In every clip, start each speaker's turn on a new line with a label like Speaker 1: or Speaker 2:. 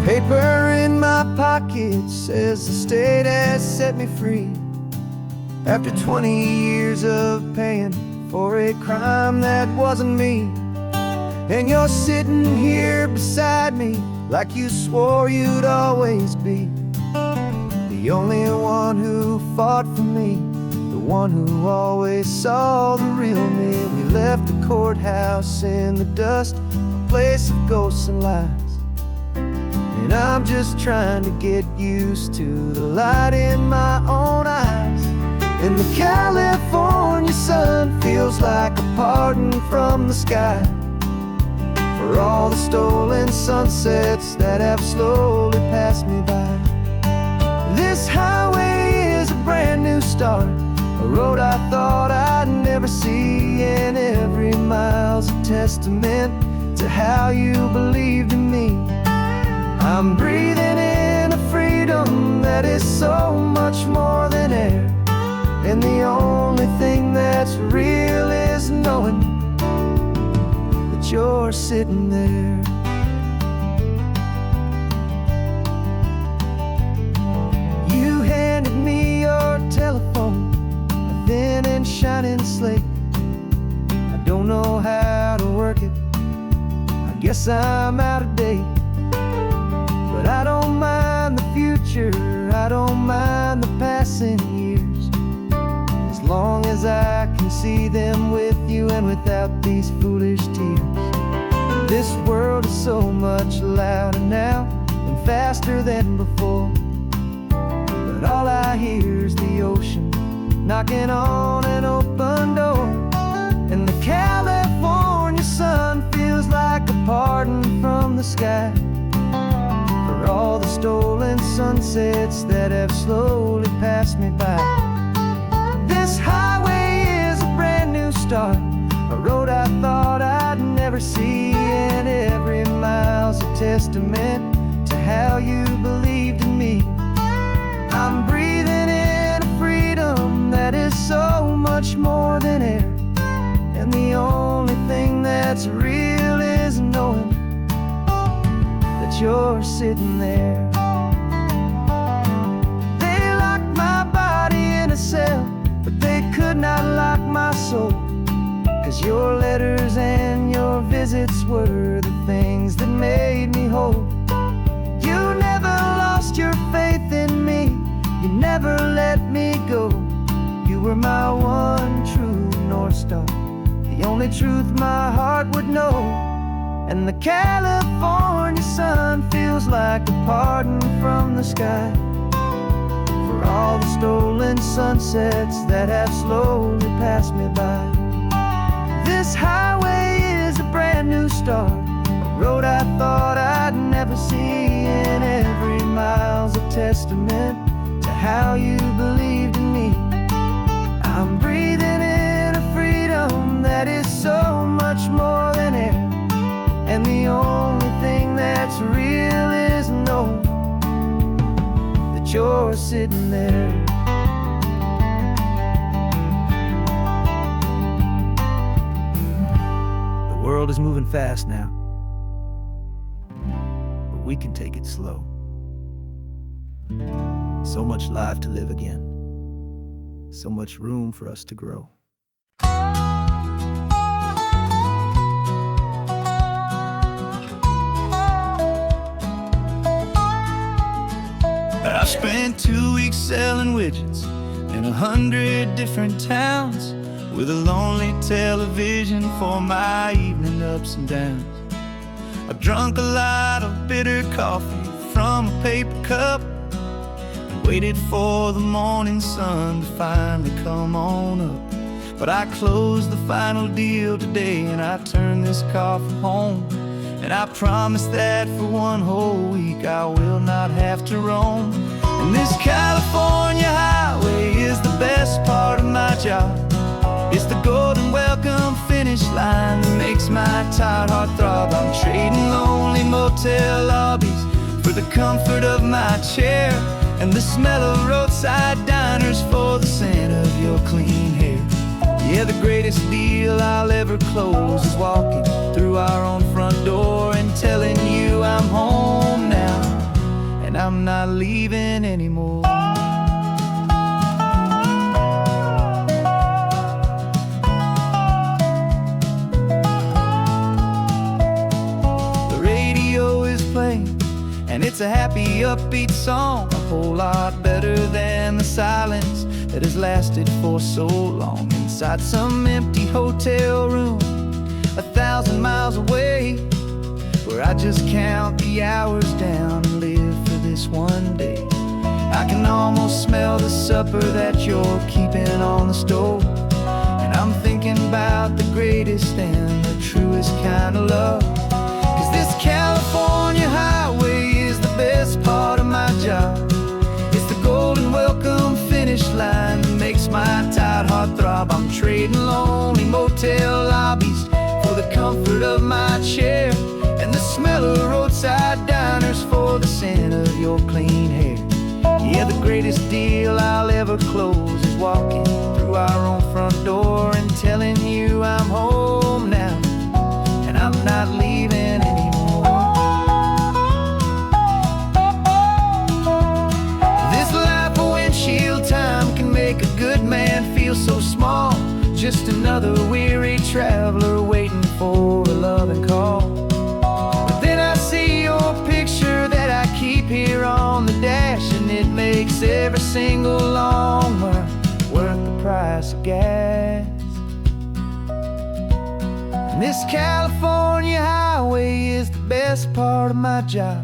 Speaker 1: Paper in my pocket says the state has set me free after 20 years of paying for a crime that wasn't me. And you're sitting here beside me like you swore you'd always be the only one who fought for me, the one who always saw the real me. We left the courthouse in the dust, a place of ghosts and lies. And I'm just trying to get used to the light in my own eyes. And the California sun feels like a pardon from the sky for all the stolen sunsets that have slowly passed me by. This highway is a brand new start, a road I thought I'd never see, and every mile's a testament to how you believed in me. I'm breathing in a freedom that is so much more than air, and the only thing that's real is knowing that you're sitting there. You handed me your telephone, a thin and shining slate. I don't know how to work it, I guess I'm out of date. But I don't mind the future, I don't mind the passing years, as long as I can see them with you and without these foolish tears. This world is so much louder now and faster than before, but all I hear is the ocean knocking on an open door. And the California sun feels like a pardon from the sky for all the stolen sunsets that have slowly passed me by. This highway is a brand new start, a road I thought I'd never see, and every mile's a testament to how you believed in me. I'm breathing in a freedom that is so much more than air, and the only thing that's real is knowing that you're sitting there. They locked my body in a cell, but they could not lock my soul, 'cause your letters and your visits were the things that made me whole. You never lost your faith in me, you never let me go. You were my one true North Star, the only truth my heart would know. And the California sun feels like a pardon from the sky for all the stolen sunsets that have slowly passed me by. This highway is a brand new start, a road I thought I'd never see, and every mile's a testament to how you believed in me. I'm breathing in a freedom that is so much more than air, and the only thing that's real is knowing that you're sitting there. The world is moving fast now, but we can take it slow. So much life to live again, so much room for us to grow. I spent 2 weeks selling widgets in 100 different towns, with a lonely television for my evening ups and downs. I drank a lot of bitter coffee from a paper cup and waited for the morning sun to finally come on up. But I closed the final deal today, and I turned this coffee home, and I promise that for one whole week I will not have to roam. And this California highway is the best part of my job. It's the golden welcome finish line that makes my tired heart throb. I'm trading lonely motel lobbies for the comfort of my chair, and the smell of roadside diners for the scent of your clean hair. Yeah, the greatest deal I'll ever close is walking through our own front door and telling you I'm home now. and I'm not leaving anymore. The radio is playing, and it's a happy, upbeat song, a whole lot better than the silence that has lasted for so long. Inside some empty hotel room 1,000 miles away, where I just count the hours down and live for this one day. I can almost smell the supper that you're keeping on the stove, and I'm thinking about the greatest and the truest kind of love. 'Cause this California highway is the best part of my job. It's the golden welcome finish line that makes my tired heart throb. I'm trading lonely motel lobbies for the comfort of my chair, and the smell of roadside diners for the scent of your clean hair. Yeah, the greatest deal I'll ever close is walking through our own front door and telling you I'm home now, and I'm not leaving anymore. This life of windshield time can make a good man feel so small, just another weary traveler waiting for a loving call. But then I see your picture that I keep here on the dash, and it makes every single long mile worth the price of gas. And this California highway is the best part of my job.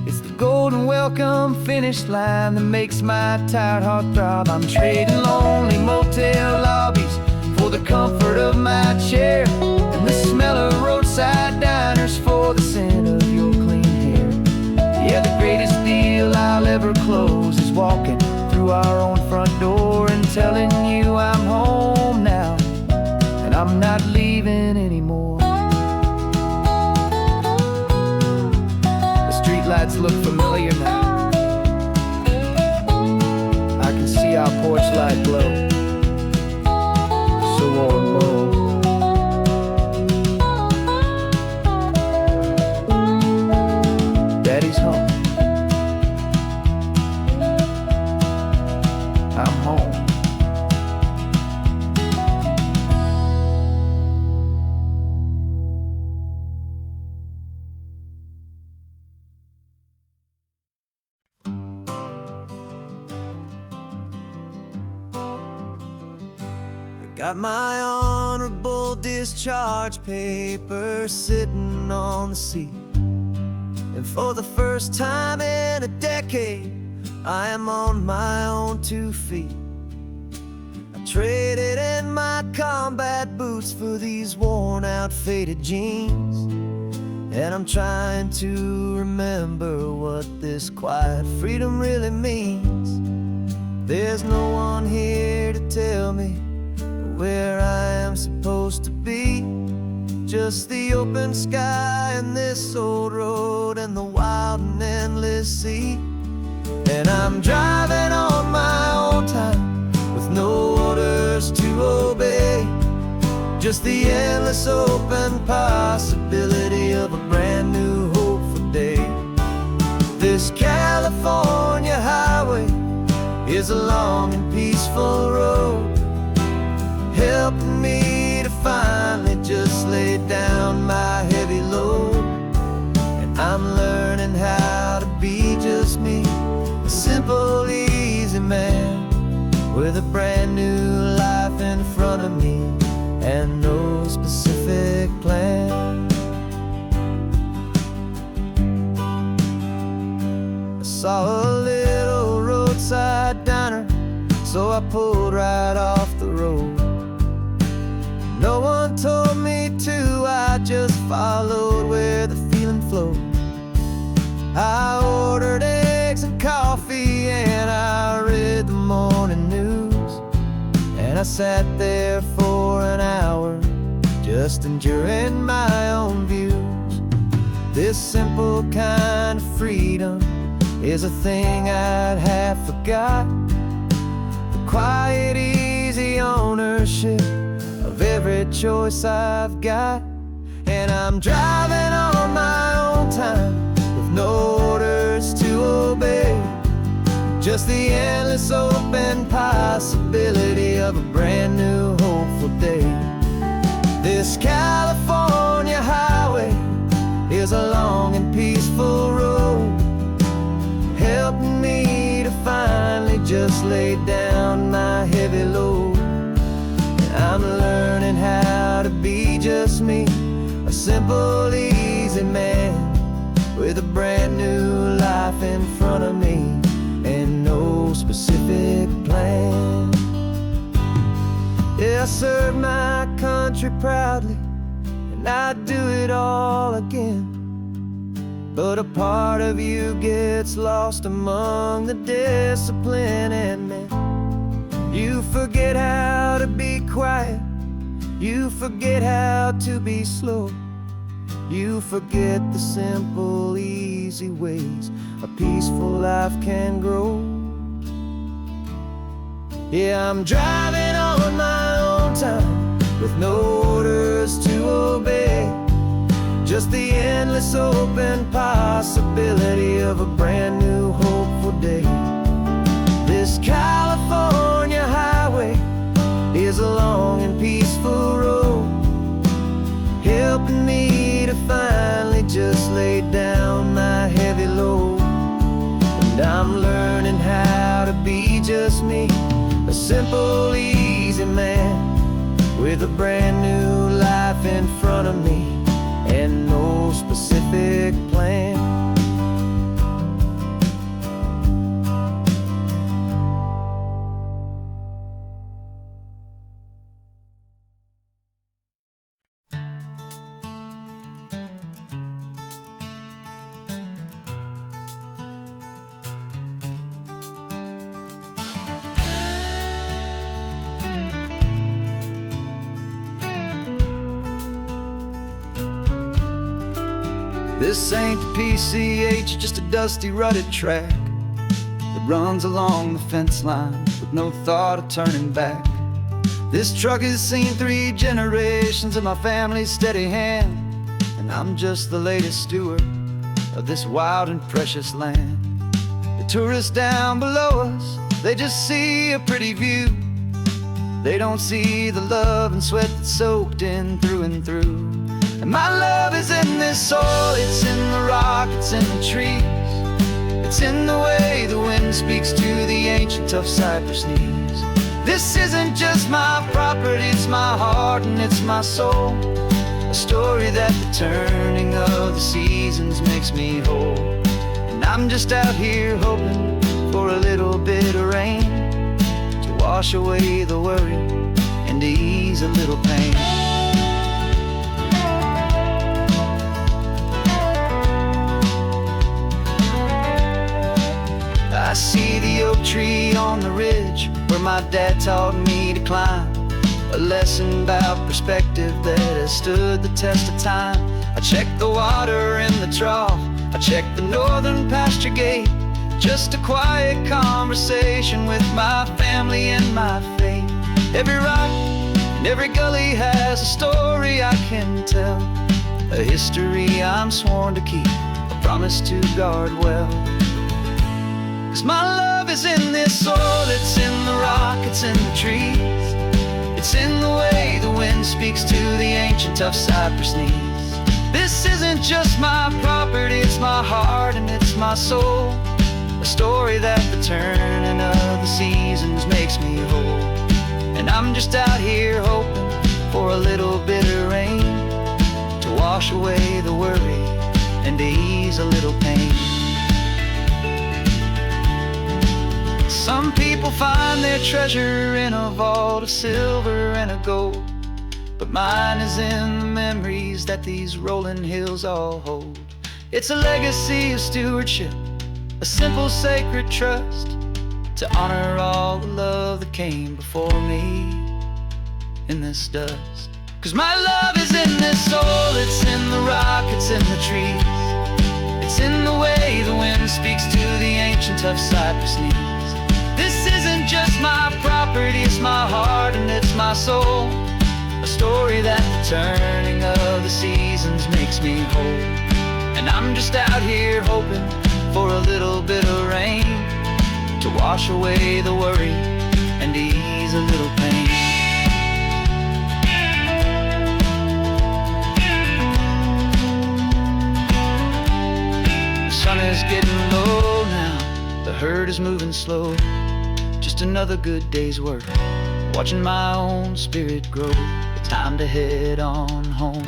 Speaker 1: It's the golden welcome finish line that makes my tired heart throb. I'm trading lonely motel lobbies for the comfort of my chair, and the smell of roadside diners for the scent of your clean hair. Yeah, the greatest deal I'll ever close is walking through our own front door and telling you I'm home now, and I'm not leaving anymore. The streetlights look familiar now. I can see our porch light glow, so warm, oh. Daddy's home. I'm home. Got my honorable discharge paper sitting on the seat, and for the first time in a decade I am on my own 2 feet. I traded in my combat boots for these worn out faded jeans, and I'm trying to remember what this quiet freedom really means. There's no one here to tell me where I am supposed to be, just the open sky and this old road and the wild and endless sea. And I'm driving on my own time with no orders to obey, just the endless open possibility of a brand new hopeful day. This California highway is a long and peaceful road, helping me to finally just lay down my heavy load. And I'm learning how to be just me, a simple, easy man with a brand new life in front of me and no specific plan. I saw a little roadside diner, so I pulled right off the road. No one told me to, I just followed where the feeling flowed. I ordered eggs and coffee and I read the morning news, and I sat there for an hour just enduring my own views. This simple kind of freedom is a thing I'd have forgot, the quiet, easy ownership of every choice I've got. And I'm driving on my own time with no orders orders to obey, just the endless open possibility of a brand new hopeful day. This California highway is a long and peaceful road, helping me to finally just lay down my heavy load. I'm learning how to be just me, a simple, easy man with a brand new life in front of me and no specific plan. Yeah, I serve my country proudly, and I'd do it all again. But a part of you gets lost among the discipline, and man, you forget how to be quiet, you forget how to be slow, you forget the simple, easy ways a peaceful life can grow. Yeah, I'm driving on my own time with no orders to obey, just the endless open possibility of a brand new hopeful day. This California highway is a long and peaceful road, helping me to finally just lay down my heavy load. And I'm learning how to be just me, a simple, easy man with a brand new life in front of me and no specific plan. This ain't the PCH, just a dusty, rutted track that runs along the fence line with no thought of turning back. This truck has seen 3 generations of my family's steady hand, and I'm just the latest steward of this wild and precious land. The tourists down below us, they just see a pretty view. They don't see the love and sweat that's soaked in through and through. And my love is in this soil, it's in the rock, it's in the trees, it's in the way the wind speaks to the ancient tough cypress knees. This isn't just my property, it's my heart and it's my soul, a story that the turning of the seasons makes me whole. And I'm just out here hoping for a little bit of rain to wash away the worry and to ease a little pain. I see the oak tree on the ridge where my dad taught me to climb, a lesson about perspective that has stood the test of time. I check the water in the trough, I check the northern pasture gate, just a quiet conversation with my family and my faith. Every rock and every gully has a story I can tell, a history I'm sworn to keep, a promise to guard well. 'Cause my love is in this soil, it's in the rock, it's in the trees, it's in the way the wind speaks to the ancient tough cypress knees. This isn't just my property, it's my heart and it's my soul, a story that the turning of the seasons makes me whole. And I'm just out here hoping for a little bit of rain to wash away the worry and to ease a little pain. Some people find their treasure in a vault of silver and of gold, but mine is in the memories that these rolling hills all hold. It's a legacy of stewardship, a simple sacred trust, to honor all the love that came before me in this dust. 'Cause my love is in this soul, it's in the rock, it's in the trees, it's in the way the wind speaks to the ancient tough cypress knees. This isn't just my property, it's my heart and it's my soul, a story that the turning of the seasons makes me whole. And I'm just out here hoping
Speaker 2: for a little bit of rain to wash away the worry and ease a little pain. The sun is getting low now, the herd is moving slow. Just another good day's work, watching my own spirit grow. Time to head on home.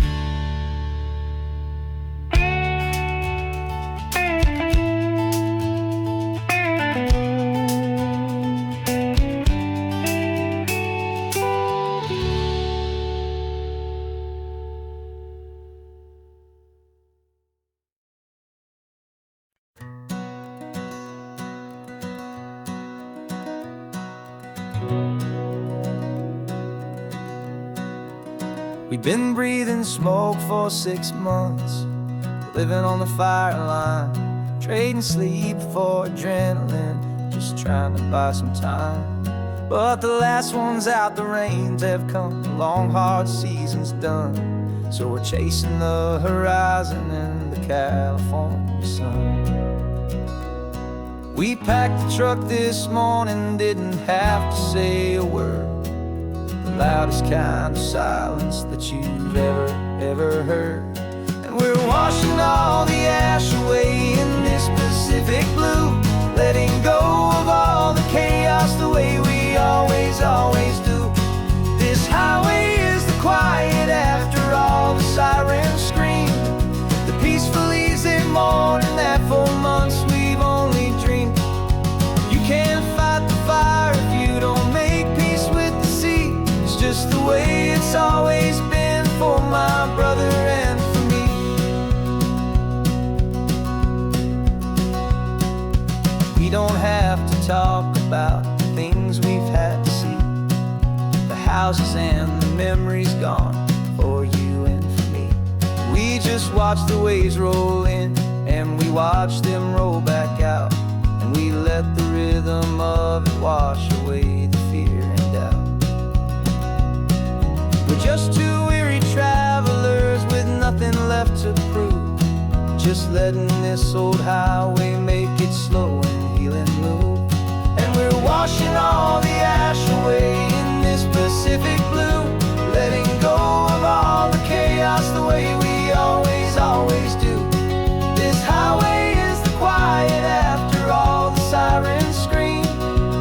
Speaker 1: We've been breathing smoke for 6 months, living on the fire line, trading sleep for adrenaline, just trying to buy some time. But the last one's out, the rains have come, the long hard season's done. So we're chasing the horizon in the California sun. We packed the truck this morning, didn't have to say a word. The loudest kind of silence that you've ever heard. And we're washing all the ash away in this Pacific blue, letting go of all the chaos the way we always do. This highway is the quiet after all the sirens scream, the peaceful easy morning that for months we've only dreamed. You can't fight the fire if you don't make peace with the sea. It's just the way it's always been for my brother and for me. We don't have to talk about the things we've had to see, the houses and the memories gone for you and for me. We just watch the waves roll in and we watch them roll back out, and we let the rhythm of it wash away the fear and doubt. We're just two weary travelers with nothing left to prove, just letting this old highway make it slow and healing move. And we're washing all the ash away in this Pacific blue, letting go of all the chaos the way we always do. This highway is the quiet after all the sirens scream,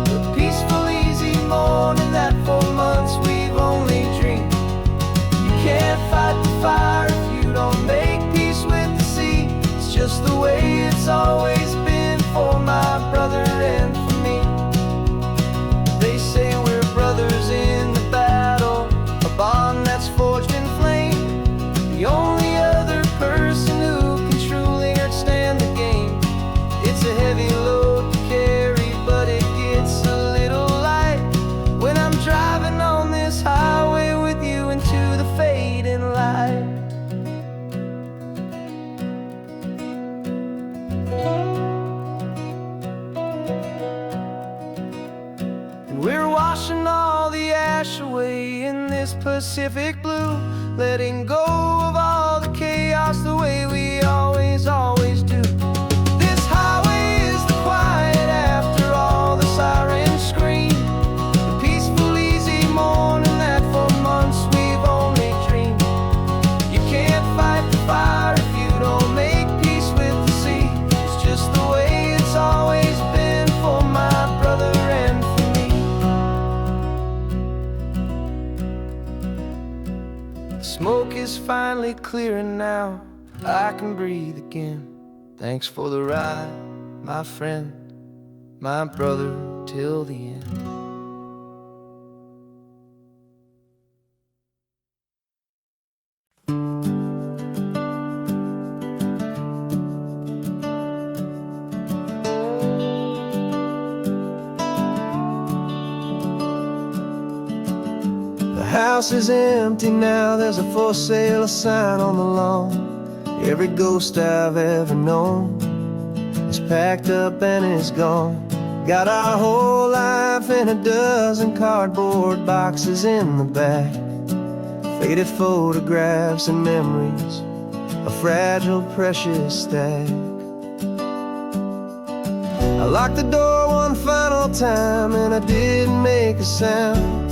Speaker 1: the peaceful easy morning that for months we've only dreamed. You can't fight the fire if you don't make peace with the sea. It's just the way it's always been for my brother and for me. They say we're brothers in the battle, a bond that's forged in flame. The only other person who can truly understand the game. It's a heavy load to carry, but it gets a little light when I'm driving on this highway with you into the fading light. And we're washing all the ash away in this Pacific blue, letting go of all the chaos the way we always do. This highway is the quiet after all the sirens scream, the peaceful easy morning that for months we've only dreamed. You can't fight the fire if you don't make peace with the sea. It's just the way it's always been for my brother and for me. The smoke is finally clearing now, I can breathe again. Thanks for the ride, my friend, my brother, till the end. The house is empty now, there's a for sale sign on the lawn. Every ghost I've ever known is packed up and is gone. Got our whole life in a dozen cardboard boxes in the back, faded photographs and memories, a fragile, precious stack. I locked the door one final time and I didn't make a sound,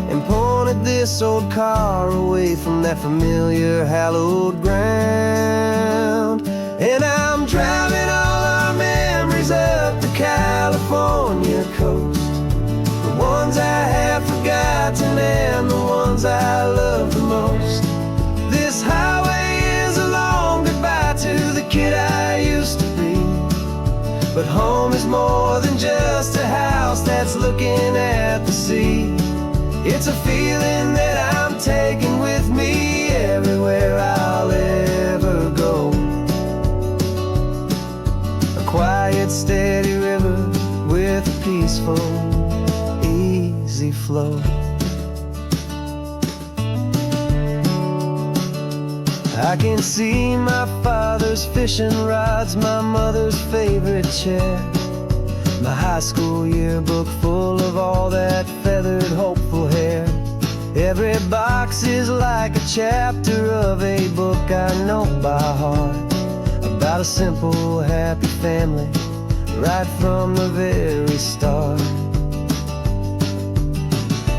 Speaker 1: and pointed this old car away from that familiar hallowed ground. And I'm driving all our memories up the California coast, the ones I have forgotten and the ones I love the most. This highway is a long goodbye to the kid I used to be, but home is more than just a house that's looking at the sea. It's a feeling that I'm taking with me everywhere I'll ever go. A quiet, steady river with a peaceful, easy flow. I can see my father's fishing rods, my mother's favorite chair, my high school yearbook full of all that feathered, hopeful hair. Every box is like a chapter of a book I know by heart, about a simple, happy family right from the very start.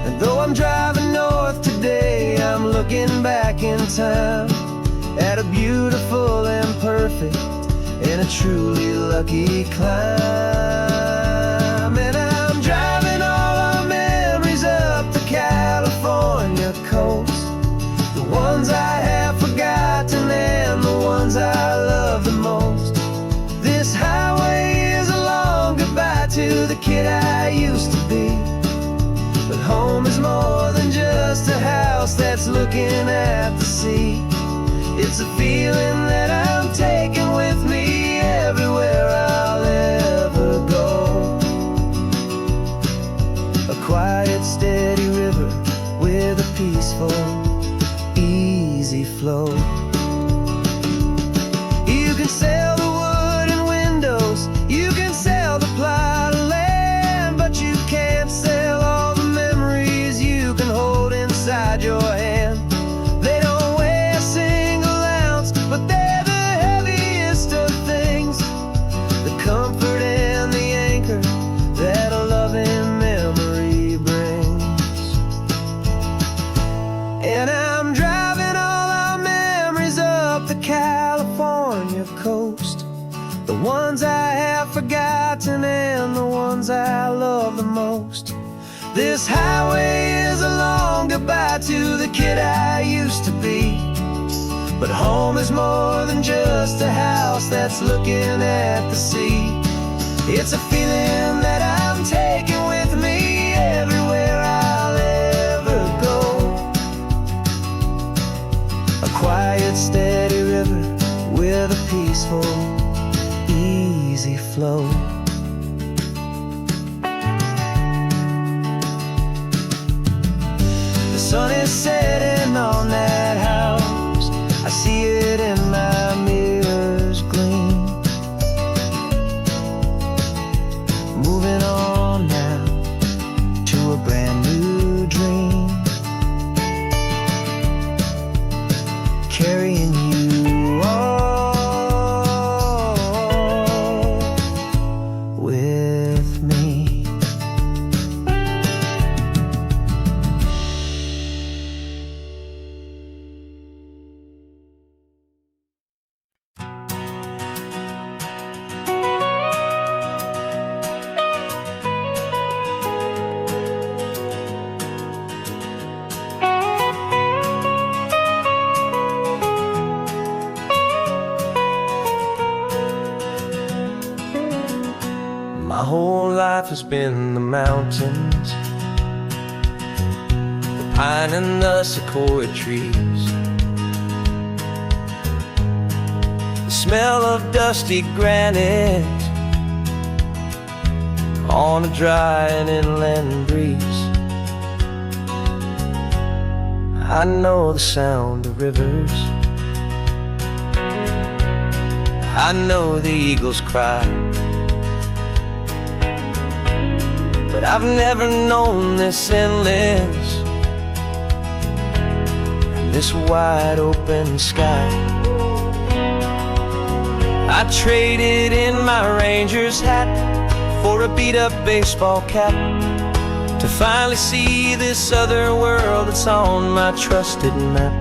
Speaker 1: And though I'm driving north today, I'm looking back in time at a beautiful and perfect and a truly lucky climb. And I'm driving all our memories up the California coast, the ones I have forgotten and the ones I love the most. This highway is a long goodbye to the kid I used to be, but home is more than just a house that's looking at the sea. It's a feeling that I'm taking with me everywhere I'll ever go. A quiet, steady river with a peaceful, easy flow. You can sail the wood and windows, you can sail the plot of land, but you can't sail all the memories you can hold inside your hand. They don't weigh a single ounce, but they're the heaviest of things, the comfort and the anchor that a loving memory brings. And I'm driving all our memories up the California coast, the ones I have forgotten and the ones I love the most. This highway is a long goodbye to the kid I used to be, but home is more than just a house that's looking at the sea. It's a feeling that I'm taking with me everywhere I'll ever go. A quiet, steady river with a peaceful, easy flow. The sun is setting on that house, I see it in my mirror's gleam. Moving on now to a brand new dream, carrying you all with me. My whole life has been the mountains, the pine and the sequoia trees, the smell of dusty granite on a dry and inland breeze. I know the sound of rivers, I know the eagles cry, but I've never known this endless and this wide open sky.
Speaker 3: I traded in my Ranger's hat for a beat-up baseball cap to finally see this other world that's on my trusted map.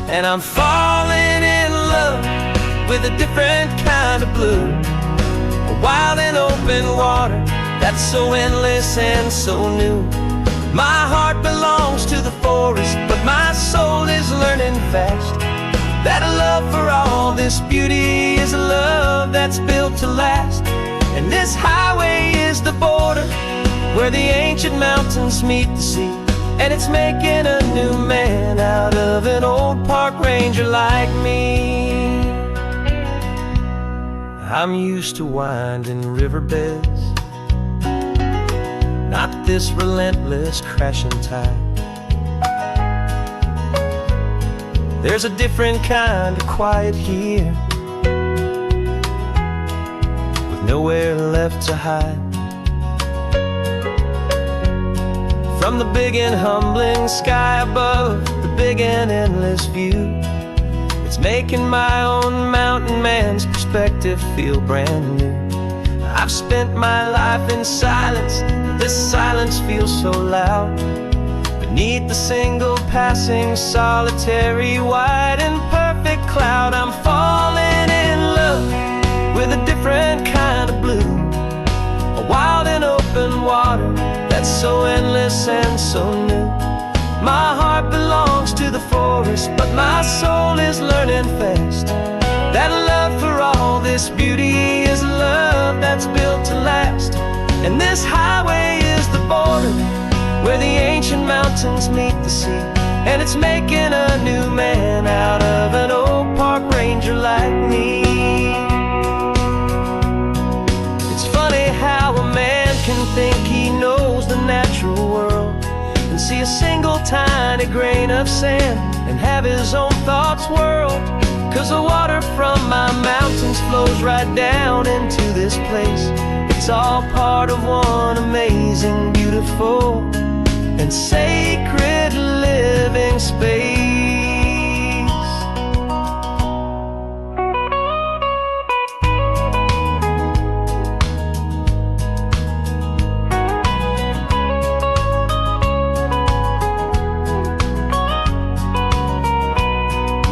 Speaker 3: And I'm falling in love with a different kind of blue, a wild and open water that's so endless and so new. My heart belongs to the forest, but my soul is learning fast that a love for all this beauty is a love that's built to last. And this highway is the border where the ancient mountains meet the sea, and it's making a new man out of an old park ranger like me. I'm used to winding riverbeds, not this relentless crashing tide. There's a different kind of quiet here, with nowhere left to hide. From the big and humbling sky above, the big and endless view, it's making my own mountain man's perspective feel brand new. I've spent my life in silence, this silence feels so loud. Beneath the single passing solitary white and perfect cloud, I'm falling in love with a different kind of blue, a wild and open water that's so endless and so new. My heart belongs to the forest, but my soul is learning fast that a love for all this beauty is a love that's built to last. And this highway is the border where the ancient mountains meet the sea, and it's making a new man out of an old park ranger like me. It's funny how a man can think he knows the natural world and see a single tiny grain of sand and have his own thoughts whirled. 'Cause the water from my mountains flows right down into this place. It's all part of one amazing, beautiful and sacred living space.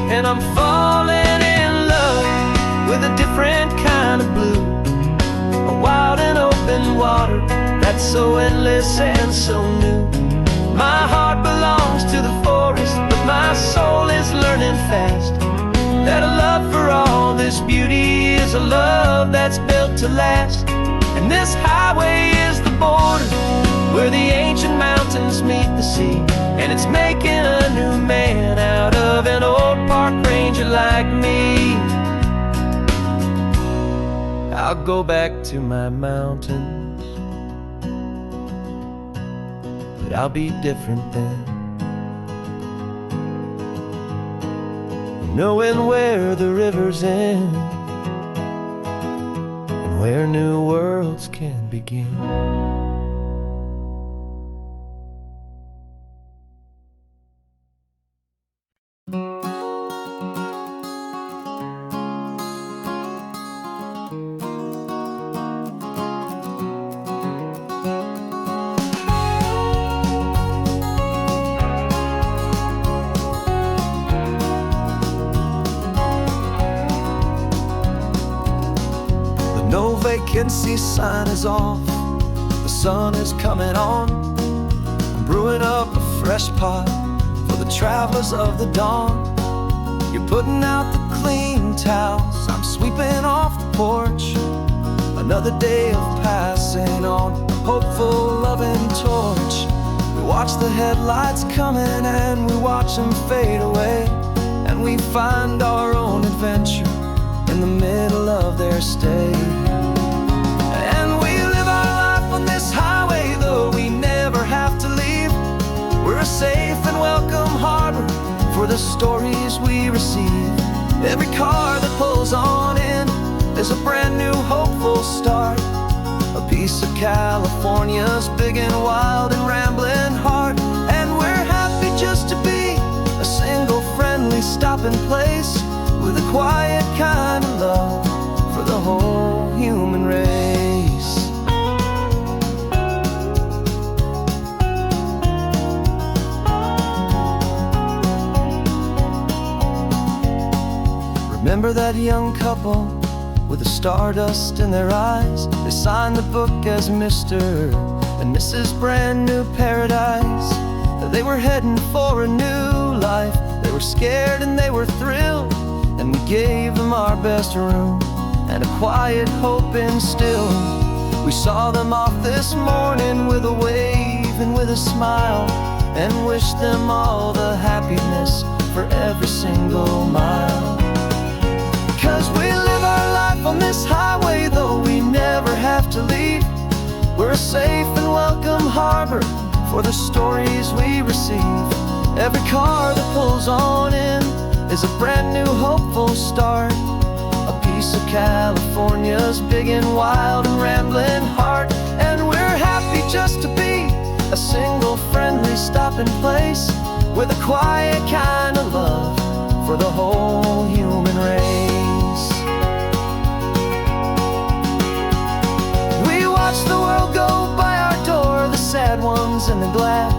Speaker 3: And I'm falling in love with a different kind of blue, a wild and open water that's so endless and so new. My heart belongs to the forest, but my soul is learning fast that a love for all this beauty is a love that's built to last. And this highway is the border where the ancient mountains meet the sea, and it's making a new man out of an old park ranger like me. I'll go back to my mountains, but I'll be different then, knowing where the rivers end and where new worlds can begin.
Speaker 1: No vacancy sign is off, the sun is coming on. I'm brewing up a fresh pot for the travelers of the dawn. You're putting out the clean towels, I'm sweeping off the porch. Another day of passing on, a hopeful, loving torch. We watch the headlights coming and we watch them fade away, and we find our own adventure in the middle of their stay. And we live our life on this highway, though we never have to leave. We're a safe and welcome harbor for the stories we receive. Every car that pulls on in is a brand new hopeful start, a piece of California's big and wild and rambling heart. And we're happy just to be a single friendly stopping place with a quiet kind of love for remember that young couple with the stardust in their eyes. They signed the book as Mr. and Mrs. Brand New Paradise. They were heading for a new life. They were scared and they were thrilled, and we gave them our best room and a quiet hope instilled. We saw them off this morning with a wave and with a smile, and wished them all the happiness for every single mile. 'Cause we live our life on this highway, though we never have to leave. We're a safe and welcome harbor for the stories we receive. Every car that pulls on in is a brand new hopeful start, a piece of California's big and wild and rambling heart. And we're happy just to be a single friendly stopping place, with a quiet kind of love for the whole human race. We watch the world go by our door, the sad ones and the glad,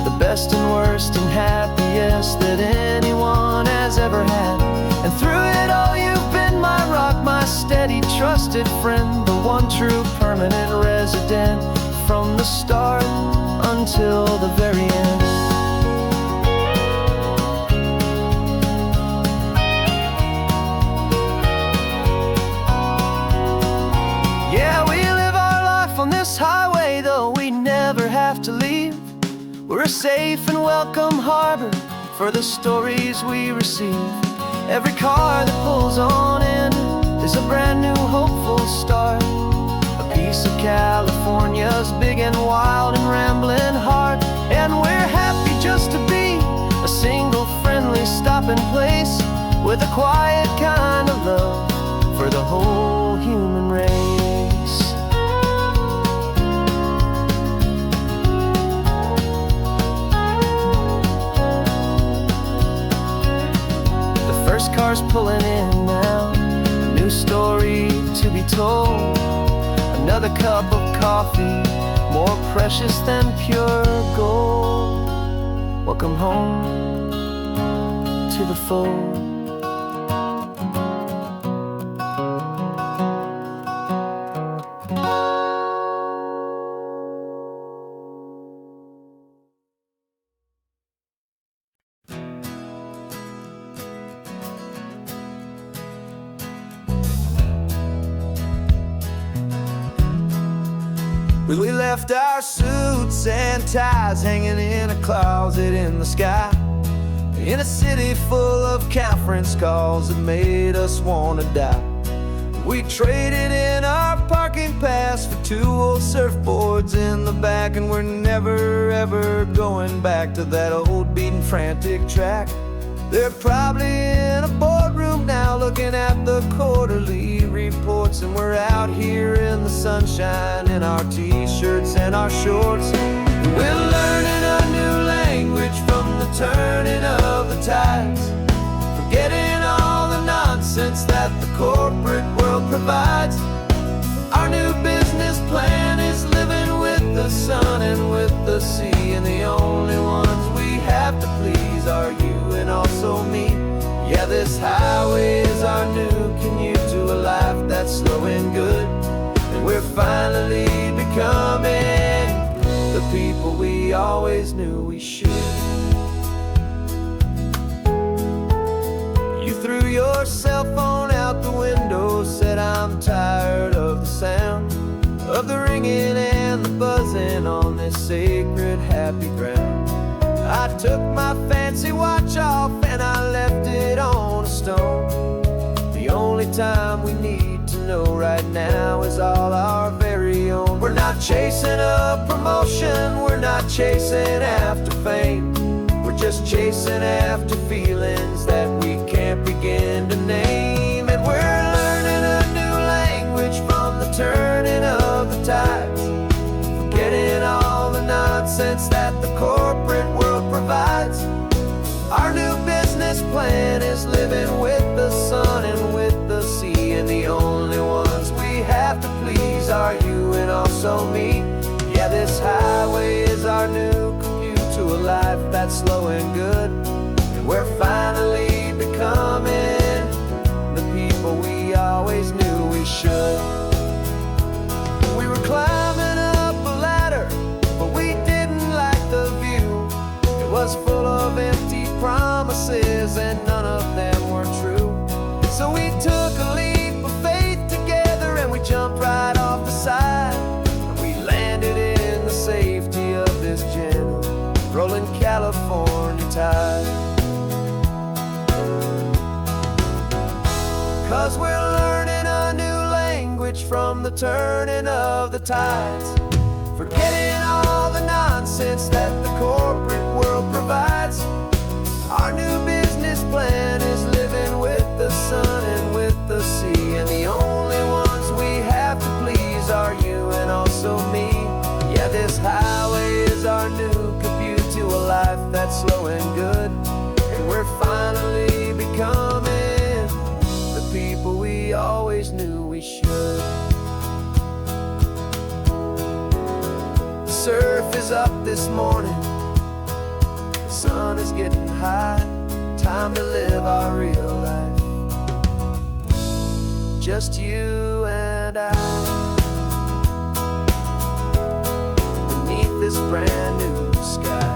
Speaker 1: the best and worst and happiest that anyone has ever had. And through it all you've been my rock, my steady trusted friend, the one true permanent resident, from the start until the very end. Yeah, we live our life on this highway, though we never have to leave. We're a safe and welcome harbor for the stories we receive. Every car that pulls on in is a brand new hopeful start, a piece of California's big and wild and rambling heart. And we're happy just to be a single friendly stopping place, with a quiet kind of love for the whole human race. First car's pulling in now, a new story to be told. Another cup of coffee, more precious than pure gold. Welcome home to the fold.
Speaker 4: We left our suits and ties hanging in a closet in the sky, in a city full of conference calls that made us wanna die. We traded in our parking pass for 2 old surfboards in the back, and we're never ever going back to that old beaten frantic track. They're probably in a boardroom now looking at the quarterly reports, and we're out here in the sunshine in our t-shirts and our shorts. We're learning a new language from the turning of the tides, forgetting all the nonsense that the corporate world provides. Our new business plan is living with the sun and with the sea, and the only ones we have to please are you and also me. Yeah, this highway is our new commute to a life that's slow and good, and we're finally becoming the people we always knew we should. You threw your cell phone out the window, said I'm tired of the sound of the ringing and the buzzing on this sacred happy ground. I took my fancy watch off and I left it on a stone. The only time we need to know right now is all our very own. We're not chasing a promotion, we're not chasing after fame, we're just chasing after feelings that we can't begin to name. And we're learning a new language from the turning of the tides, forgetting all the nonsense that the corporate world provides. Our new business plan is living with the sun and with the sea, and the only ones we have to please are you and also me. Yeah, this highway is our new commute to a life that's slow and good, and we're finally becoming turning of the tides. Forgetting all the nonsense that the corporate world provides. Our new business plan is living with the sun and with the sea, and the only ones we have to please are you and also me. Yeah, this highway is our new commute to a life that's slow and good, and we're finally becoming the people we always knew we should. The surf is up this morning, the sun is getting high. Time to live our real life, just you and I, beneath this brand new sky.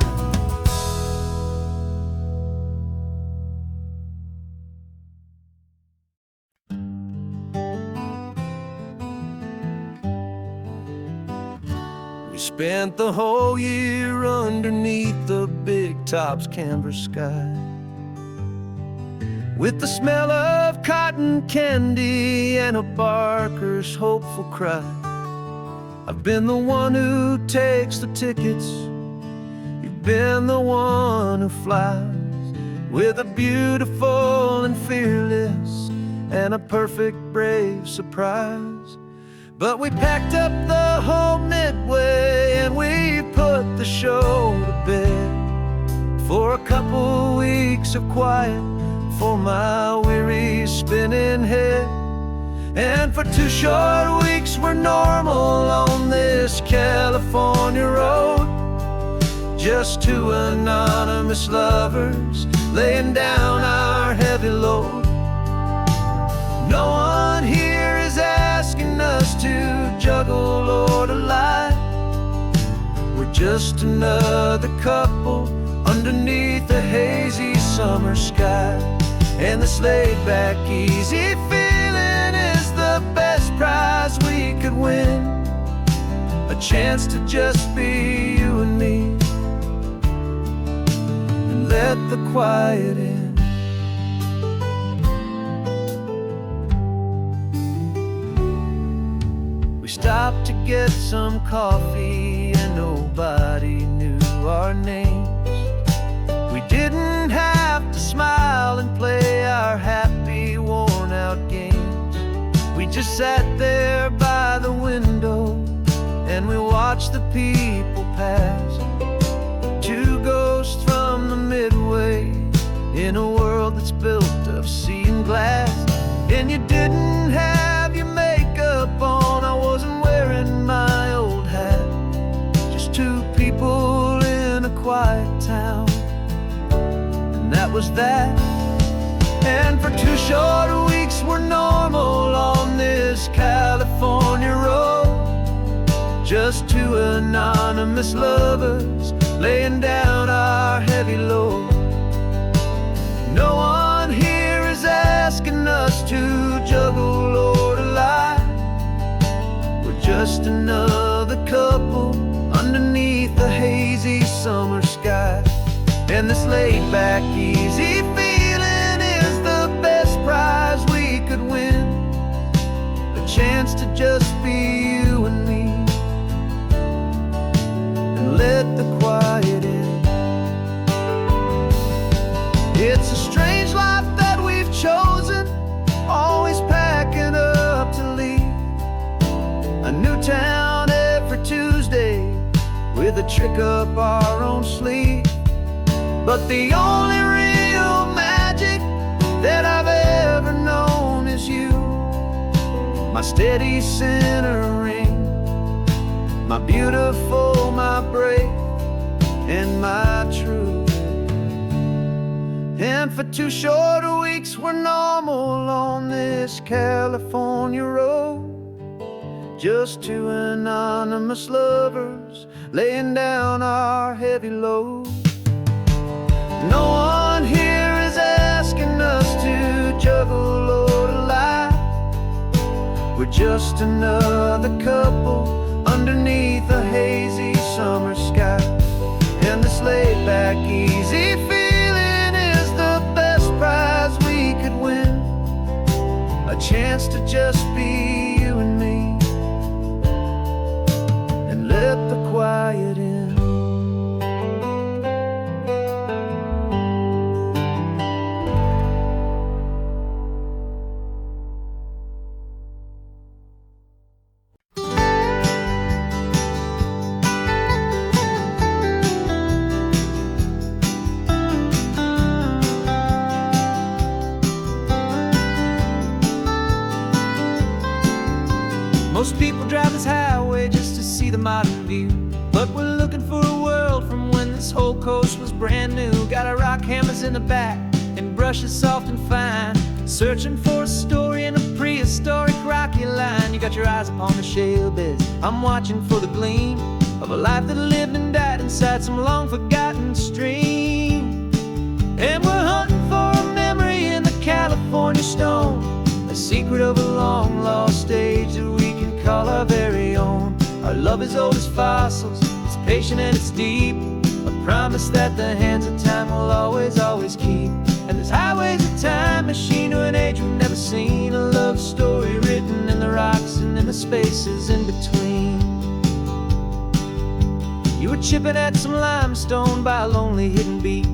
Speaker 4: We spent the whole year underneath the big top's canvas sky, with the smell of cotton candy and a barker's hopeful cry. I've been the one who takes the tickets, you've been the one who flies, with a beautiful and fearless and a perfect brave surprise. But we packed up the whole midway and we put the show to bed, for a couple weeks of quiet for my weary spinning head. And for 2 short weeks we're normal on this California road, just 2 anonymous lovers laying down our heavy load. No one here is asking us to juggle or to lie. We're just another couple underneath a hazy summer sky. And this laid-back, easy feeling is the best prize we could win, a chance to just be you and me, and let the quiet in. We stopped to get some coffee and nobody knew our names. We didn't have to smile and play our happy, worn-out games. We just sat there by the window and we watched the people pass. 2 ghosts from the Midway in a world that's built of sea and glass. And you didn't have your makeup on, I wasn't wearing my old hat. Just 2 people in a quiet town, that was that. And for 2 short weeks we're normal on this California road, just 2 anonymous lovers laying down our heavy load. No one here is asking us to juggle or to lie. We're just another couple underneath the hazy summer sky. And this laid-back, easy feeling is the best prize we could win, a chance to just be you and me, and let the quiet in. It's a strange life that we've chosen, always packing up to leave a new town every Tuesday with a trick up our own sleeve. But the only real magic that I've ever known is you, my steady centering, my beautiful, my brave, and my true. And for 2 short weeks we're normal on this California road, just 2 anonymous lovers laying down our heavy load. No one here is asking us to juggle or to lie. We're just another couple underneath a hazy summer sky. And this laid-back, easy feeling is the best prize we could win, a chance to just be you and me, quiet in. Most people drive this highway just to see the modern view, but we're looking for a world from when this whole coast was brand new. Got our rock hammers in the back and brushes soft and fine, searching for a story in a prehistoric rocky line. You got your eyes upon the shale beds, I'm watching for the gleam of a life that lived and died inside some long forgotten stream. And we're hunting for a memory in the California stone, a secret of a long lost age that we can call our very own. Our love is old as fossils, it's patient and it's deep, a promise that the hands of time will always, always keep. And this highway's a time machine to an age we've never seen, a love story written in the rocks and in the spaces in between. You were chipping at some limestone by a lonely hidden beach,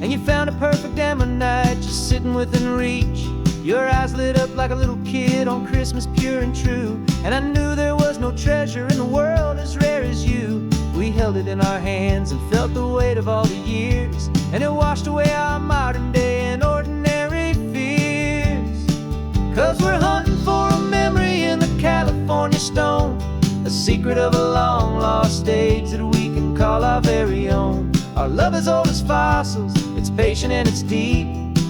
Speaker 4: and you found a perfect ammonite just sitting within reach. Your eyes lit up like a little kid on Christmas, pure and true, and I knew there was no treasure in the world as rare as you. We held it in our hands and felt the weight of all the years, and it washed away our modern day and ordinary fears. 'Cause we're hunting for a memory in the California stone, a secret of a long lost age that we can call our very own. Our love is old as fossils, it's patient and it's deep,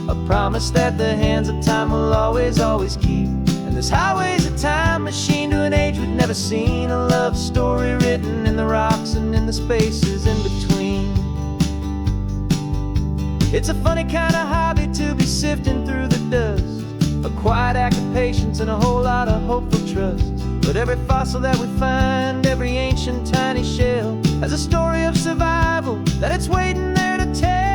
Speaker 4: a promise that the hands of time will always, always keep. And this highway's a time machine to an age we've never seen, a love story written in the rocks and in the spaces in between. It's a funny kind of hobby to be sifting through the dust, a quiet act of patience and a whole lot of hopeful trust. But every fossil that we find, every ancient tiny shell, has a story of survival that it's waiting there to tell.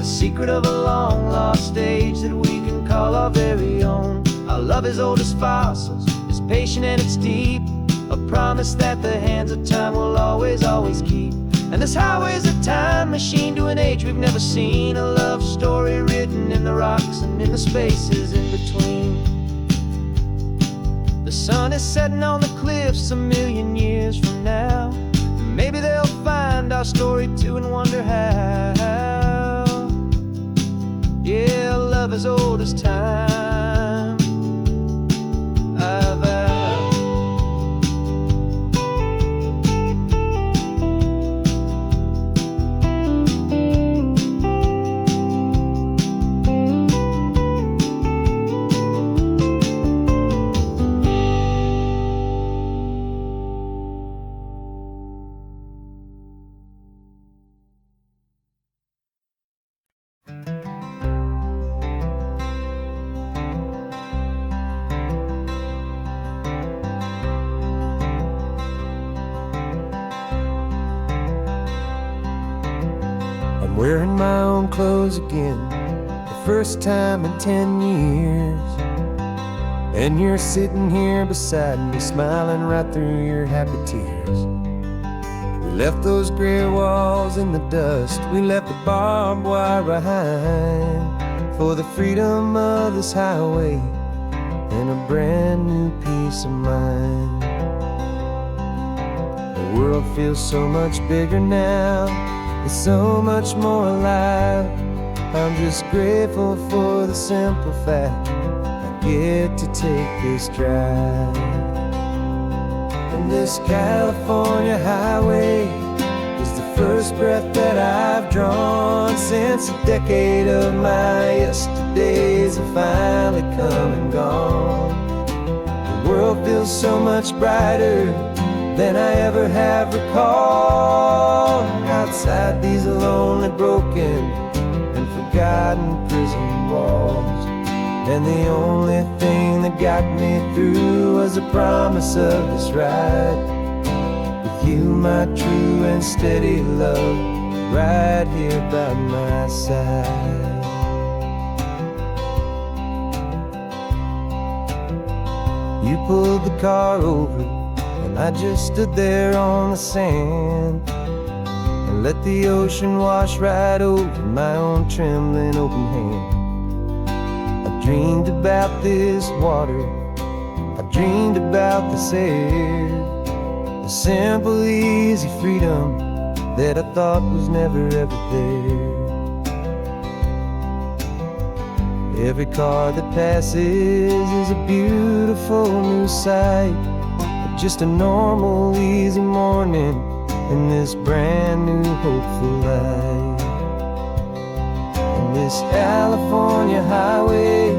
Speaker 4: Secret of a long lost age that we can call our very own. Our love is old as fossils, it's patient and it's deep, a promise that the hands of time will always, always keep. And this highway's a time machine to an age we've never seen, a love story written in the rocks and in the spaces in between. The sun is setting on the cliffs a million years from now, maybe they'll find our story too and wonder how. Yeah, love as old as time, I vow. Wearing my own clothes again, the first time in 10 years. And you're sitting here beside me, smiling right through your happy tears. We left those gray walls in the dust, we left the barbed wire behind, for the freedom of this highway and a brand new peace of mind. The world feels so much bigger now, it's so much more alive. I'm just grateful for the simple fact I get to take this drive. And this California highway is the first breath that I've drawn since a decade of my yesterdays have finally come and gone. The world feels so much brighter than I ever have recalled. Outside these lonely, broken, and forgotten prison walls, and the only thing that that got me through was the promise of this ride. With you, my true and steady love, right here by my side. You pulled the car over, and I just stood there on the sand and let the ocean wash right over my own trembling open hand. I dreamed about this water, I dreamed about this air, the simple, easy freedom that I thought was never ever there. Every car that passes is a beautiful new sight, but just a normal, easy morning in this brand new, hopeful life. And this California highway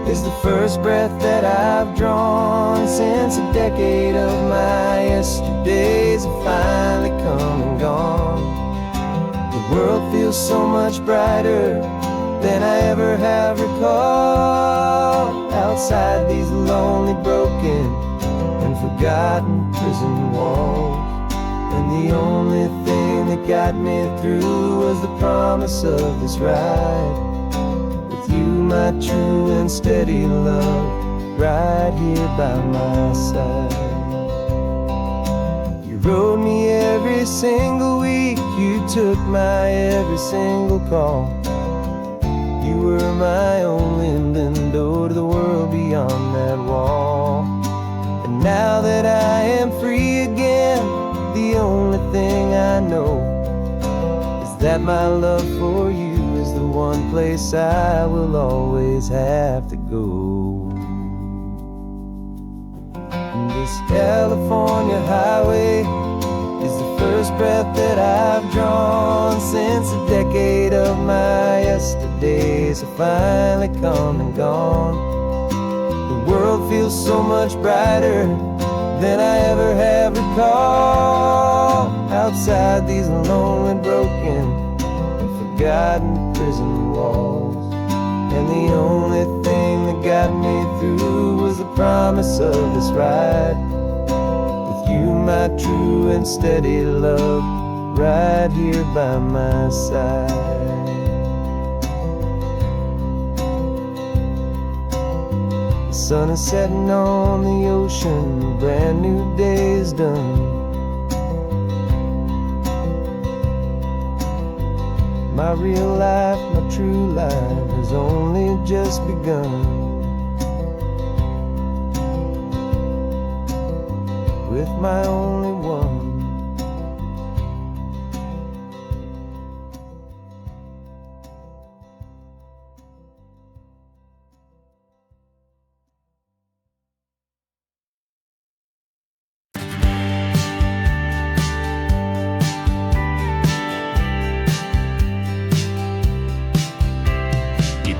Speaker 4: is the first breath that I've drawn since a decade of my yesterdays have finally come and gone. The world feels so much brighter than I ever have recalled, outside these lonely, broken, and forgotten prison walls. And the only thing that got me through was the promise of this ride. With you, my true and steady love, right here by my side. You rode me every single week, you took my every single call. You were my only window to the world beyond that wall. And now that I am free again, the only thing I know is that my love for you is the one place I will always have to go. And this California highway is the first breath that I've drawn since a decade of my yesterdays have finally come and gone. The world feels so much brighter than I ever have recalled, outside these lonely, broken, and forgotten prison walls. And the only thing that got me through was the promise of this ride. With you, my true and steady love, right here by my side. The sun is setting on the ocean, a brand new day is done. My real life, my true life has only just begun. With my only one.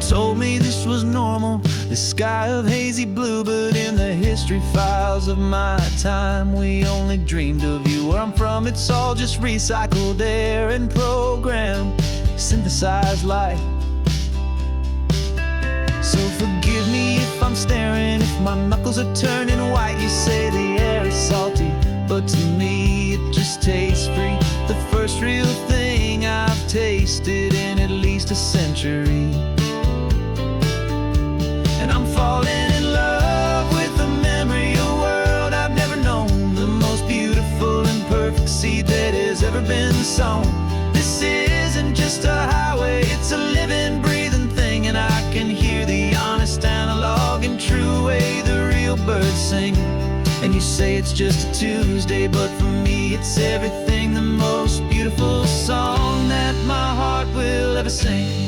Speaker 2: Told me this was normal, the sky of hazy blue, but in the history files of my time, we only dreamed of you. Where I'm from, it's all just recycled air and programmed, synthesized light. So forgive me if I'm staring, if my knuckles are turning white. You say the air is salty, but to me it just tastes free. The first real thing I've tasted in at least a century. And I'm falling in love with the memory of a world I've never known, the most beautiful and perfect seed that has ever been sown. This isn't just a highway, it's a living, breathing thing, and I can hear the honest analog and true way the real birds sing. And you say it's just a Tuesday, but for me it's everything, the most beautiful song that my heart will ever sing.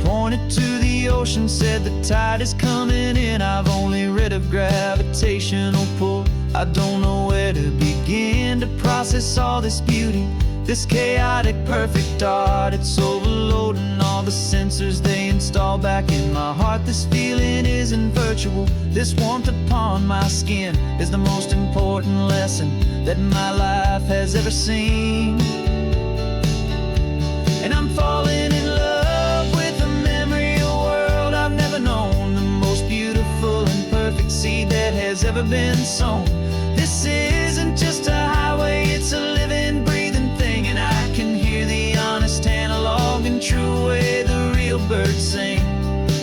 Speaker 2: Pointed to the ocean, said the tide is coming in. I've only read of gravitational pull. I don't know where to begin to process all this beauty, this chaotic, perfect art. It's overloading all the sensors they install back in my heart. This feeling isn't virtual. This warmth upon my skin is the most important lesson that my life has ever seen. And I'm falling in love with the memory of a world has ever been sown. This isn't just a highway, it's a living, breathing thing. And I can hear the honest analog and true way the real birds sing.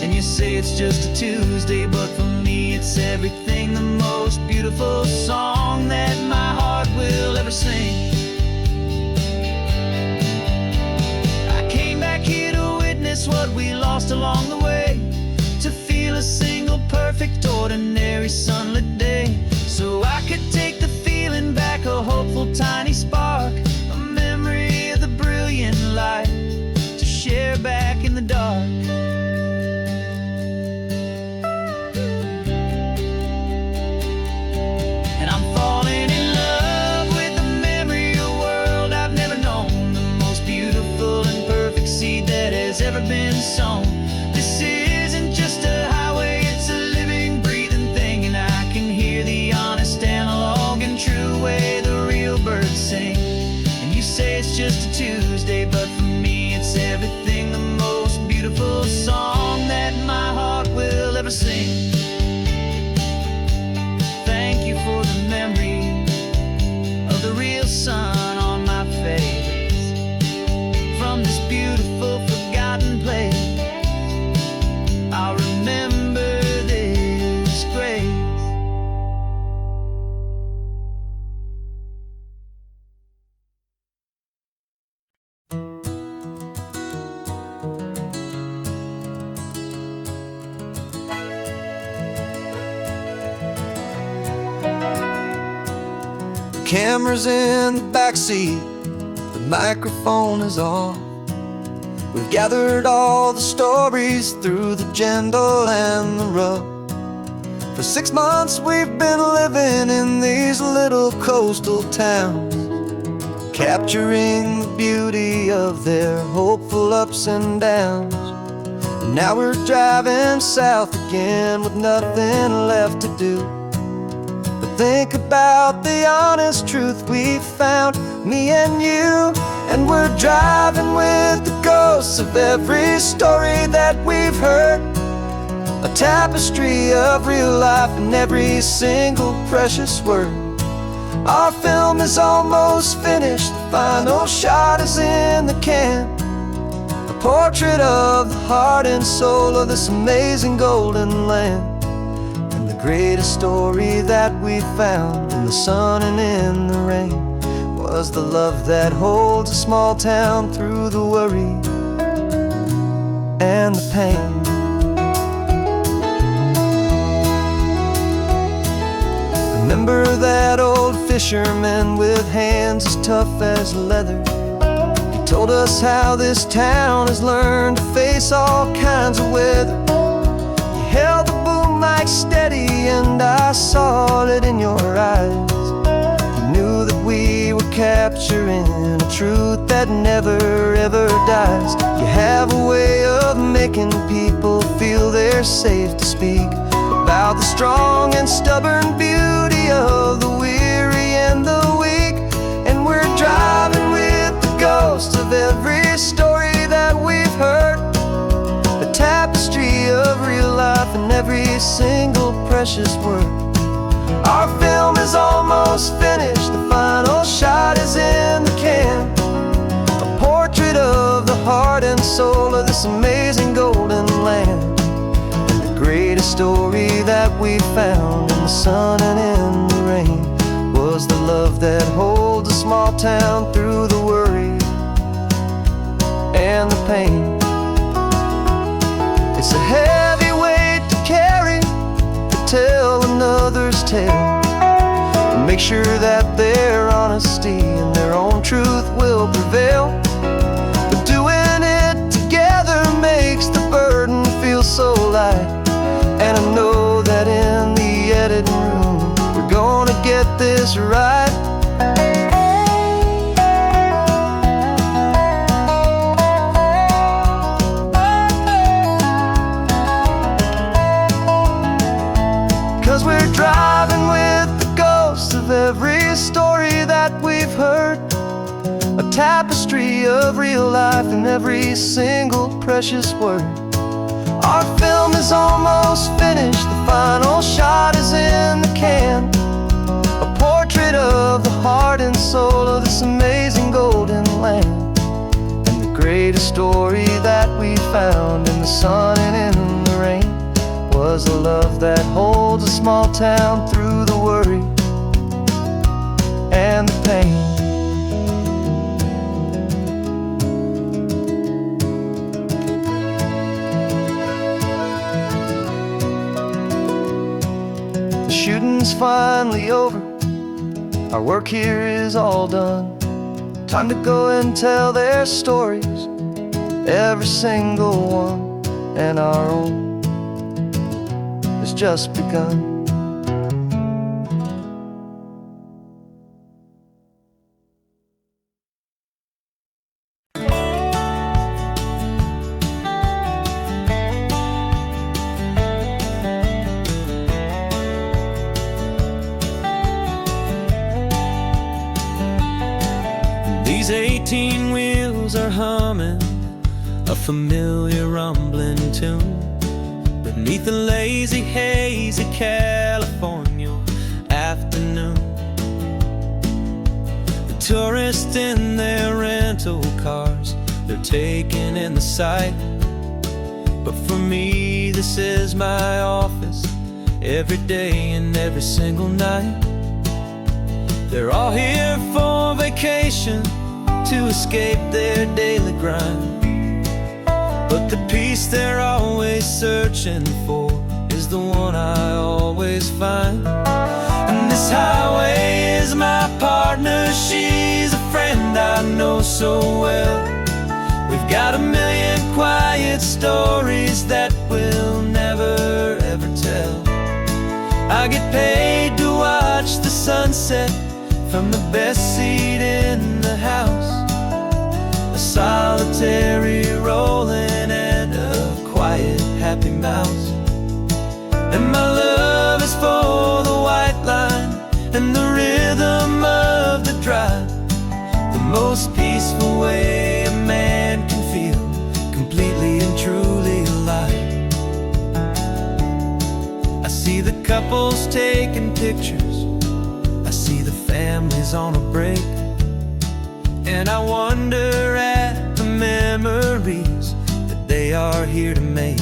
Speaker 2: And you say it's just a Tuesday, but for me it's everything, the most beautiful song that my heart will ever sing. I came back here to witness what we lost along the way, to feel a single perfect ordinary sunlit day, so I could take the feeling back, a hopeful tiny spark, a memory of the brilliant light to share back in the dark. And I'm falling in love with the memory of a world I've never known, the most beautiful and perfect seed that has ever been sown. This isn't just a highway, it's a living, breathing thing. And I can hear the honest analog and true way the real birds sing. And you say it's just a Tuesday, but for me it's everything, the most beautiful song that my heart will ever sing. Thank you for the memory of the real sun on my face, from this beautiful forgotten place. I'll remember this grace.
Speaker 4: Camera's in the backseat, the microphone is on. We've gathered all the stories through the gentle and the rough. For 6 months we've been living in these little coastal towns, capturing the beauty of their hopeful ups and downs. And now we're driving south again with nothing left to do. Think about the honest truth we found, me and you. And we're driving with the ghosts of every story that we've heard, a tapestry of real life and every single precious word. Our film is almost finished, the final shot is in the can, a portrait of the heart and soul of this amazing golden land. The greatest story that we found in the sun and in the rain was the love that holds a small town through the worry and the pain. Remember that old fisherman with hands as tough as leather? He told us how this town has learned to face all kinds of weather. He held the boom mic steady and I saw it in your eyes. You knew that we were capturing a truth that never ever dies. You have a way of making people feel they're safe to speak about the strong and stubborn beauty of the weary and the weak. And we're driving with the ghosts of every story that we've heard, a tapestry of real life and every single precious word. Our film is almost finished, the final shot is in the can, a portrait of the heart and soul of this amazing golden land. And the greatest story that we found in the sun and in the rain was the love that holds a small town through the worry and the pain. It's a heavy weight to carry, to tell another's tale, and make sure that their honesty and their own truth will prevail. But doing it together makes the burden feel so light. And I know that in the editing room we're gonna get this right. 'Cause we're driving with the ghosts of every story that we've heard, a tapestry of real life and every single precious word.
Speaker 1: Our film is almost finished, the final shot is in the can. A portrait of the heart and soul of this amazing golden land. And the greatest story that we found in the sun and in the rain was a love that holds a small town through the worry and the pain. The shooting's finally over, our work here is all done. Time to go and tell their stories, every single one, and our own has just begun.
Speaker 2: These 18 wheels are humming a familiar rumbling tune beneath the lazy, hazy California afternoon. The tourists in their rental cars, they're taking in the sight. But for me, this is my office, every day and every single night. They're all here for vacation, to escape their daily grind. But the peace they're always searching for is the one I always find. And this highway is my partner, she's a friend I know so well. We've got a million quiet stories that we'll never ever tell. I get paid to watch the sunset from the best seat in the house. A solitary rolling and a quiet happy mouse. And my love is for the white line and the rhythm of the drive. The most peaceful way a man can feel completely and truly alive. I see the couples taking pictures, I see the families on a break, and I wonder at the memories that they are here to make.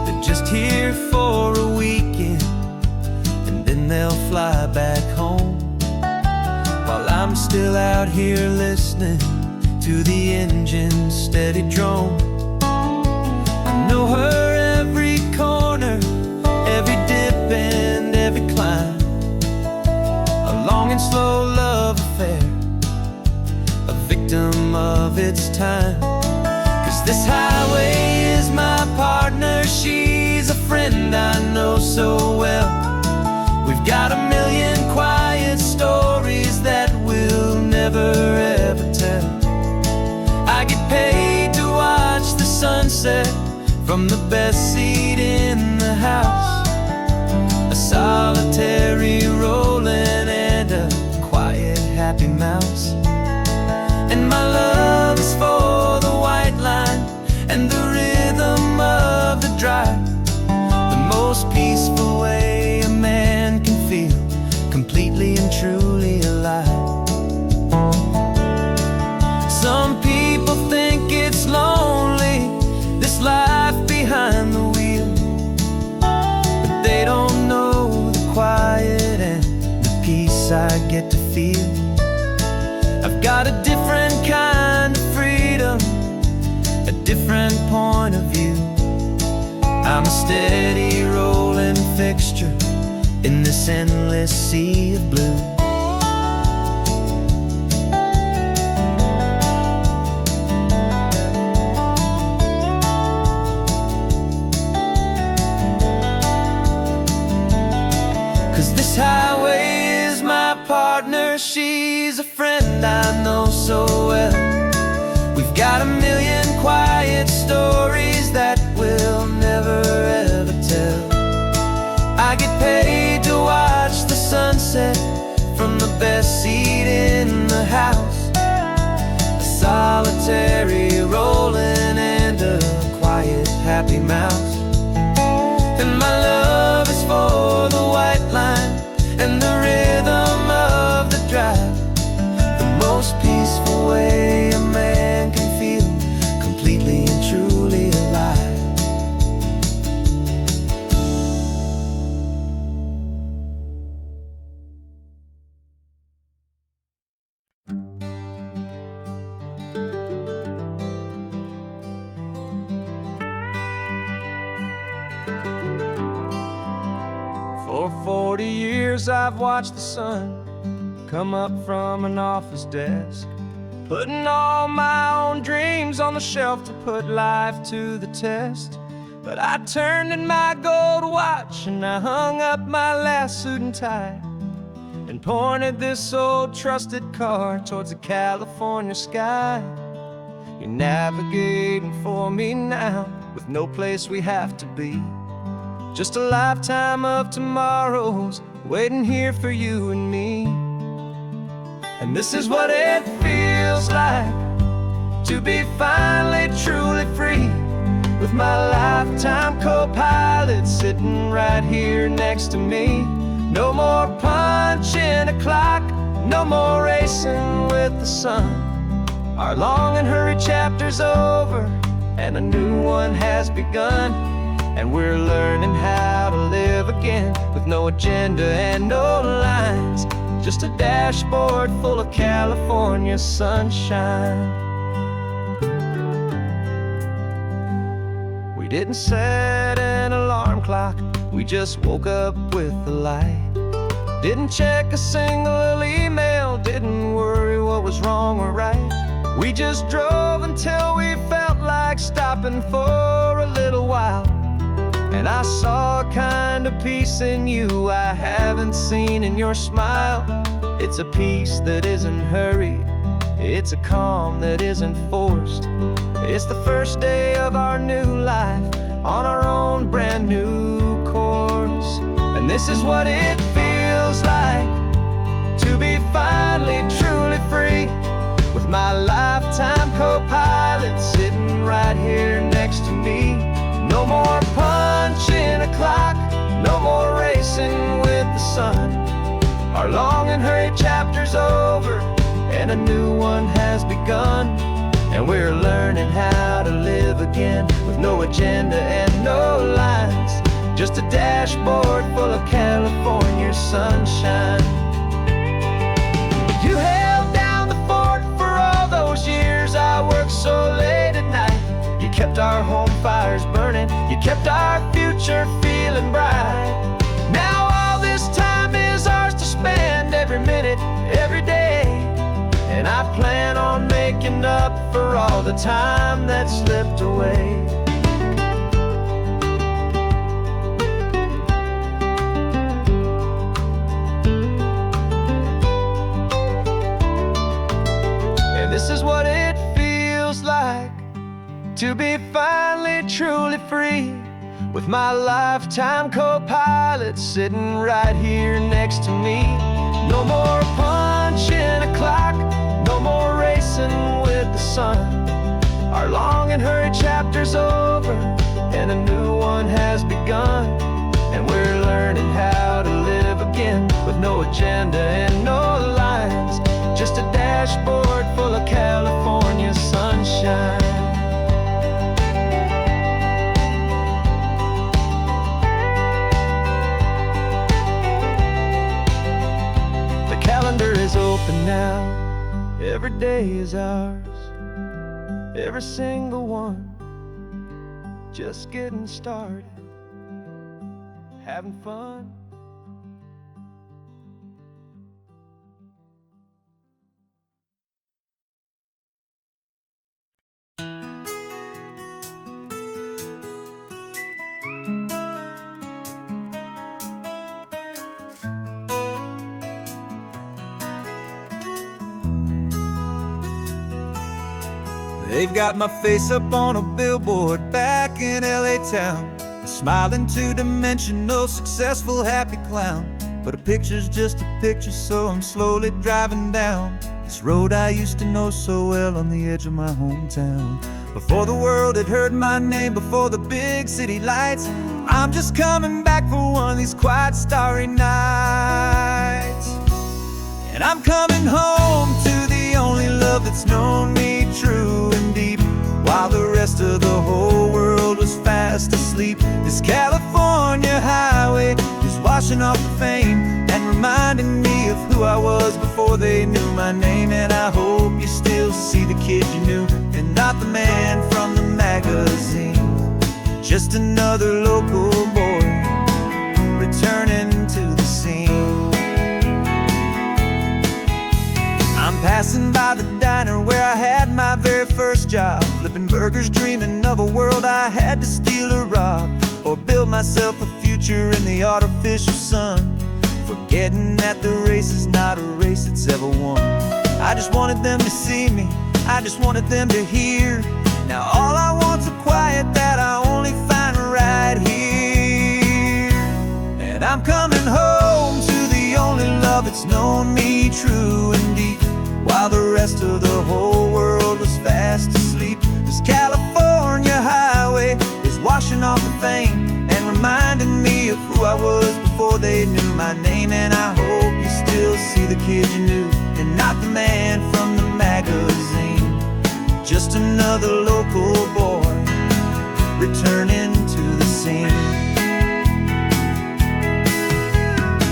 Speaker 2: They're just here for a weekend, and then they'll fly back home, while I'm still out here listening to the engine's steady drone. I know her every corner, every dip and every climb. A long and slow love affair, a victim of its time. 'Cause this highway is my partner, she's a friend I know so well. We've got a million quiet stories that we'll never ever tell. I get paid to watch the sunset from the best seat in the house. A solitary rolling and a quiet happy mouse. And my love is for the white line and the rhythm of the drive. The most peaceful way a man can feel completely and truly alive. Some people think it's lonely, this life behind the wheel, but they don't know the quiet and the peace I get to feel. I've got a different kind of freedom, a different point of view. I'm a steady rolling fixture in this endless sea of blue. This highway is my partner, she's a friend I know so well. We've got a million quiet stories that we'll never ever tell. I get paid to watch the sunset from the best seat in the house. A solitary rolling and a quiet
Speaker 4: happy mouth. And my love is for the white line and the rhythm of the drive. The most peaceful way a man can feel completely and truly alive. For 40 years I've watched the sun come up from an office desk, putting all my own dreams on the shelf to put life to the test. But I turned in my gold watch and I hung up my last suit and tie and pointed this old trusted car towards the California sky. You're navigating for me now with no place we have to be. Just a lifetime of tomorrows waiting here for you and me. And this is what it feels like to be finally truly free, with my lifetime co-pilot sitting right here next to me. No more punching a clock, no more racing with the sun. Our long and hurried chapter's over and a new one has begun. And we're learning how to live again with no agenda and no lines, just a dashboard full of California sunshine. We didn't set an alarm clock, we just woke up with the light. Didn't check a single email, didn't worry what was wrong or right. We just drove until we felt like stopping for a little while. And I saw a kind of peace in you I haven't seen in your smile. It's a peace that isn't hurried, it's a calm that isn't forced. It's the first day of our new life on our own brand new course. And this is what it feels like to be finally truly free, with my lifetime co-pilot sitting right here next to me. No more punching a clock, no more racing with the sun. Our long and hurried chapter's over and a new one has begun. And we're learning how to live again with no agenda and no lines, just a dashboard full of California sunshine. You held down the fort for all those years I worked so late at night. You kept our home fires burning, you kept our future feeling bright. Now all this time is ours to spend, every minute, every day. And I plan on making up for all the time that slipped away. And this is what it feels like to be finally truly free, with my lifetime co-pilot sitting right here next to me. No more punching a clock, no more racing with the sun. Our long and hurried chapter's over and a new one has begun. And we're learning how to live again with no agenda and no lines, just a dashboard full of California sunshine. Calendar is open now, every day is ours, every single one, just getting started, having fun. They've got my face up on a billboard back in LA town, a smiling two-dimensional, successful, happy clown. But a picture's just a picture, so I'm slowly driving down This road I used to know so well on the edge of my hometown. Before the world had heard my name, before the big city lights, I'm just coming back for one of these quiet starry nights. And I'm coming home to the only love that's known me true and deep, while the rest of the whole world was fast asleep. This California highway is washing off the fame and reminding me of who I was before they knew my name. And I hope you still see the kid you knew, and not the man from the magazine. Just another local boy returning to the scene. I'm passing by the diner where I had my very first job, flipping burgers, dreaming of a world I had to steal or rob, or build myself a future in the artificial sun, forgetting that the race is not a race that's ever won. I just wanted them to see me, I just wanted them to hear. Now all I want's a quiet that I only find right here. And I'm coming home to the only love that's known me true and deep, while the rest of the whole world was fast asleep. This California highway is washing off the fame and reminding me of who I was before they knew my name. And I hope you still see the kid you knew, and not the man from the magazine. Just another local boy returning to the scene.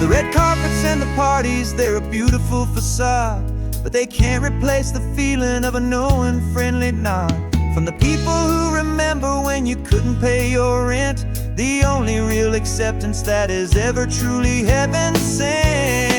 Speaker 4: The red carpets and the parties, they're a beautiful facade, but they can't replace the feeling of a knowing, friendly nod from the people who remember when you couldn't pay your rent. The only real acceptance that is ever truly heaven sent.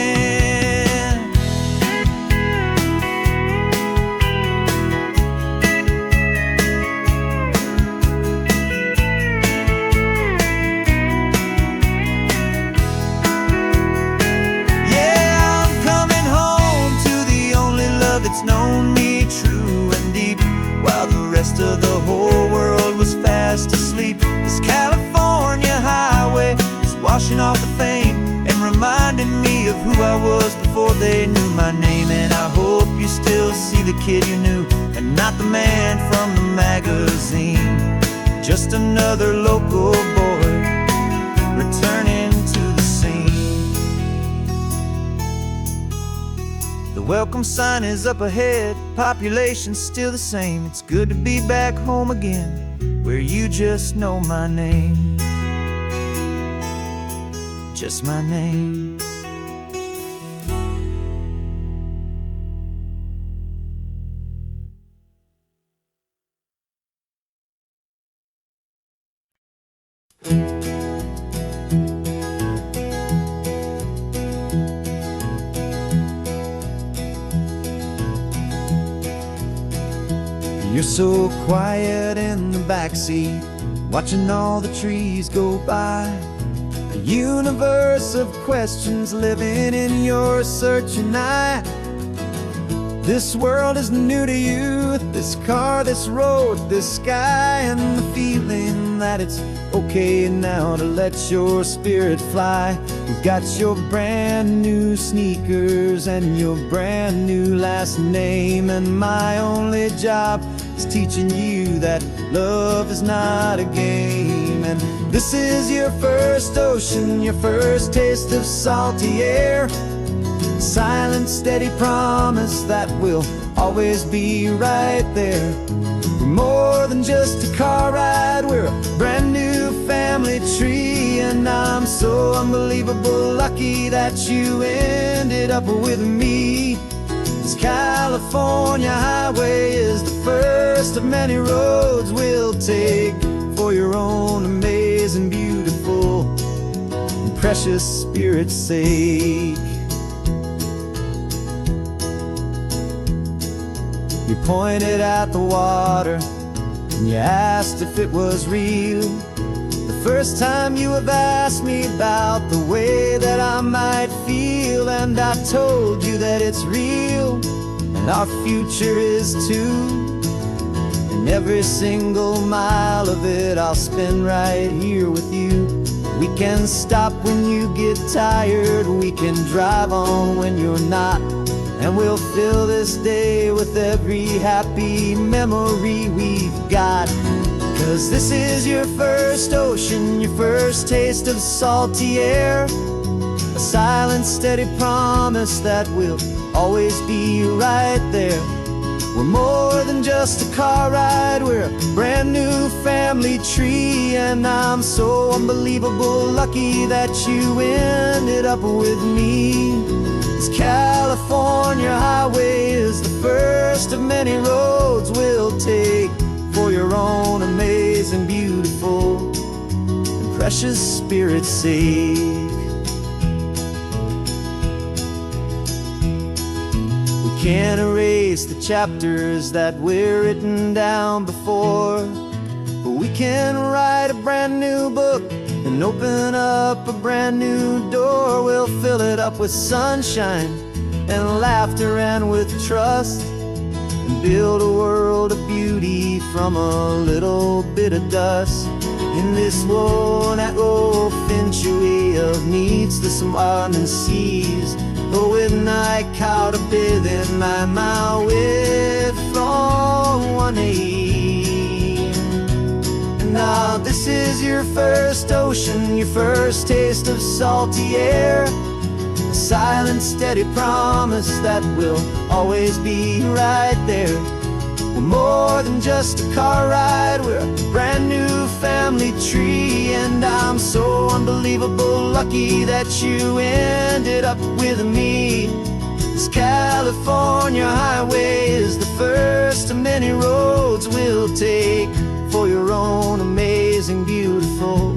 Speaker 4: It's known me true and deep, while the rest of the whole world was fast asleep. This California highway is washing off the fame and reminding me of who I was before they knew my name. And I hope you still see the kid you knew, and not the man from the magazine. Just another local boy returning to the scene. The welcome sign is up ahead, population's still the same. It's good to be back home again, where you just know my name. Just my name. You're so quiet in the backseat, watching all the trees go by. A universe of questions living in your searching eye. This world is new to you, this car, this road, this sky, and the feeling that it's okay now to let your spirit fly. You've got your brand new sneakers and your brand new last name, and my only job is teaching you that love is not a game. And this is your first ocean, your first taste of salty air. Silent, steady promise that we'll always be right there. We're more than just a car ride, we're a brand new family tree. And I'm so unbelievable lucky that you ended up with me. This California highway is the first of many roads we'll take for your own amazing, beautiful, and precious spirit's sake. You pointed at the water and you asked if it was real. The first time you have asked me about the way that I might feel, and I told you that it's real and our future is too. And every single mile of it I'll spend right here with you. We can stop when you get tired, we can drive on when you're not, And we'll fill this day with every happy memory we've got. 'Cause this is your first ocean, your first taste of salty air. A silent, steady promise that we'll always be right there. We're more than just a car ride, we're a brand new family tree. And I'm so unbelievable lucky that you ended up with me. This California highway is the first of many roads we'll take for your own amazing, beautiful, and precious spirit's sake. Can't erase the chapters that were written down before, but we can write a brand new book and open up a brand new door. We'll fill it up with sunshine and laughter and with trust, and build a world of beauty from a little bit of dust. In this world that century of needs the smiling seas. Oh, with night caught a bit in my way from 1A. And now this is your first ocean, your first taste of salty air. A silent, steady promise that we'll always be right there. We're more than just a car ride, we're a brand new family tree. And I'm so unbelievable lucky that you ended up with me. This California highway is the first of many roads we'll take for your own amazing, beautiful,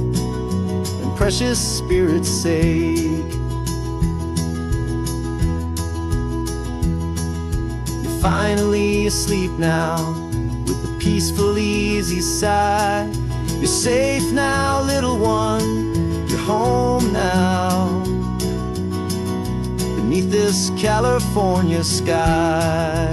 Speaker 4: and precious spirit's sake. Finally asleep now, with a peaceful, easy sigh. You're safe now, little one, you're home now, beneath this California sky.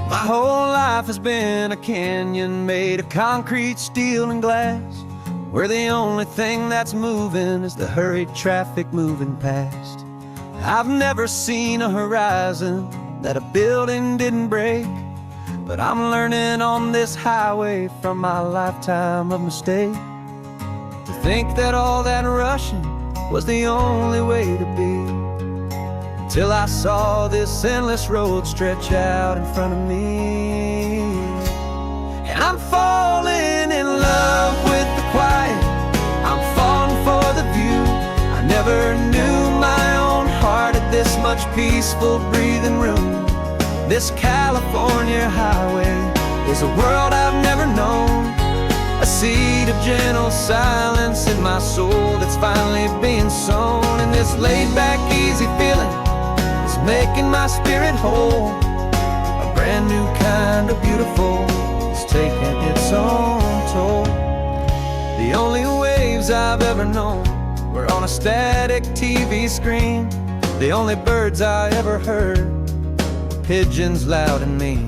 Speaker 3: My whole life has been a canyon made of concrete, steel, and glass, where the only thing that's moving is the hurried traffic moving past. I've never seen a horizon that a building didn't break, but I'm learning on this highway from my lifetime of mistakes to think that all that rushing was the only way to be. Till I saw this endless road stretch out in front of me. And I'm falling in love with the quiet, I'm falling for the view. I never knew my own heart had this much peaceful breathing room. This California highway is a world I've never known, a seed of gentle silence in my soul that's finally being sown. And this laid-back, easy feeling making my spirit whole. A brand new kind of beautiful is taking its own toll. The only waves I've ever known were on a static TV screen. The only birds I ever heard were pigeons loud and mean.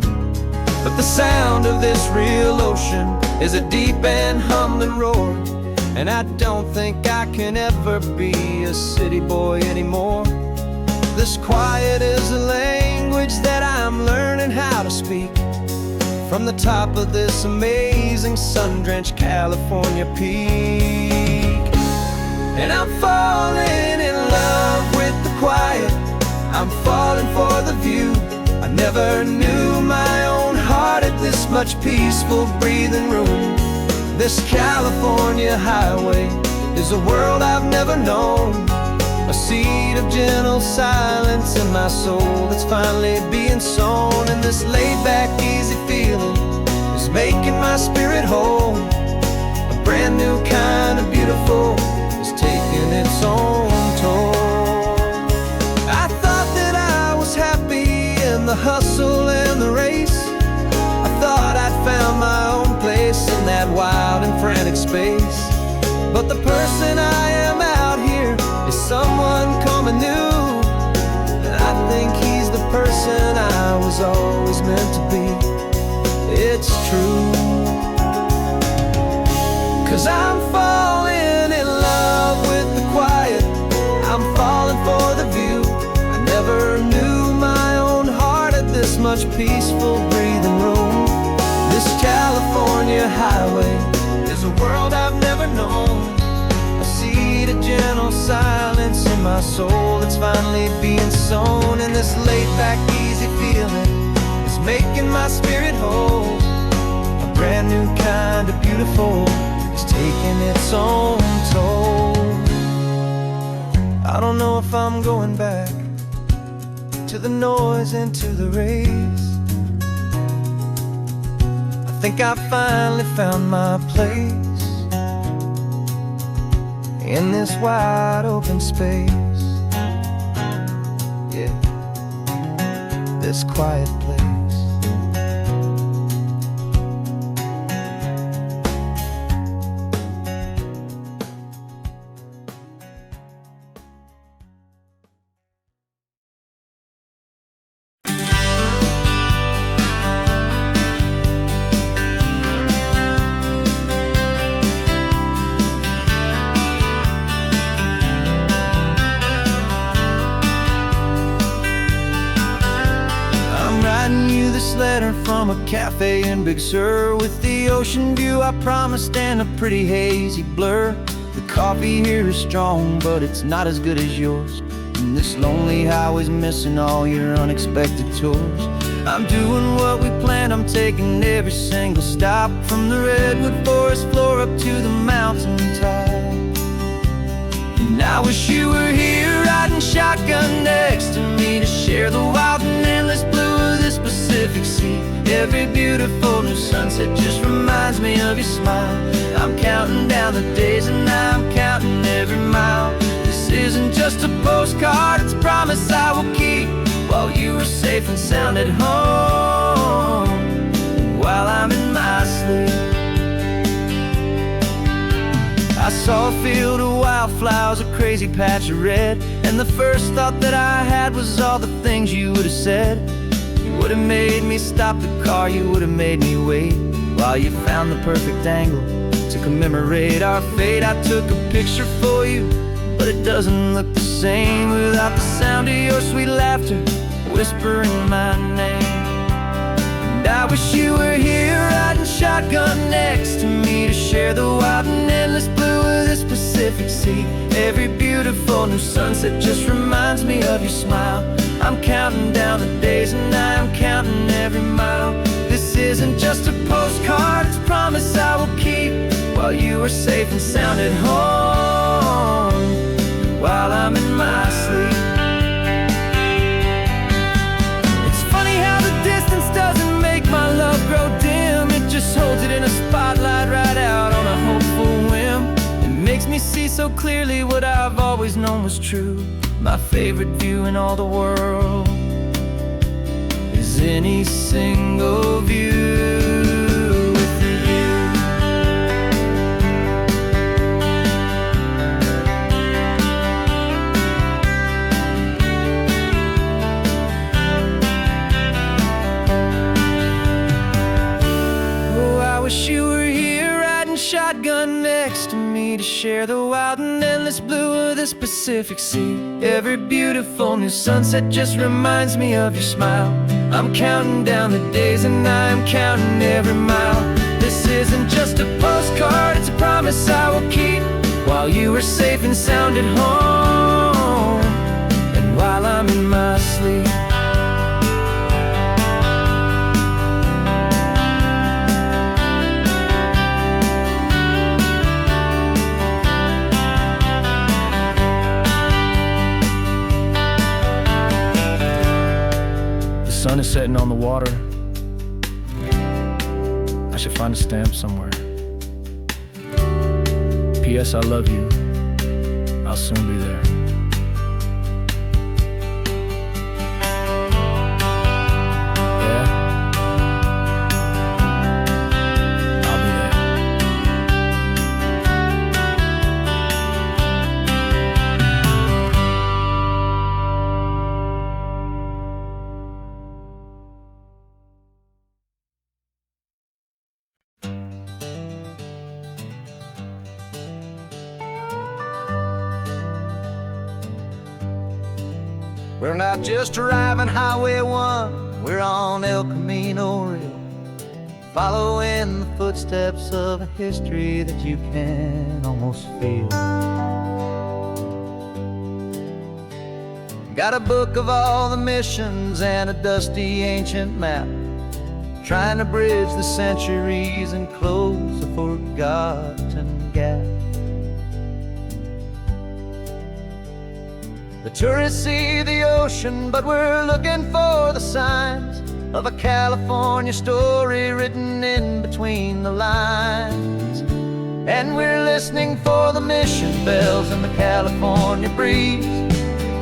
Speaker 3: But the sound of this real ocean is a deep and humbling roar, and I don't think I can ever be a city boy anymore. This quiet is a language that I'm learning how to speak from the top of this amazing sun-drenched California peak. And I'm falling in love with the quiet, I'm falling for the view. I never knew my own heart had this much peaceful breathing room. This California highway is a world I've never known, a seed of gentle silence in my soul that's finally being sown. And this laid-back, easy feeling is making my spirit whole. A brand new kind of beautiful is taking its own toll. I thought that I was happy in the hustle and the race. I thought I'd found my own place in that wild and
Speaker 1: but the person I am out here is someone coming new. I think he's the person I was always meant to be. It's true, 'cause I'm falling in love with the quiet. I'm falling for the view. I never knew my own heart had this much peaceful breathing room. This California highway is a world I've never known. I see the gentle silence in my soul that's finally being sown. And this laid-back, easy feeling is making my spirit whole. A brand new kind of beautiful is taking its own toll. I don't know if I'm going back to the noise and to the race. I think I finally found my place in this wide open space. Yeah, this quiet place. Letter from a cafe in Big Sur with the ocean view I promised and a pretty hazy blur. The coffee here is strong, but it's not as good as yours. And this lonely highway's missing all your unexpected tours. I'm doing what we planned, I'm taking every single stop, from the redwood forest floor up to the mountain top. And I wish you were here riding shotgun next to me to share the wild and endless blue of this Pacific Sea. Every beautiful new sunset just reminds me of your smile. I'm counting down the days and I'm counting every mile. This isn't just a postcard, it's a promise I will keep, while you are safe and sound at home, while I'm in my sleep. I saw a field of wildflowers, a crazy patch of red, and the first thought that I had was all the things you would have said. You would have made me stop the car, you would have made me wait, while you found the perfect angle to commemorate our fate. I took a picture for you, but it doesn't look the same without the sound of your sweet laughter whispering my name. And I wish you were here riding shotgun next to me to share the wild and endless blue of this Pacific Sea. Every beautiful new sunset just reminds me of your smile. I'm counting down the days and I'm counting every mile. This isn't just a postcard, it's a promise I will keep, while you are safe and sound at home, while I'm in my sleep. It's funny how the distance doesn't make my love grow dim. It just holds it in a spotlight right out on a hopeful whim. It makes me see so clearly what I've always known was true. My favorite view in all the world is any single view with you. Oh, I wish you were here riding shotgun next to me to share the wild and endless blue of this Pacific Sea. Every beautiful new sunset just reminds me of your smile. I'm counting down the days and I'm counting every mile. This isn't just a postcard, it's a promise I will keep, while you are safe and sound at home, and while I'm in my sleep. The sun is setting on the water. I should find a stamp somewhere. P.S. I love you. I'll soon be there. Yeah? I'll be there.
Speaker 4: We're not just driving Highway 1, we're on El Camino Real, following the footsteps of a history that you can almost feel. Got a book of all the missions and a dusty ancient map, trying to bridge the centuries and close a forgotten gap. The tourists see the ocean, but we're looking for the signs of a California story written in between the lines. And we're listening for the mission bells in the California breeze,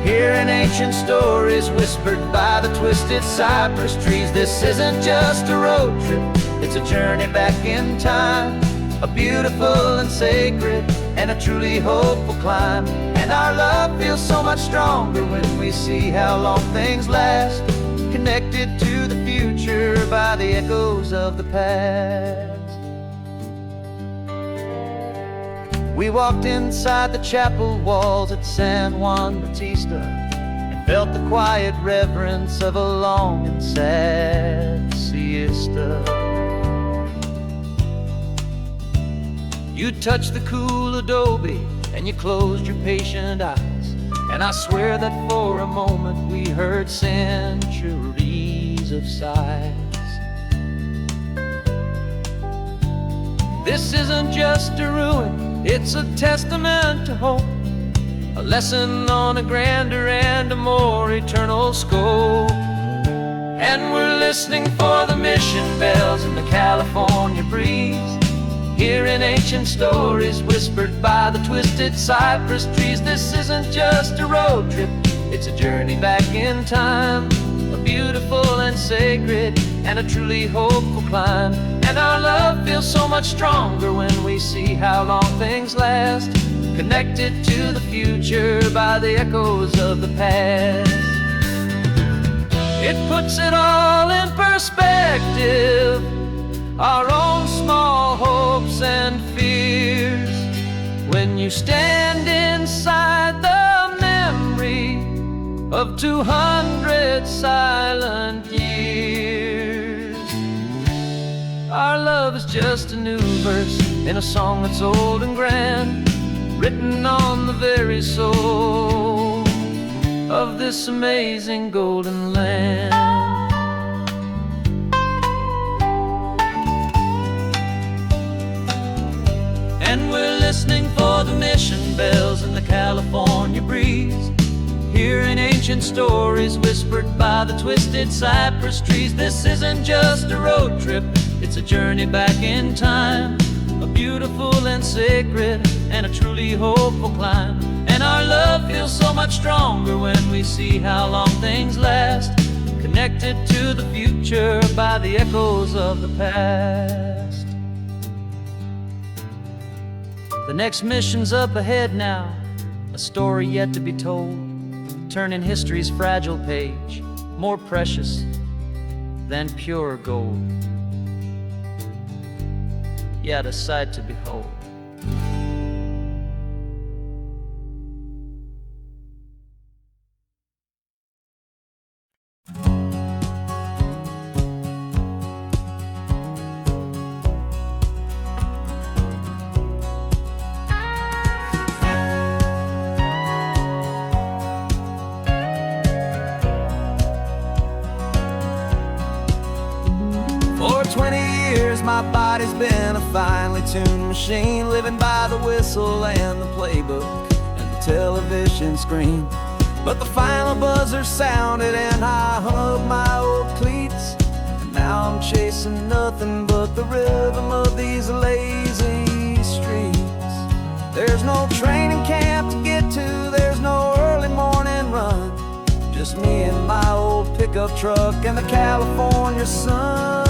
Speaker 4: hearing ancient stories whispered by the twisted cypress trees. This isn't just a road trip, it's a journey back in time, a beautiful and sacred and a truly hopeful climb. And our love feels so much stronger when we see how long things last, connected to the future by the echoes of the past. We walked inside the chapel walls at San Juan Bautista and felt the quiet reverence of a long and sad siesta. You touched the cool adobe and you closed your patient eyes, and I swear that for a moment we heard centuries of sighs. This isn't just a ruin, it's a testament to hope, a lesson on a grander and a more eternal scope. And we're listening for the mission bells in the California breeze, hearing ancient stories whispered by the twisted cypress trees. This isn't just a road trip, it's a journey back in time, a beautiful and sacred and a truly hopeful climb. And our love feels so much stronger when we see how long things last, connected to the future by the echoes of the past. It puts it all in perspective, our own small hopes and fears, when you stand inside the memory of 200 silent years. Our love is just a new verse in a song that's old and grand, written on the very soul of this amazing golden land. And we're listening for the mission bells in the California breeze, hearing ancient stories whispered by the twisted cypress trees. This isn't just a road trip, it's a journey back in time, a beautiful and sacred and a truly hopeful climb. And our love feels so much stronger when we see how long things last, connected to the future by the echoes of the past. The next mission's up ahead now, a story yet to be told, turning history's fragile page more precious than pure gold. Yet a sight to behold. For 20 years my body's been a finely tuned machine, living by the whistle and the playbook and the television screen. But the final buzzer sounded and I hung up my old cleats, and now I'm chasing nothing but the rhythm of these lazy streets. There's no training camp to get to, there's no early morning run, just me and my old pickup truck and the California sun.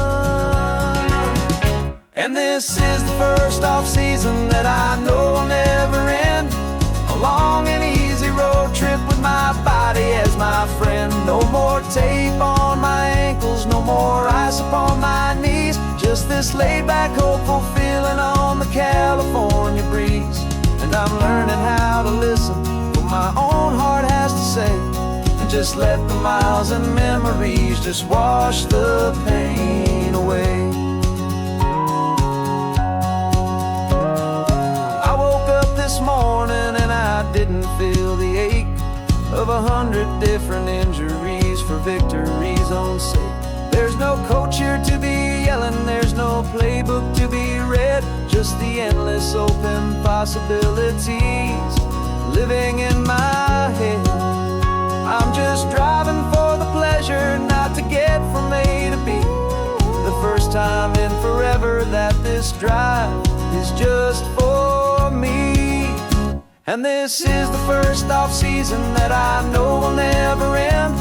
Speaker 4: And this is the first off-season that I know will never end, a long and easy road trip with my body as my friend. No more tape on my ankles, no more ice upon my knees, just this laid-back, hopeful feeling on the California breeze. And I'm learning how to listen to what my own heart has to say, and just let the miles and memories just wash the pain away. I woke up this morning and I didn't feel the ache of 100 different injuries for victory's own sake. There's no coach here to be yelling, there's no playbook to be read, just the endless open possibilities living in my head. I'm just driving for the pleasure, not to get from A to B. The first time in forever that this drive is just for me. And this is the first off-season that I know will never end.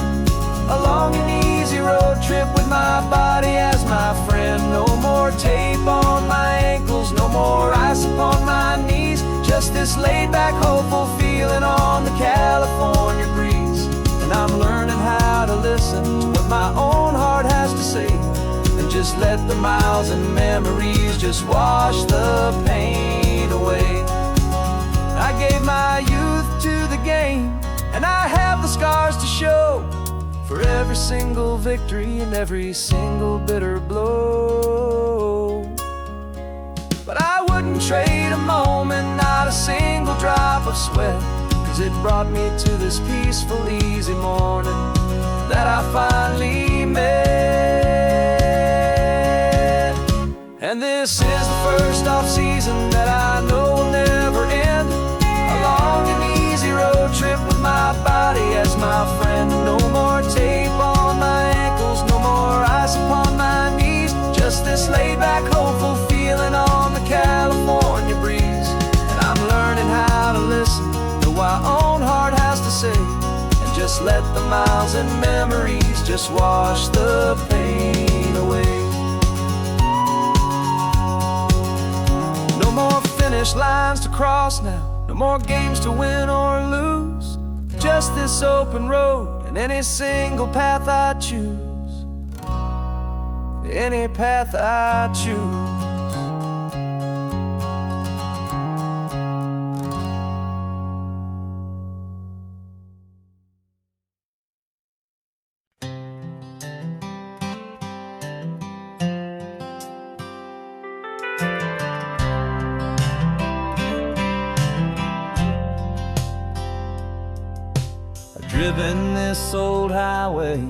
Speaker 4: A long and easy road trip with my body as my friend. No more tape on my ankles, no more ice upon my knees. Just this laid-back, hopeful feeling on the California breeze. And I'm learning how to listen to what my own heart has to say, and just let the miles and memories just wash the pain away. I gave my youth to the game, and I have the scars to show for every single victory and every single bitter blow. But I wouldn't trade a moment, not a single drop of sweat, 'cause it brought me to this peaceful, easy morning that I finally met. And this is the first off-season that I know will never end. A long and easy road trip with my body as my friend. No more tape on my ankles, no more ice upon my knees. Just this laid-back, hopeful feeling on the California breeze. And I'm learning how to listen to what my own heart has to say, and just let the miles and memories just wash the pain away. No more finish lines to cross now, no more games to win or lose. Just this open road and any single path I choose. Any path I choose.
Speaker 2: Driven this old highway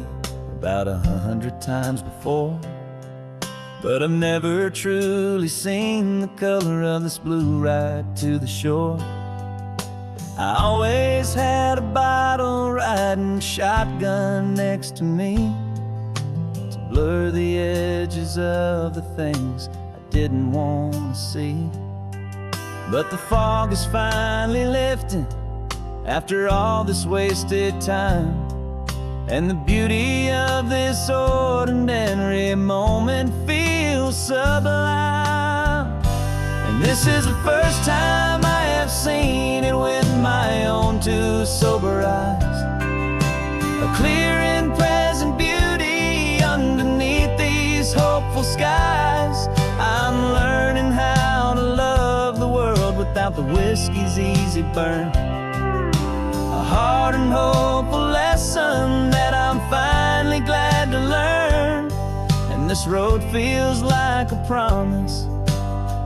Speaker 2: about 100 times before, but I've never truly seen the color of this blue right to the shore. I always had a bottle riding shotgun next to me to blur the edges of the things I didn't want to see. But the fog is finally lifting after all this wasted time, and the beauty of this ordinary moment feels sublime. And this is the first time I have seen it with my own two sober eyes. A clear and present beauty underneath these hopeful skies. I'm learning how to love the world without the whiskey's easy burn. A hard and hopeful lesson that I'm finally glad to learn. And this road feels like a promise,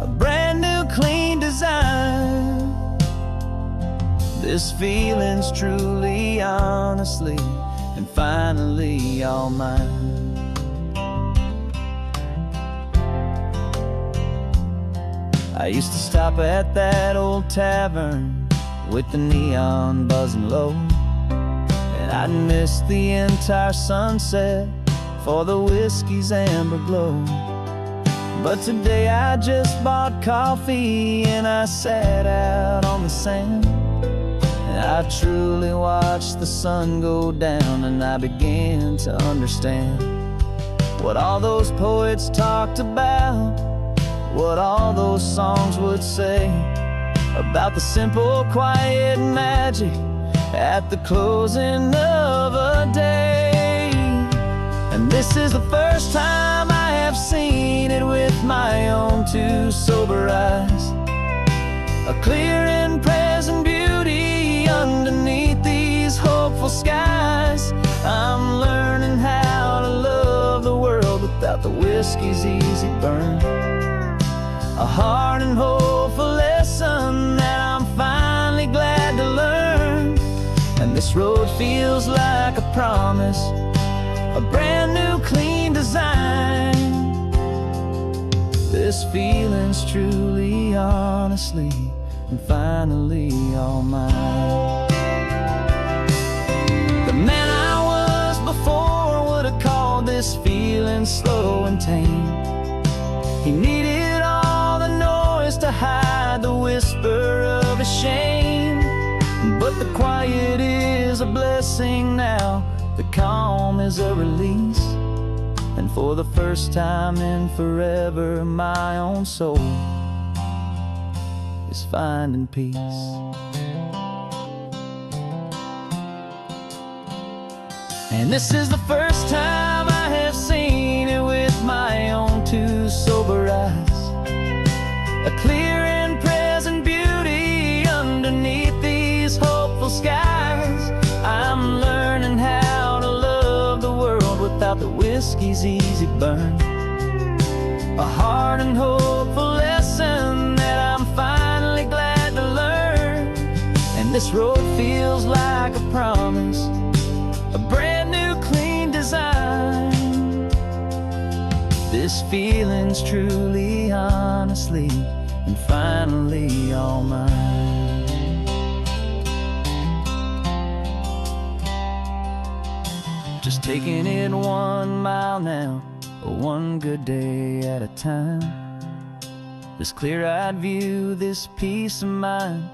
Speaker 2: a brand new clean design. This feeling's truly, honestly, and finally all mine. I used to stop at that old tavern with the neon buzzing low, and I'd miss the entire sunset for the whiskey's amber glow. But today I just bought coffee and I sat out on the sand, and I truly watched the sun go down, and I began to understand what all those poets talked about, what all those songs would say about the simple, quiet magic at the closing of a day. And this is the first time I have seen it with my own two sober eyes. A clear and present beauty underneath these hopeful skies. whiskey's easy burn. A hard and hopeful lesson that I'm finally glad to learn. And this road feels like a promise, a brand new clean design. This feeling's truly, honestly, and finally all mine. The man I was before would have called this feeling slow and tame. He needed all the noise to hide the whisper of his shame. But the quiet is a blessing now, the calm is a release. And for the first time in forever, my own soul is finding peace. And this is the first time I have seen it with my own two sober eyes. A clear and present beauty underneath these hopeful skies. I'm learning how to love the world without the whiskey's easy burn. A hard and hopeful lesson that I'm finally glad to learn. And this road feels like a promise, a brand new clean design. This feeling's truly, honestly, and finally all mine. Just taking it 1 mile now, one good day at a time. This clear-eyed view, this peace of mind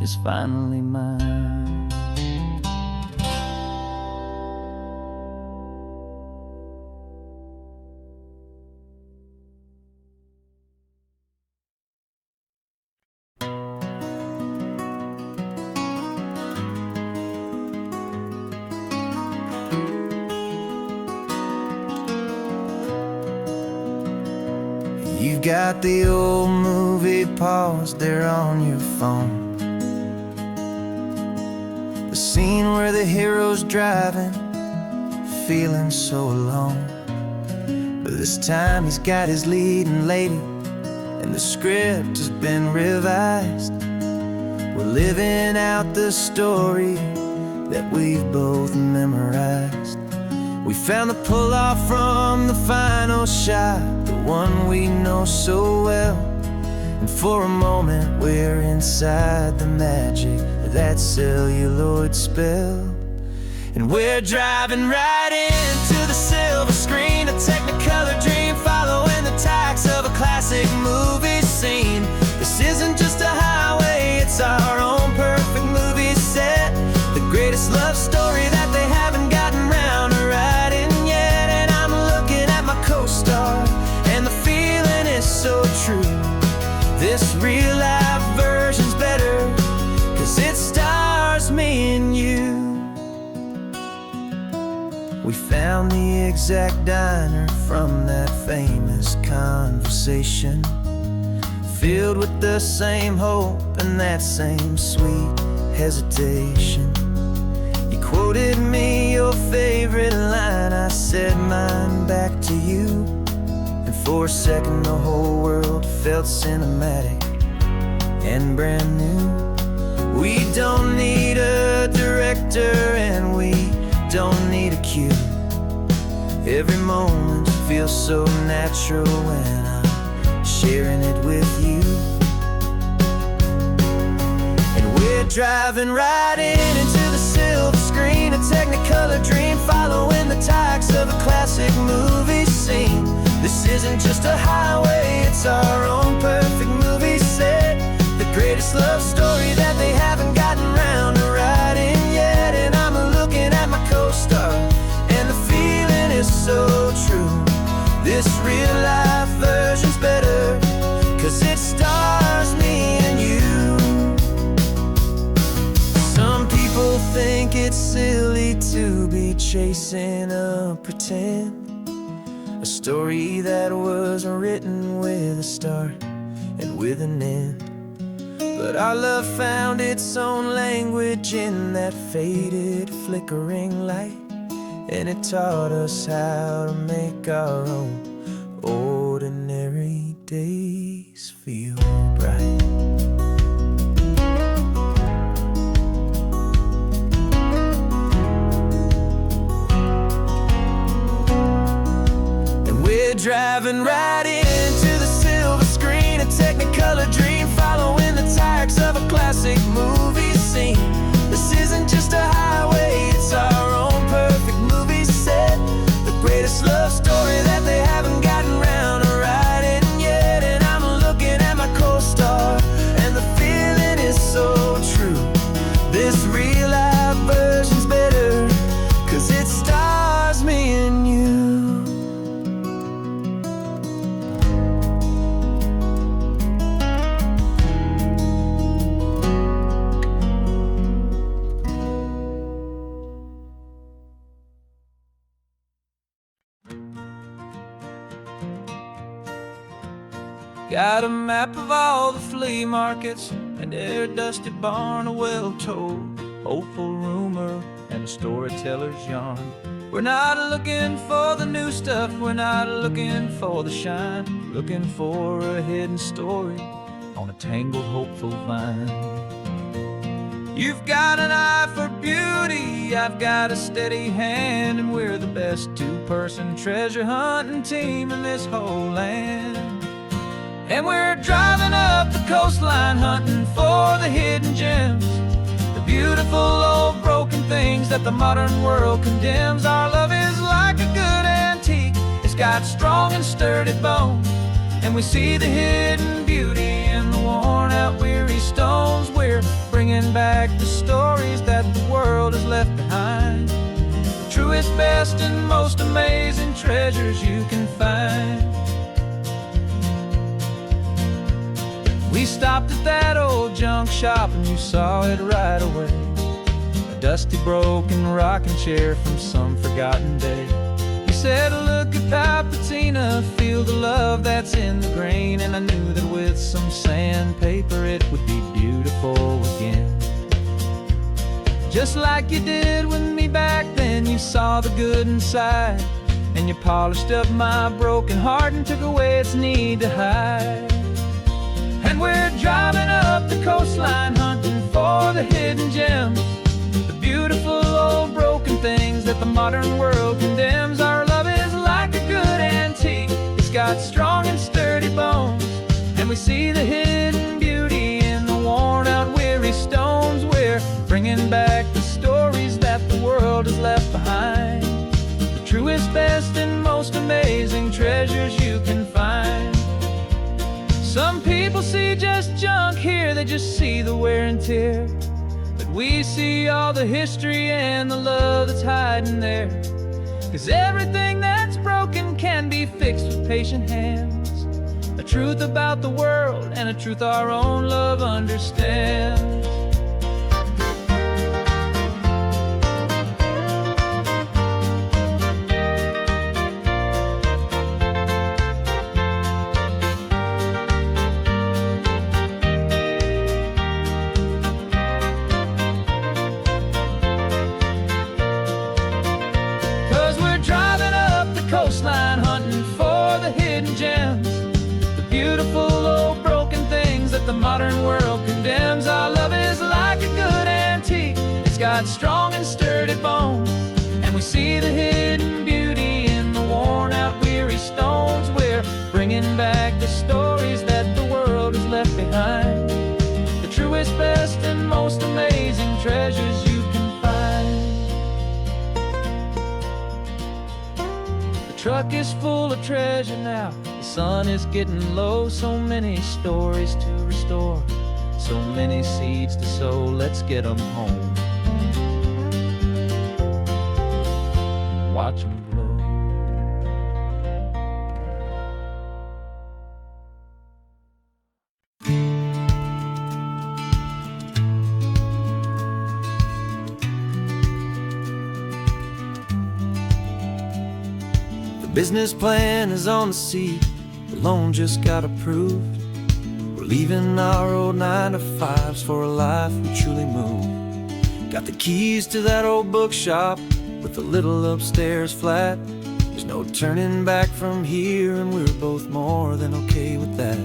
Speaker 2: is finally mine.
Speaker 4: You've got the old movie paused there on your phone, the scene where the hero's driving, feeling so alone. But this time he's got his leading lady, and the script has been revised. We're living out the story that we've both memorized. We found the pull-off from the final shot, the one we know so well. And for a moment we're inside the magic of that celluloid spell. And we're driving right into the silver screen, a technicolor dream following the tacks of a classic movie scene. This isn't just a highway, it's our own perfect movie set, the greatest love story that they haven't gotten round to writing yet. And I'm looking at my co-star, and the feeling is so true. This real life version's better, 'cause it stars me and you. We found the exact diner from that famous conversation, filled with the same hope and that same sweet hesitation. You quoted me your favorite line, I said mine back to you. And for a second the whole world felt cinematic and brand new. We don't need a director and we don't need a cue. Every moment feels so natural when I'm sharing it with you. And we're driving right into the silver screen, a technicolor dream following the tacks of a classic movie scene. This isn't just a highway, it's our own perfect movie set, the greatest love story that they haven't gotten round to writing yet. And I'm looking at my co-star, and the feeling is so true. This real life version's better, 'cause it stars me and you. Some people think it's silly to be chasing a pretend, a story that was written with a start and with an end. But our love found its own language in that faded, flickering light, and it taught us how to make our own ordinary days feel bright. And we're driving right into the silver screen, a Technicolor dream, following the tracks of a classic movie scene. This isn't just a highway, it's our own perfect movie set, the greatest love story that they haven't gotten round to writing yet. And I'm looking at my co-star, and the feeling is so true. This real life version's better, 'cause it stars me and you.
Speaker 2: Got a map of all the flea markets and their dusty barn, a well-told, hopeful rumor, and a storyteller's yarn. We're not looking for the new stuff, we're not looking for the shine, looking for a hidden story on a tangled, hopeful vine. You've got an eye for beauty, I've got a steady hand, and we're the best two-person treasure hunting team in this whole land. And we're driving up the coastline, hunting for the hidden gems, the beautiful old broken things that the modern world condemns. Our love is like a good antique, it's got strong and sturdy bones, and we see the hidden beauty in the worn out weary stones. We're bringing back the stories that the world has left behind, the truest, best, and most amazing treasures you can find. We stopped at that old junk shop and you saw it right away, a dusty, broken rocking chair from some forgotten day. You said, look at that patina, feel the love that's in the grain, and I knew that with some sandpaper it would be beautiful again. Just like you did with me back then, you saw the good inside, and you polished up my broken heart and took away its need to hide. And we're driving up the coastline, hunting for the hidden gems, the beautiful old broken things that the modern world condemns. Our love is like a good antique, it's got strong and sturdy bones, and we see the hidden beauty in the worn out weary stones. We're bringing back the stories that the world has left behind, the truest, best, and most amazing treasures you can find. Some people see just junk here, they just see the wear and tear, but we see all the history and the love that's hiding there. 'Cause everything that's broken can be fixed with patient hands, a truth about the world and a truth our own love understands. 'Cause we're driving up the coastline, hunting for the hidden gems, the beautiful old broken things that the modern world condemns. Our love is like a good antique, it's got strong and sturdy bones, and we see the hidden beauty in the worn out weary stones. We're bringing back the stories that the world has left behind, the truest, best, and most amazing treasures you can find. The truck is full of treasure now, the sun is getting low, so many stories to restore, so many seeds to sow. Let's get them home, watch them blow.
Speaker 4: The business plan is on the seat, the loan just got approved. We're leaving our old 9-to-5s for a life we truly move. Got the keys to that old bookshop with the little upstairs flat, There's no turning back from here, and we're both more than okay with that.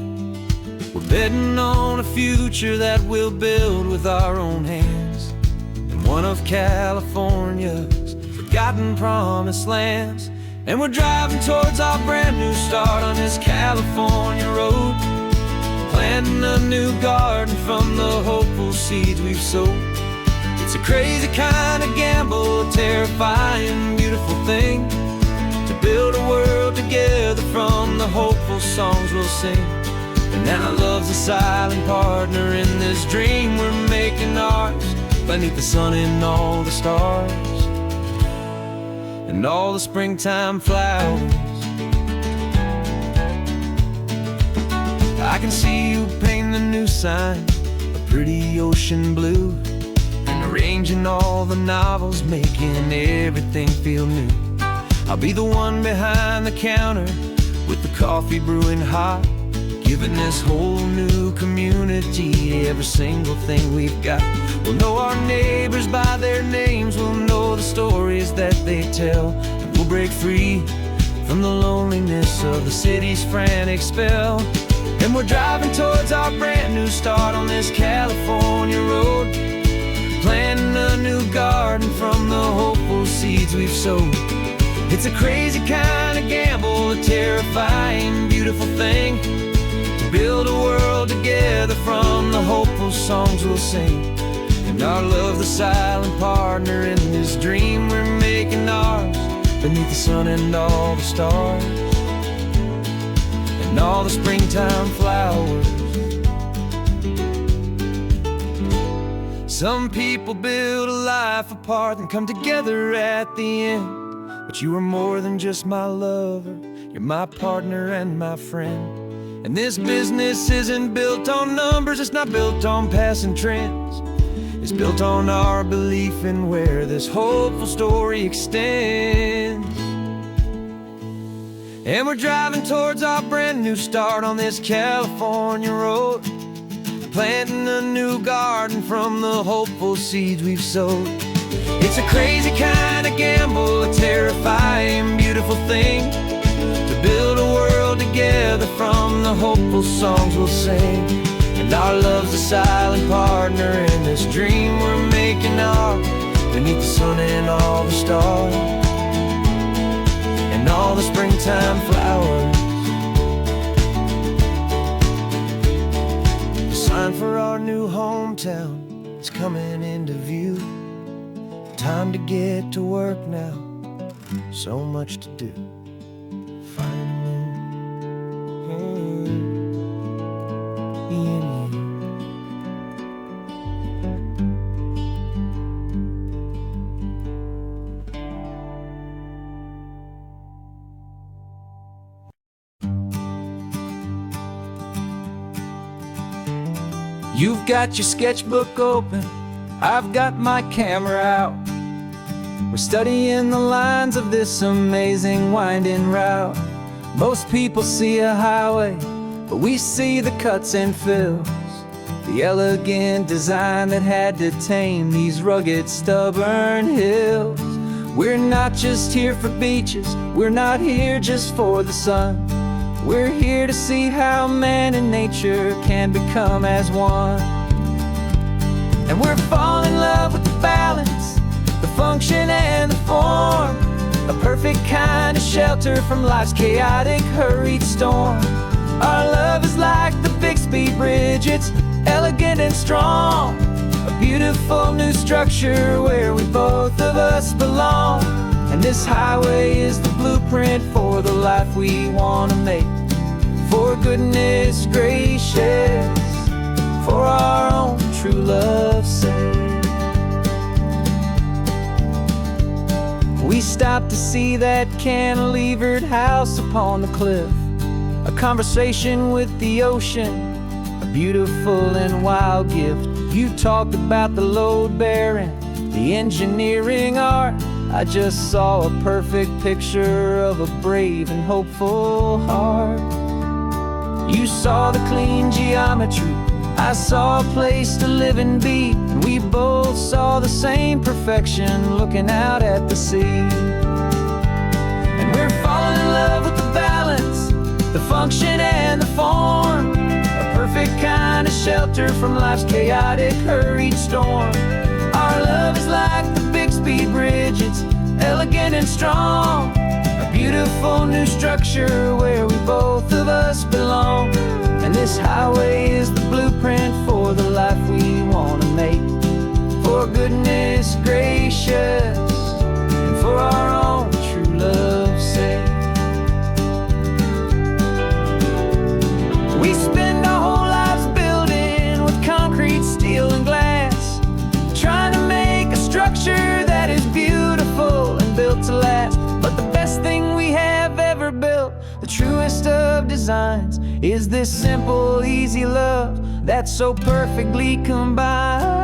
Speaker 4: We're betting on a future that we'll build with our own hands, in one of California's forgotten promised lands. And we're driving towards our brand new start on this California road, planting a new garden from the hopeful seeds we've sowed. It's a crazy kind of gamble, a terrifying, beautiful thing, to build a world together from the hopeful songs we'll sing. And now love's a silent partner in this dream we're making ours, beneath the sun and all the stars and all the springtime flowers. I can see you painting the new sign, a pretty ocean blue, and arranging all the novels, making everything feel new. I'll be the one behind the counter with the coffee brewing hot, giving this whole new community every single thing we've got. We'll know our neighbors by their names, we'll know the stories that they tell, and we'll break free from the loneliness of the city's frantic spell. And we're driving towards our brand new start on this California road, planting a new garden from the hopeful seeds we've sowed. It's a crazy kind of gamble, a terrifying, beautiful thing, to build a world together from the hopeful songs we'll sing. And our love's the silent partner in this dream we're making ours, beneath the sun and all the stars and all the springtime flowers. Some people build a life apart and come together at the end, but you are more than just my lover, you're my partner and my friend. And this business isn't built on numbers, it's not built on passing trends, it's built on our belief in where this hopeful story extends. And we're driving towards our brand new start on this California road, planting a new garden from the hopeful seeds we've sowed. It's a crazy kind of gamble, a terrifying, beautiful thing, to build a world together from the hopeful songs we'll sing. And our love's a silent partner in this dream we're making ours, beneath the sun and all the stars and all the springtime flowers. The sign for our new hometown is coming into view. Time to get to work now, so much to do. Finding in you. You've got your sketchbook open, I've got my camera out. We're studying the lines of this amazing winding route. Most people see a highway, but we see the cuts and fills, the elegant design that had to tame these rugged, stubborn hills. We're not just here for beaches, we're not here just for the sun. We're here to see how man and nature can become as one. And we're falling in love with the balance, the function and the form, a perfect kind of shelter from life's chaotic, hurried storm. Our love is like the Bixby Bridge, it's elegant and strong, a beautiful new structure where we both of us belong. And this highway is the blueprint for the life we want to make, for goodness gracious, for our own true love's sake. We stopped to see that cantilevered house upon the cliff, a conversation with the ocean, a beautiful and wild gift. You talked about the load bearing, the engineering art. I just saw a perfect picture of a brave and hopeful heart. You saw the clean geometry, I saw a place to live and be, and we both saw the same perfection looking out at the sea. And we're
Speaker 2: in love with the balance, the function and the form. A perfect kind of shelter from life's chaotic, hurried storm. Our love is like the Bixby Bridge, it's elegant and strong. A beautiful new structure where we both of us belong. And this highway is the blueprint for the life we want to make. For goodness gracious, and for our own true love's sake. We spend our whole lives building with concrete, steel, and glass, trying to make a structure that is beautiful and built to last. But the best thing we have ever built, the truest of designs, is this simple, easy love that so perfectly combines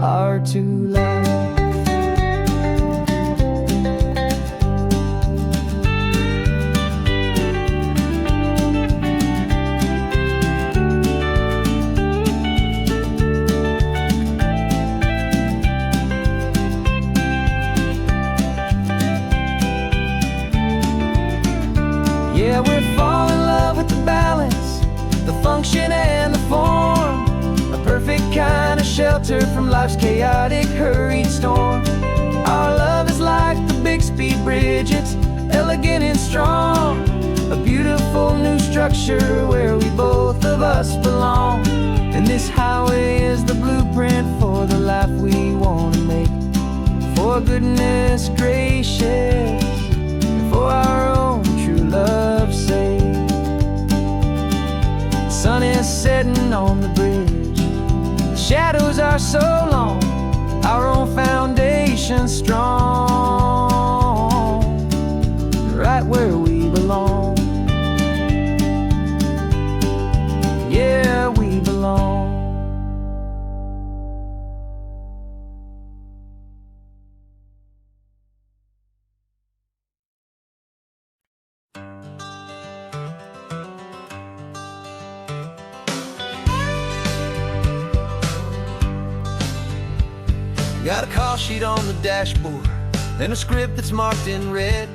Speaker 2: our two lives. Yeah, we're falling in love with the balance, the function and the form. A perfect kind of shelter from life's chaotic, hurried storm. Our love is like the Bixby Bridge, it's elegant and strong. A beautiful new structure where we both of us belong. And this highway is the blueprint for the life we want to make. For goodness gracious, for our own true love's sake. The sun is setting on the bridge, the shadows are so long, our own foundation strong, right where we belong. Yeah, we belong.
Speaker 4: Got a call sheet on the dashboard and a script that's marked in red.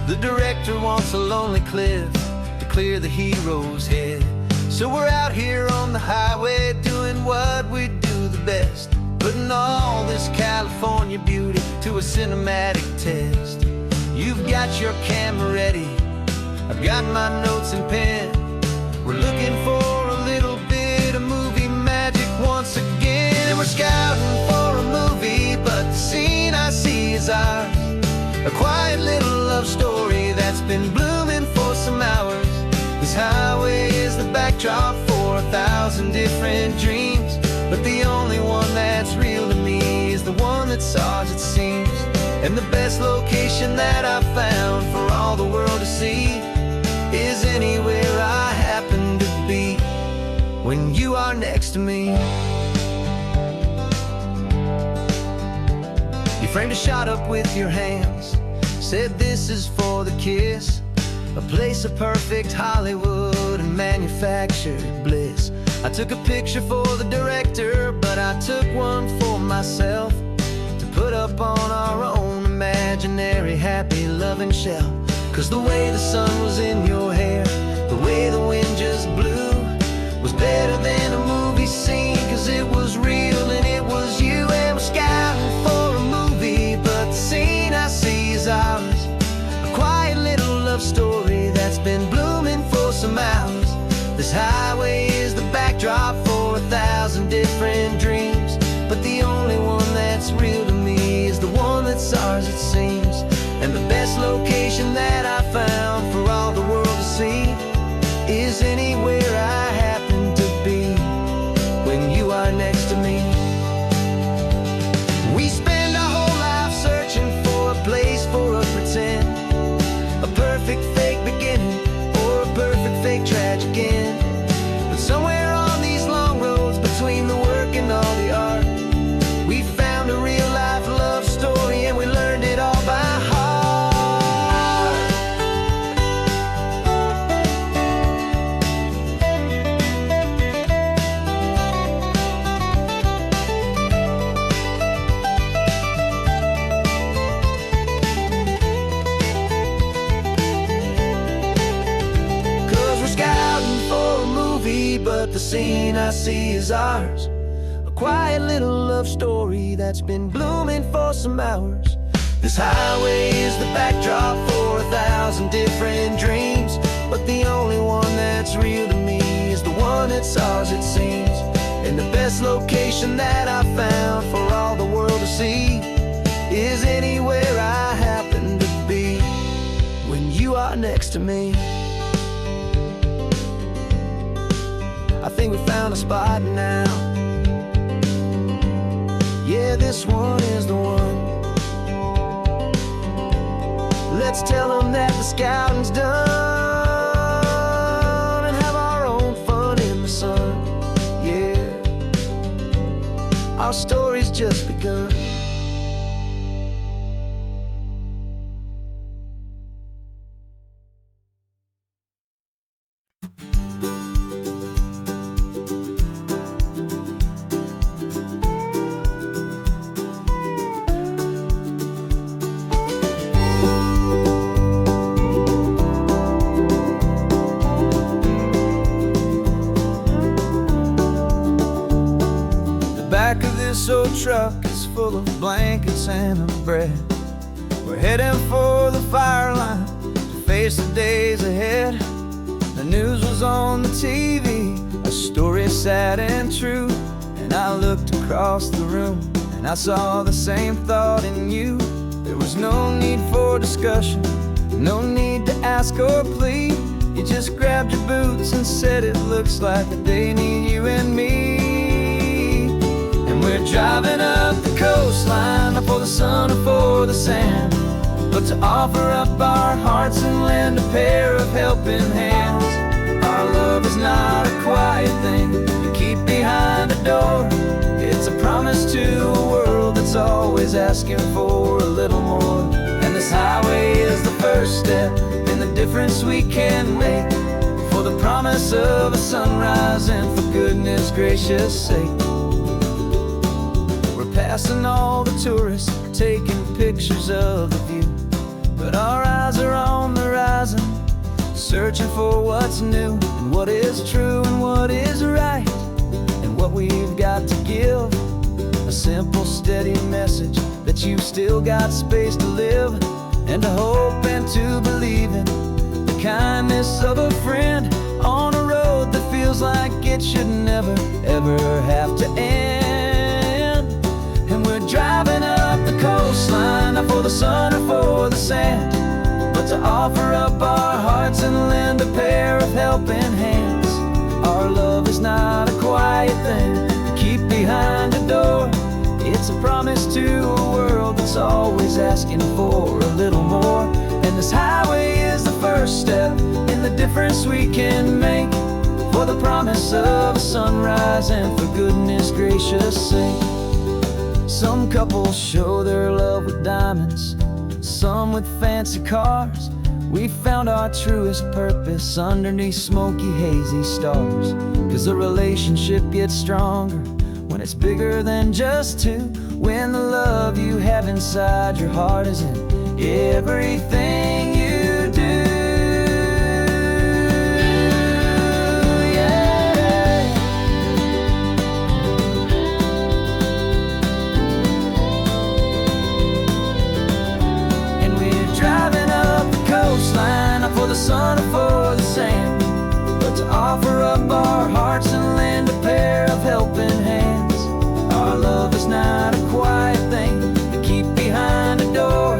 Speaker 4: The director wants a lonely cliff to clear the hero's head. So we're out here on the highway doing what we do the best, putting all this California beauty to a cinematic test. You've got your camera ready, I've got my notes and pen. We're looking for a little bit of movie magic once again. And we're scouting for a movie, but the scene I see is ours. A quiet little love story that's been blooming for some hours. This highway is the backdrop for 1,000 different dreams, but the only one that's real to me is the one that's ours, it seems. And the best location that I've found for all the world to see is anywhere I happen to be when you are next to me. You framed a shot up with your hands, said this is for the kiss, a place of perfect Hollywood and manufactured bliss. I took a picture for the director, but I took one for myself to put up on our own imaginary happy loving shelf. Cause the way the sun was in your hair, the way the wind just blew, was better than a movie scene. Cause it was real and it was you. And we're scouting for a movie, but the scene I see is ours. A quiet little love story that's been blooming for some hours. This highway is the backdrop for 1,000 different dreams, but the only one that's real to me is the one that's ours, it seems. And the best location that I found for all the world to see
Speaker 2: be, but the scene I see is ours. A quiet little love story that's been blooming for some hours. This highway is the backdrop for 1,000 different dreams, but the only one that's real to me is the one that's ours, it seems. And the best location that I found for all the world to see is anywhere I happen to be when you are next to me. I think we found a spot now. Yeah, this one is the one. Let's tell them that the scouting's done and have our own fun in the sun. Yeah, our story's just begun.
Speaker 4: This old truck is full of blankets and of bread. We're heading for the fire line to face the days ahead. The news was on the TV, a story sad and true. And I looked across the room and I saw the same thought in you. There was no need for discussion, no need to ask or plead. You just grabbed your boots and said it looks like the day need you and me. We're driving up the coastline, not for the sun or for the sand, but to offer up our hearts and lend a pair of helping hands. Our love is not a quiet thing you keep behind a door. It's a promise to a world that's always asking for a little more. And this highway is the first step in the difference we can make, for the promise of a sunrise and for goodness gracious sake. Passing all the tourists, taking pictures of the view, but our eyes are on the horizon, searching for what's new and what is true and what is right, and what we've got to give. A simple, steady message that you've still got space to live, and to hope and to believe in the kindness of a friend on a road that feels like it should never, ever have to end. Driving up the coastline, not for the sun or for the sand, but to offer up our hearts and lend a pair of helping hands. Our love is not a quiet thing to keep behind a door. It's a promise to a world that's always asking for a little more. And this highway is the first step in the difference we can make, for the promise of a sunrise and for goodness gracious sake. Some couples show their love with diamonds, some with fancy cars. We found our truest purpose underneath smoky, hazy stars. 'Cause a relationship gets stronger when it's bigger than just two, when the love you have inside your heart is in everything you do. For the sun or for the sand, but to offer up our hearts and lend a pair of helping hands. Our love is not a quiet thing to keep behind a door.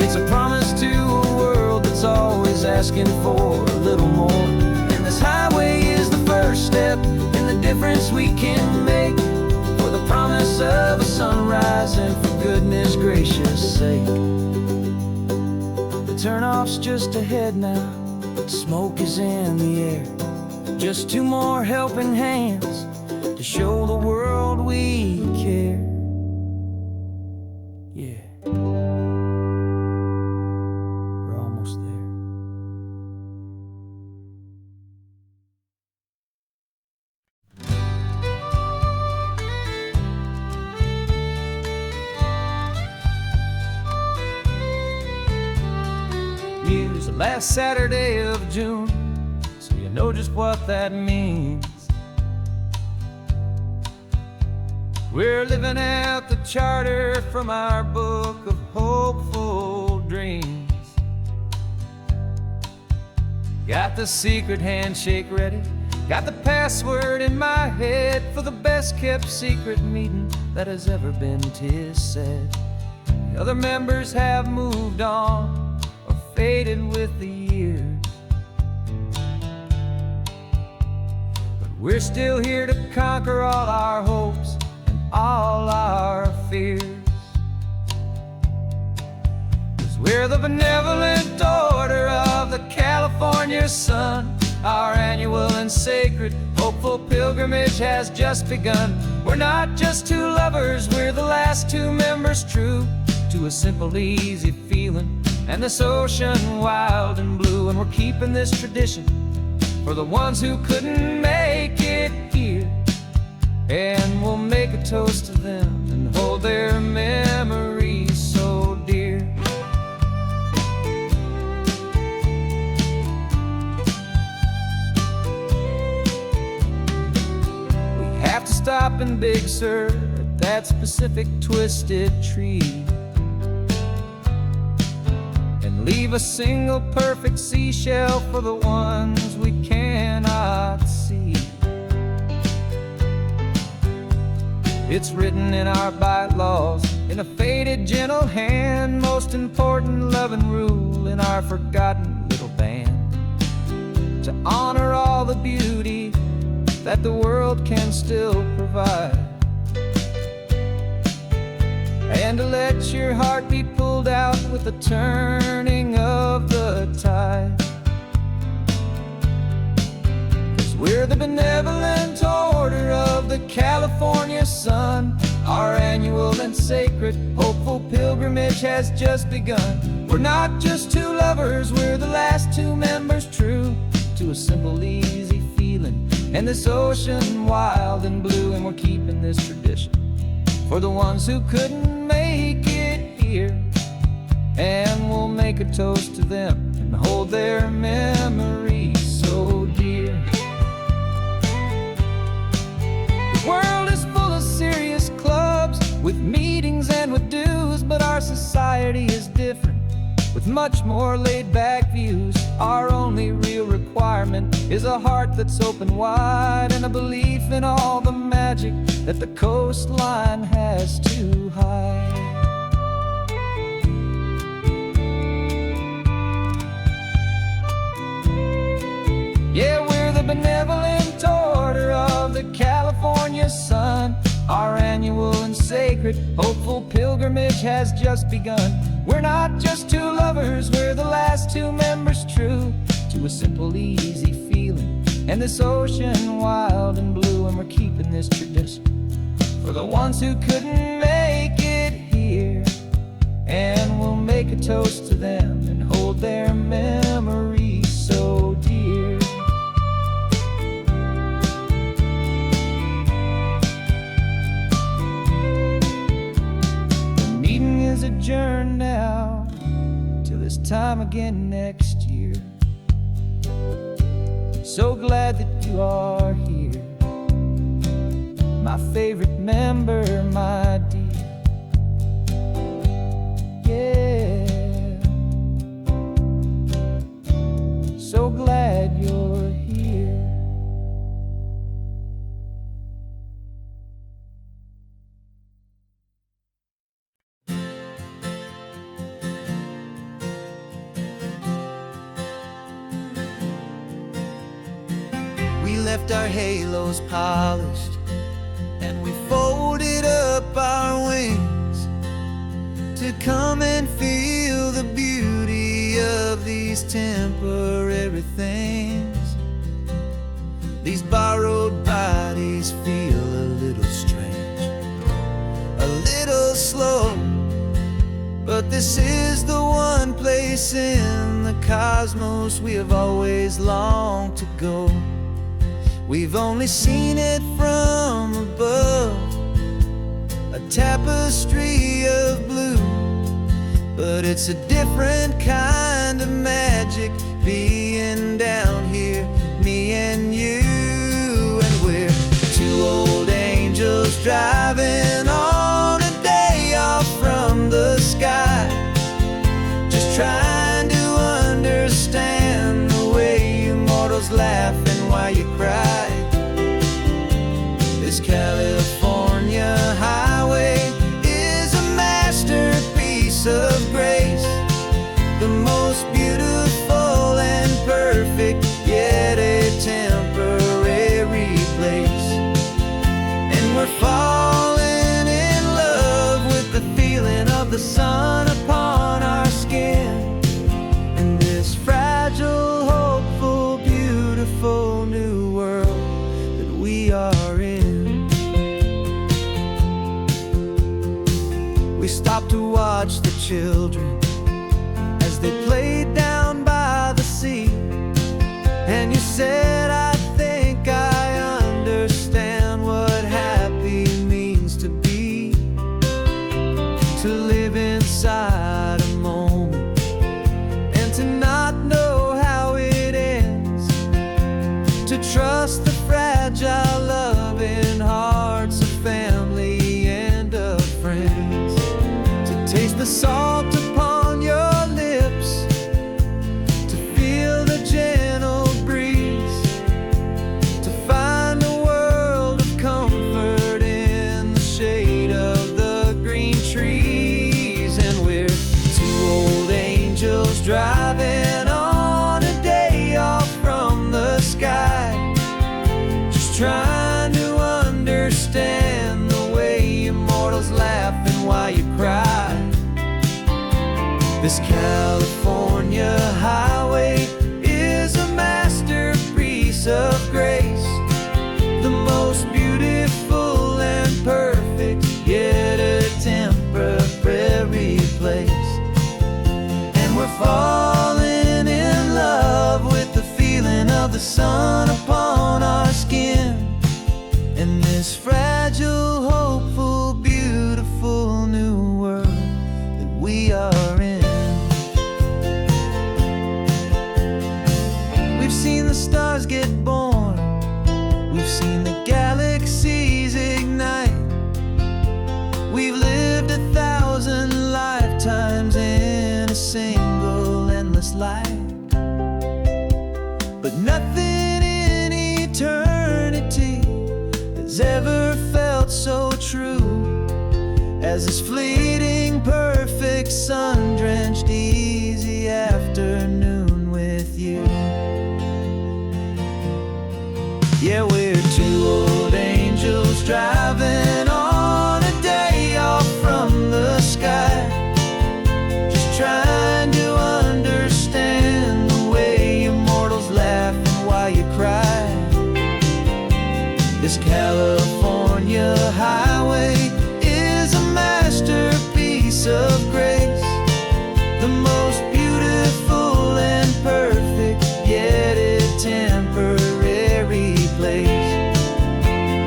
Speaker 4: It's a promise to a world that's always asking for a little more. And this highway is the first step in the difference we can make, for the promise of a sunrise and for goodness gracious sake. Turnoff's just ahead now, smoke is in the air. Just two more helping hands to show the world we care. Yeah, we're almost there. Last Saturday of June, so you
Speaker 3: know just what that means. We're living out the charter from our book of hopeful dreams. Got the secret handshake ready, got the password in my head for the best kept secret meeting that has ever been, 'tis said. The other members have moved on or faded with the years, but we're still here to conquer all our hopes and all our fears. 'Cause we're the benevolent order of the California sun. Our annual and sacred hopeful pilgrimage has just begun. We're not just two lovers, we're the last two members true to a simple, easy feeling and this ocean wild and blue. And we're keeping this tradition for the ones who couldn't make it here, and we'll make a toast to them and hold their memories so dear. We have to stop in Big Sur at that specific twisted tree and leave a single perfect seashell for the ones we cannot see. It's written in our bylaws in a faded gentle hand, most important loving rule in our forgotten little band, to honor all the beauty that the world can still provide, and to let your heart be pulled out with the turning of the tide. 'Cause we're the benevolent order of the California sun. Our annual and sacred hopeful pilgrimage has just begun. We're not just two lovers, we're the last two members true to a simple, easy feeling and this ocean wild and blue. And we're keeping this tradition for the ones who couldn't make it here, and we'll make a toast to them and hold their memories so dear. The world is full of serious clubs with meetings and with dues, but our society is different with much more laid-back views. Our only real requirement is a heart that's open wide and a belief in all the magic that the coastline has to hide. Yeah, we're the benevolent order of the California sun. Our annual and sacred hopeful pilgrimage has just begun. We're not just two lovers, we're the last two members true to a simple, easy feeling and this ocean wild and blue. And we're keeping this tradition for the ones who couldn't make it here, and we'll make a toast to them and hold their memories so dear. The meeting is adjourned now till this time again next year. So glad that you are here, my favorite member, my dear. Yeah, so glad you're here.
Speaker 4: We left our halos polished and we folded up our wings to come and feel the beauty of these temporary things. These borrowed bodies feel a little strange, a little slow, but this is the one place in the cosmos we have always longed to go. We've only seen it from above, a tapestry of blue, but it's a different kind of magic being down here. Me laughing while you cry. This California highway is a masterpiece of grace, the most beautiful and perfect, yet a temporary place. And we're falling in love with the feeling of the sun upon our skin, and this fragile, hopeful, beautiful new world that we are in. We stopped to watch the children as they played down by the sea, and you said, I think I understand what happy means to be, to live inside a moment and to not know how it ends, to trust the fragile loving hearts of family and of friends, to taste the salt upon your lips, to feel the gentle breeze, to find a world of comfort in the shade of the green trees. And we're two old angels driving on a day off from the sky, just trying to understand the way immortals laughing while you cry. This California highway is a masterpiece of grace, the most beautiful and perfect, yet a temporary place. And we're falling in love with the feeling of the sun upon our skin, and this fragile, hopeful, beautiful new world that we are in. We've seen the stars get born, we've seen the galaxies ignite, we've lived 1,000 lifetimes in a single endless life. But nothing in eternity has ever felt so true as this fleeting, perfect, sun-drenched, easy afternoon with you. Yeah, we're two old angels driving on a day off from the sky, just trying to understand the way immortals laughing while you cry. This California highway is a masterpiece of grace, the most beautiful and perfect, yet a temporary place.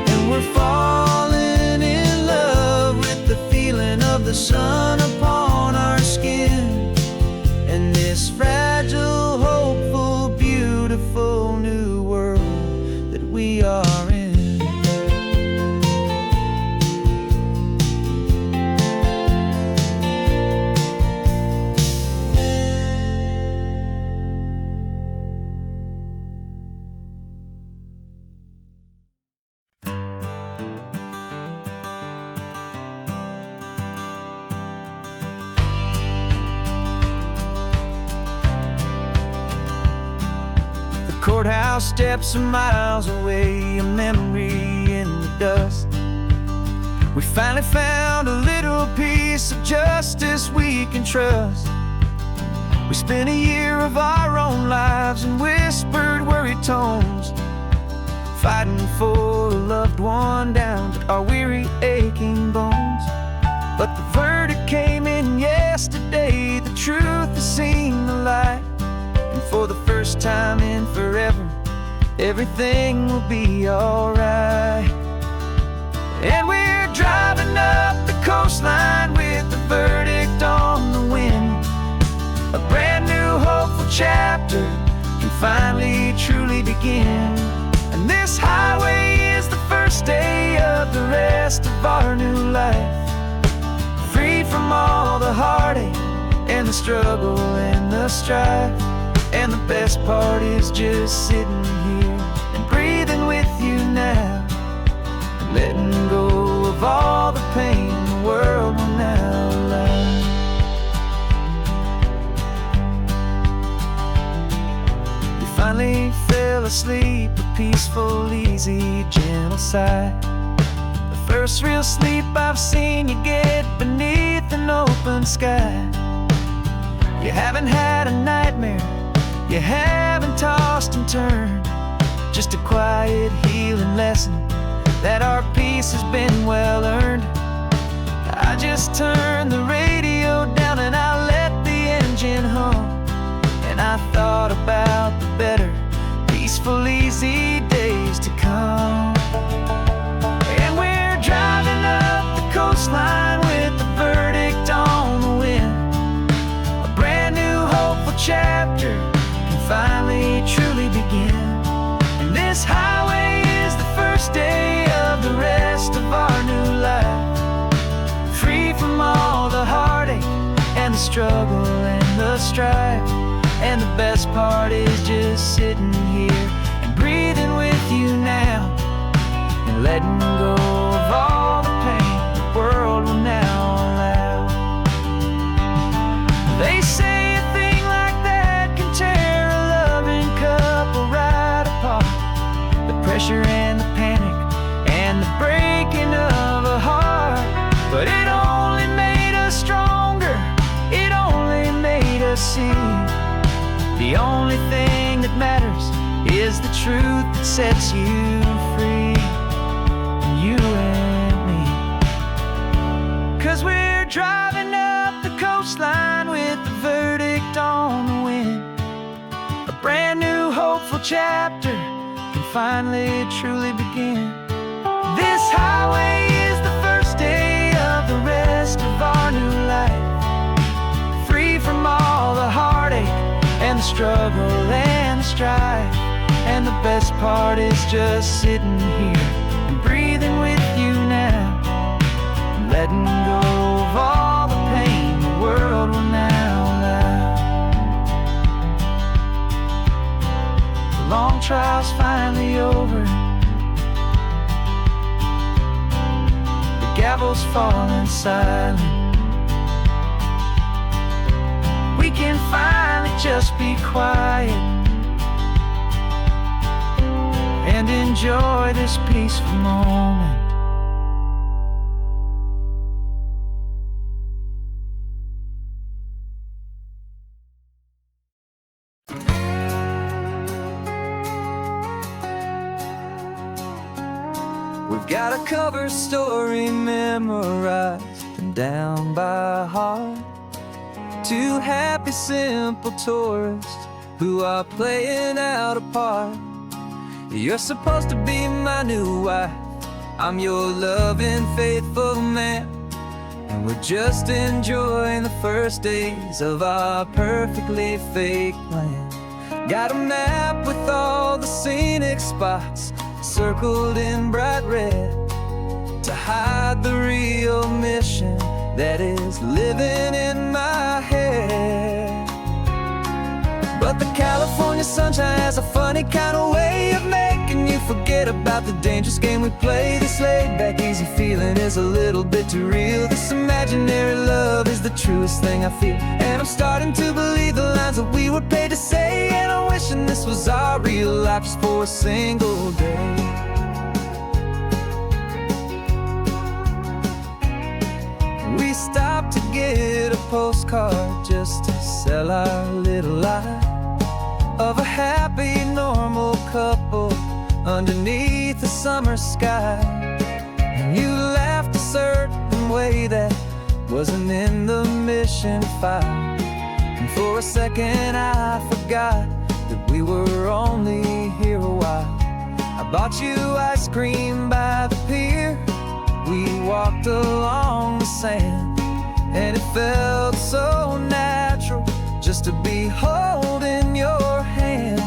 Speaker 4: And we're falling in love with the feeling of the sun upon our skin, and this fragile, hopeful, beautiful new world that we are in. Courthouse steps are miles away, a memory in the dust. We finally found a little piece of justice we can trust. We spent a year of our own lives in whispered, worried tones, fighting for a loved one down to our weary, aching bones. But the verdict came in yesterday, the truth has seen the light, and for the first time in forever, everything will be alright. And we're driving up the coastline with the verdict on the wind. A brand new hopeful chapter can finally truly begin. And this highway is the first day of the rest of our new life, free from all the heartache and the struggle and the strife.
Speaker 2: And the best part is just sitting here and breathing with you now, and letting go of all the pain the world will now allow. You finally fell asleep, a peaceful, easy, gentle sigh. The first real sleep I've seen you get beneath an open sky. You haven't had a nightmare, you haven't tossed and turned, just a quiet healing lesson that our peace has been well earned. I just turned the radio down and I let the engine hum, and I thought about the better, peaceful, easy days to come. And we're driving up the coastline with the verdict on the wind. A brand new hopeful chapter can finally truly begin. And this highway is the first day of the rest of our new life, free from all the heartache and the struggle and the strife. And the best part is just sitting here and breathing with you now, and letting go of all the pain the world will now allow. They say a thing like that can tear a loving couple right apart. The pressure and the panic and the breaking of a heart, but it only made us stronger, it only made us see the only thing that matters is the truth that sets you free, you and me. 'Cause we're driving up the coastline with the verdict on the wind. A brand new hopeful chapter can finally truly begin. This highway is the first day of the rest of our new life, free from all the heartache and the struggle and the strife. And the best part is just sitting here and breathing with you now, and letting go of all the pain the world will now allow. The long trial's finally over, the gavel's falling silent. We can finally just be quiet and enjoy this peaceful moment. We've got a cover story memorized and down by heart. Two happy, simple tourists who are playing out a part. You're supposed to be my new wife, I'm your loving, faithful man, and we're just enjoying the first days of our perfectly fake plan. Got a map with all the scenic spots circled in bright red to hide the real mission that is living in my head. But the California sunshine has a funny kind of way of making you forget about the dangerous game we play. This laid-back, easy feeling is a little bit too real. This imaginary love is the truest thing I feel, and I'm starting to believe the lines that we were paid to say. And I'm wishing this was our real life just for a single day. We stopped to get a postcard just to sell our little lie of a happy, normal couple underneath the summer sky. And you laughed a certain way that wasn't in the mission file, and for a second I forgot that we were only here a while. I bought you ice cream by the pier, we walked along the sand, and it felt so natural just to be holding your hand.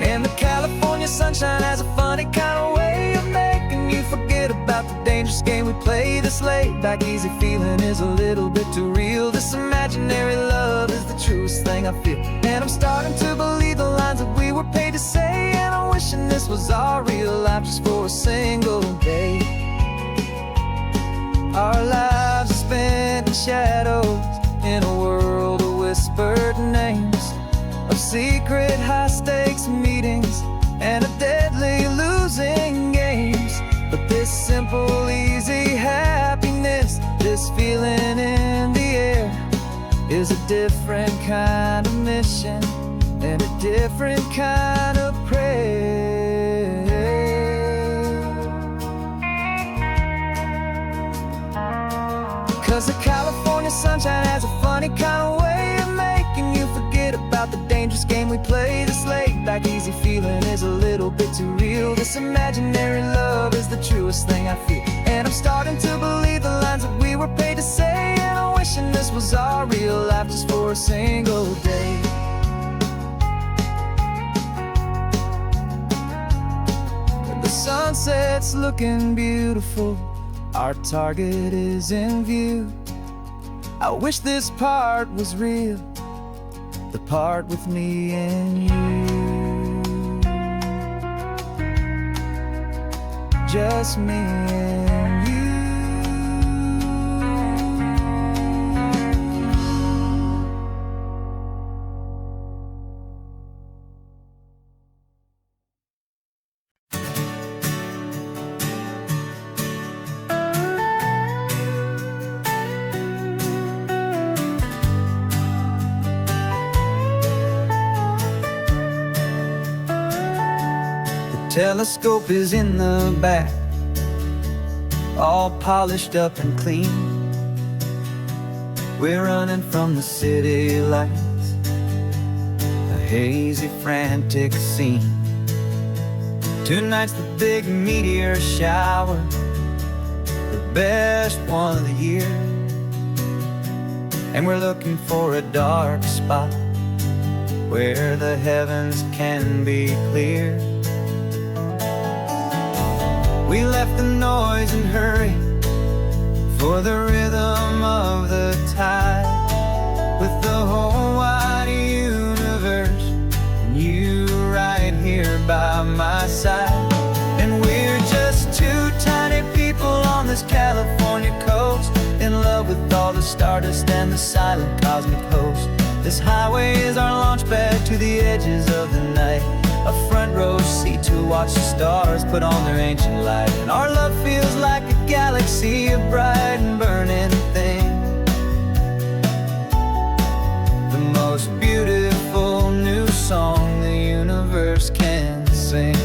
Speaker 2: And the California sunshine has a funny kind of way of making you forget about the dangerous game we play. This laid-back, easy feeling is a little bit too real. This imaginary love is the truth.
Speaker 1: truest thing I feel. And I'm starting to believe the lines that we were paid to say. And I'm wishing this was our real life just for a single day. Our lives are spent in shadows, in a world of whispered names, of secret high-stakes meetings and of deadly losing games. But this simple, easy happiness, this feeling in the air, is a different kind of mission and a different kind of prayer. 'Cause the California sunshine has a funny kind of way of making you forget about the dangerous game we play this late. That easy feeling is a little bit too real. This imaginary love is the truest thing I feel. And I'm starting to believe the lines that we were paid to say. And I'm wishing this was our real life just for a single day. The sunset's looking beautiful, our target is in view. I wish this part was real, the part with me and you. Just me and you. Telescope is in the back, all polished up and clean. We're running from the city lights, a hazy, frantic scene. Tonight's the big meteor shower, the best one of the year. And we're looking for a dark spot where the heavens can be clear. We left the noise and hurry for the rhythm of the tide, with the whole wide universe and you right here by my side. And we're just two tiny people on this California coast, in love with all the stardust and the silent cosmic host. This highway is our launch pad to the edges of the night, a front row seat to watch the stars put on their ancient light. And our love feels like a galaxy, a bright and burning thing, the most beautiful new song the universe can sing.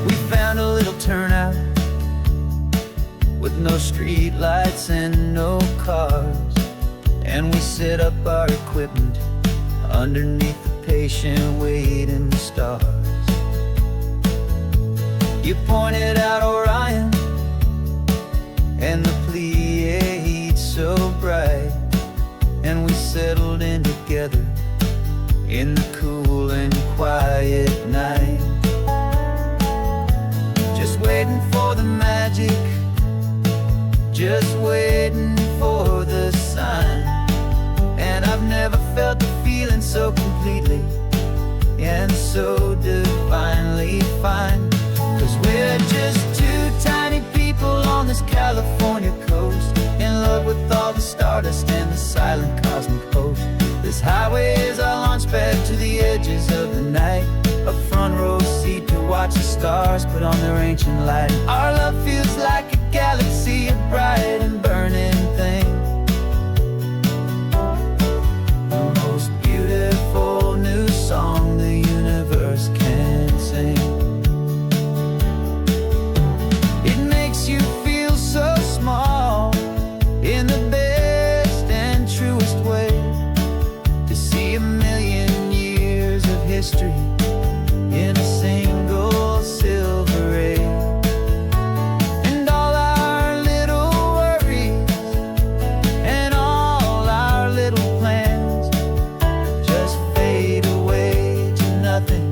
Speaker 1: We found a little turnout with no street lights and no cars, and we set up our equipment underneath the patient waiting stars. You pointed out Orion and the Pleiades so bright, and we settled in together in the cool and quiet night, just waiting for the magic, just waiting for the sign. And I've never felt the feeling so completely and so divinely fine. 'Cause we're just two tiny people on this California coast, in love with all the stardust and the silent cosmic host. This highway is our launch pad to the edges of the night, a front row seat to watch the stars put on their ancient light. Our love feels like a galaxy, a bright and burning thing, the most beautiful new song the universe can sing. It makes you feel so small in the best and truest way, to see a million years of history in a single silver ray. And all our little worries and all our little plans just fade away to nothing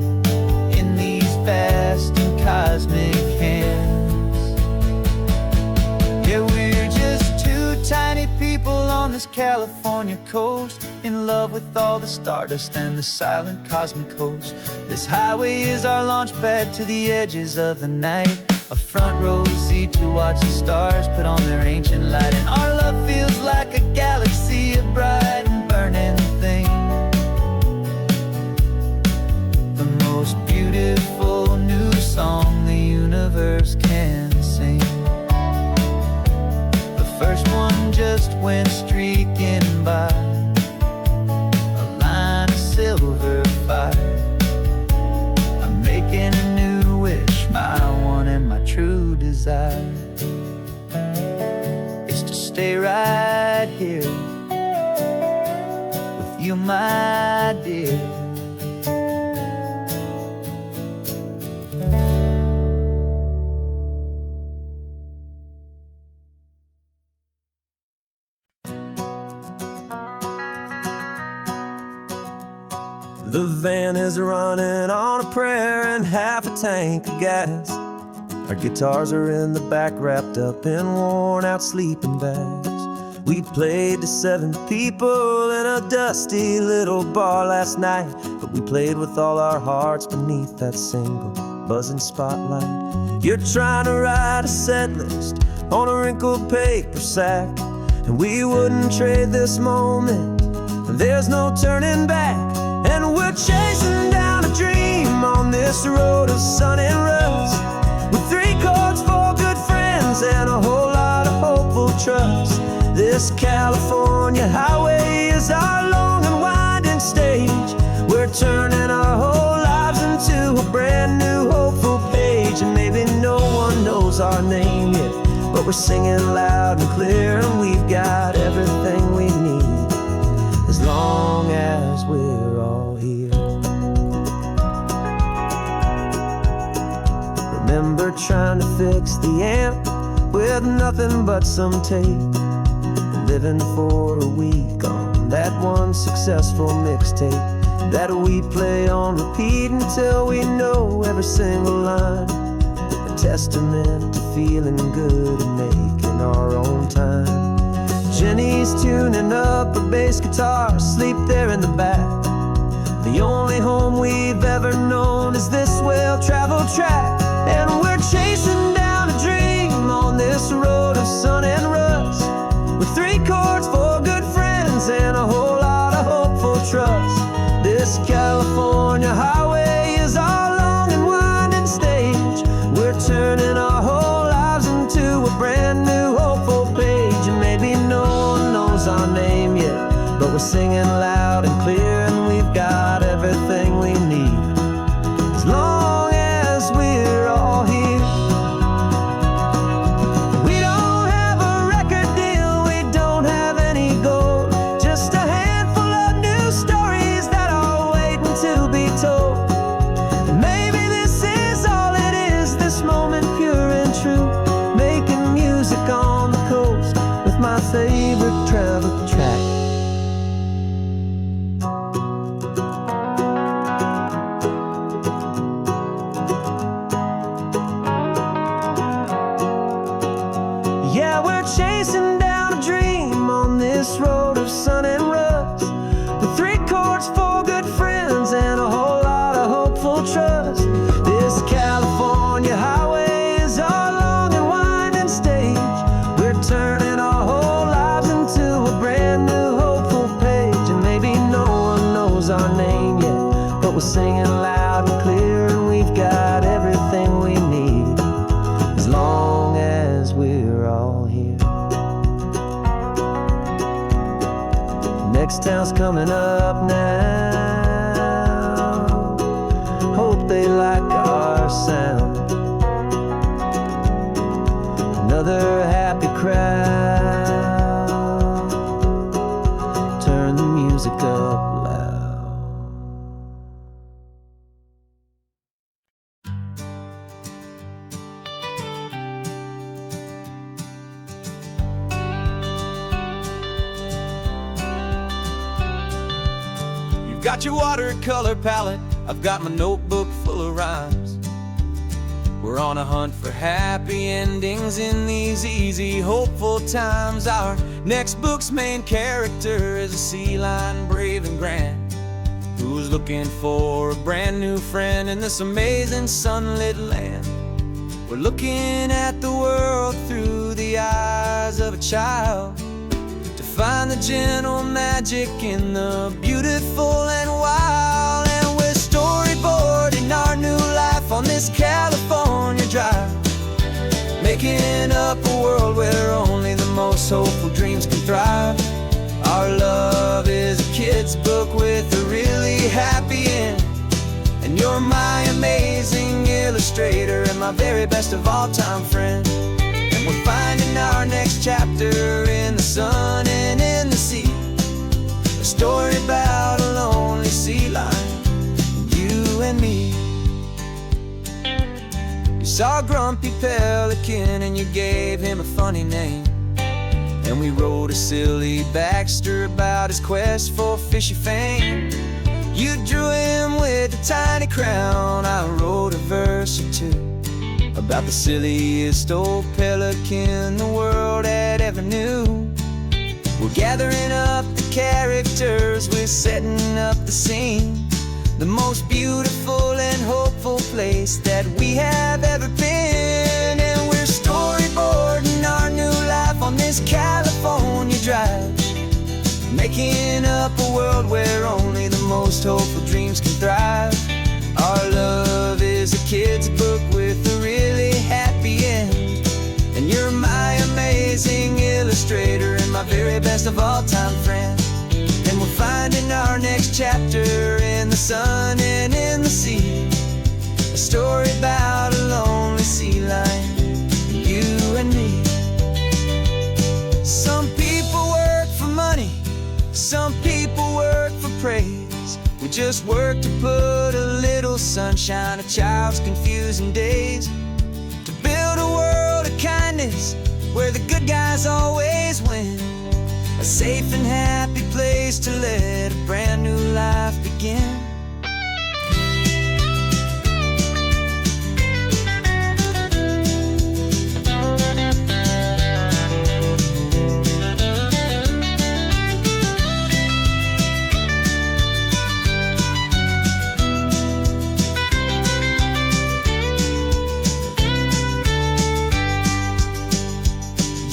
Speaker 1: in these vast and cosmic hands. Yeah, we're just two tiny people on this California
Speaker 2: California coast, in love with all the stardust and the silent cosmic host. This highway is our launch pad to the edges of the night, a front row seat to watch the stars put on their ancient light. And our love feels like a galaxy of bright and burning things, the most beautiful new song the universe can sing. The first one just went streaking by, a line of silver fire. I'm making a new wish, my one and my true desire is to stay right here with you, my dear.
Speaker 3: The van is running on a prayer and half a tank of gas. Our guitars are in the back, wrapped up in worn-out sleeping bags. We played to 7 people in a dusty little bar last night, but we played with all our hearts beneath that single buzzing spotlight. You're trying to write a set list on a wrinkled paper sack, and we wouldn't trade this moment, and there's no turning back. And we're chasing down a dream on this road of sun and rust, with 3 chords, 4 good friends, and a whole lot of hopeful trust. This California highway is our long and winding stage. We're turning our whole lives into a brand new hopeful page. And maybe no one knows our name yet, but we're singing loud and clear, and we've got everything we need, as long as we're all here. Remember trying to fix the amp with nothing but some tape, and living for a week on that one successful mixtape that we play on repeat until we know every single line, a testament to feeling good and making our own time. Jenny's tuning up her bass guitar, asleep there in the back. The only home we've ever known is this well-traveled track. And we're chasing down a dream on this road of sun and rust, with 3 chords, 4 good friends, and a whole lot of hopeful trust. This California highway is our long and winding stage. We're turning our whole lives into a brand new hopeful page. And maybe no one knows our name yet, but we're singing loud and clear, and we've got everything we need, as long as we're all here. We don't have a record deal, we don't have any gold, just a handful of new stories that are waiting to be told. And maybe this is all it is, this moment pure and true, making music on the coast with my favorite travel track. Yeah, we're chasing down a dream on this road of sun and rust, with 3 chords, 4 good friends, and a whole lot of hopeful trust. This California highway is our long and winding stage. We're turning our whole lives into a brand new hopeful page. And maybe no one knows our name yet, but we're singing loud and clear, and we've got everything we need, as long as we're all here. Next town's coming up now, hope they like our sound. Another happy crowd, turn the music up loud.
Speaker 2: Got your watercolor palette, I've got my notebook full of rhymes.
Speaker 4: We're on a hunt for happy endings in these easy, hopeful times. Our next book's main character is a sea lion, brave and grand, who's looking for a brand new friend in this amazing sunlit land. We're looking at the world through the eyes of a child, to find the gentle magic in the beautiful and wild. And we're storyboarding our new life on this California drive, making up a world where only the most hopeful dreams can thrive. Our love is a kid's book with a really happy end, and you're my amazing illustrator and my very best of all time friend. And we're finding our next chapter in the sun and in the sea, a story about a lonely sea lion, you and me. You saw a grumpy pelican and you gave him a funny name, and we wrote a silly Baxter about his quest for fishy fame. You drew him with a tiny crown, I wrote a verse or two about the silliest old pelican the world had ever knew. We're gathering up the characters, we're setting up the scene, the most beautiful and hopeful place that we have ever been. And we're storyboarding our new life on this California drive, making up a world where only the most hopeful dreams can thrive. Our love is a kid's book with a really happy end, and you're my amazing illustrator and my very best of all time friend. And we're finding our next chapter in the sun and in the sea, a story about a lonely sea lion, you and me. Some people work for money, some people work for praise. We just work to put a little sunshine in a child's confusing days, to build a world of kindness where the good guys always win, a safe and happy place to let a brand new life begin.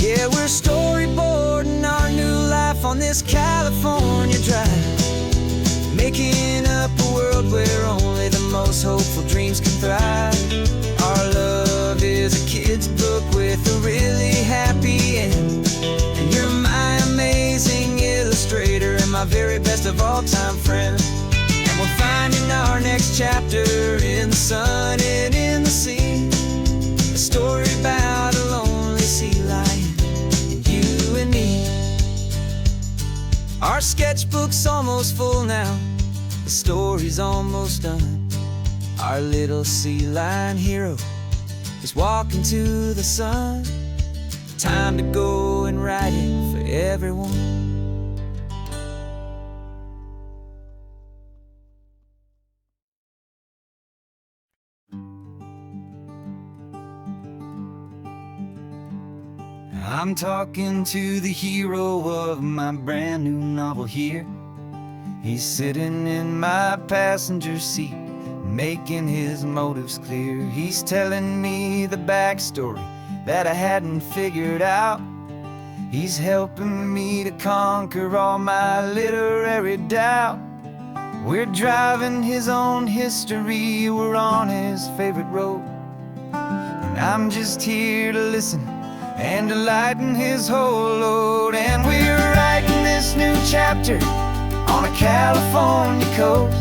Speaker 4: Yeah, we're storyboarding our new life on this California drive, making up a world where only the most hopeful dreams can thrive. Our love is a kid's book with a really happy end, and you're my amazing illustrator and my very best of all time friend. And we're finding our next chapter in the sun and in the sea, a story about a lonely sea lion, you and me. Our sketchbook's almost full now, the story's almost done. Our little sea lion hero is walking to the sun. Time to go and write it for everyone. I'm talking to the hero of my brand new novel here. He's sitting in my passenger seat, making his motives clear. He's telling me the backstory that I hadn't figured out. He's helping me to conquer all my literary doubt. We're driving his own history, we're on his favorite road, and I'm just here to listen and to lighten his whole load. And we're writing this new chapter on a California coast,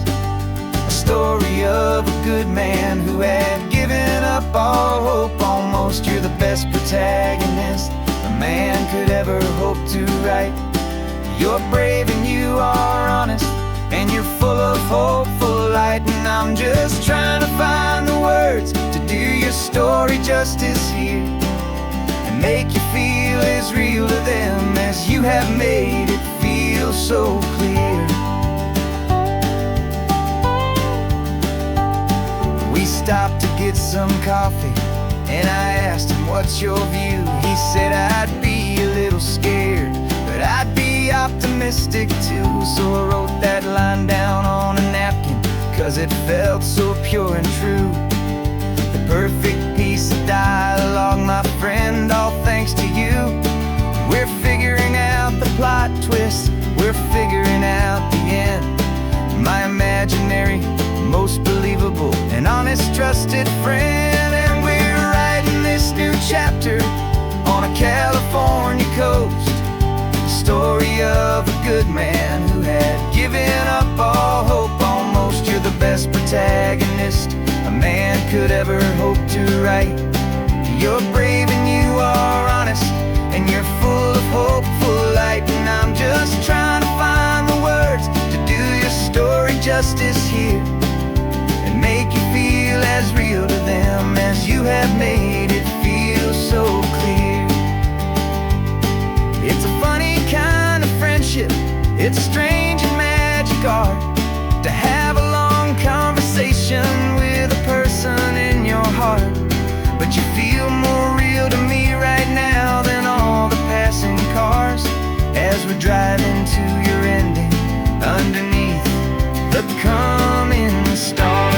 Speaker 4: a story of a good man who had given up all hope almost. You're the best protagonist a man could ever hope to write. You're brave and you are honest, and you're full of hopeful light. And I'm just trying to find the words to do your story justice here, make you feel as real to them as you have made it feel so clear. We stopped to get
Speaker 1: get some coffee, and I asked him, what's your view? He said, I'd be a little scared, but I'd be optimistic too. So I wrote that line down on a napkin, 'cause it felt so pure and true. The perfect piece of dialogue, my friend, all thanks to you. We're figuring out the plot twist, we're figuring out the end. My imaginary, most believable and honest trusted friend. And we're writing this new chapter on a California coast, the story of a good man who had given up all hope almost. You're the best protagonist a man could ever hope to write. You're brave and you are honest, and you're full of hopeful light. And I'm just trying to find the words to do your story justice here, and make you feel as real to them as you have made it feel so clear. It's a funny kind of friendship, it's a strange and magic art to have a long conversation with a person in your heart. But you feel more real to me right now than all the passing cars, as we're driving to your ending underneath the coming stars.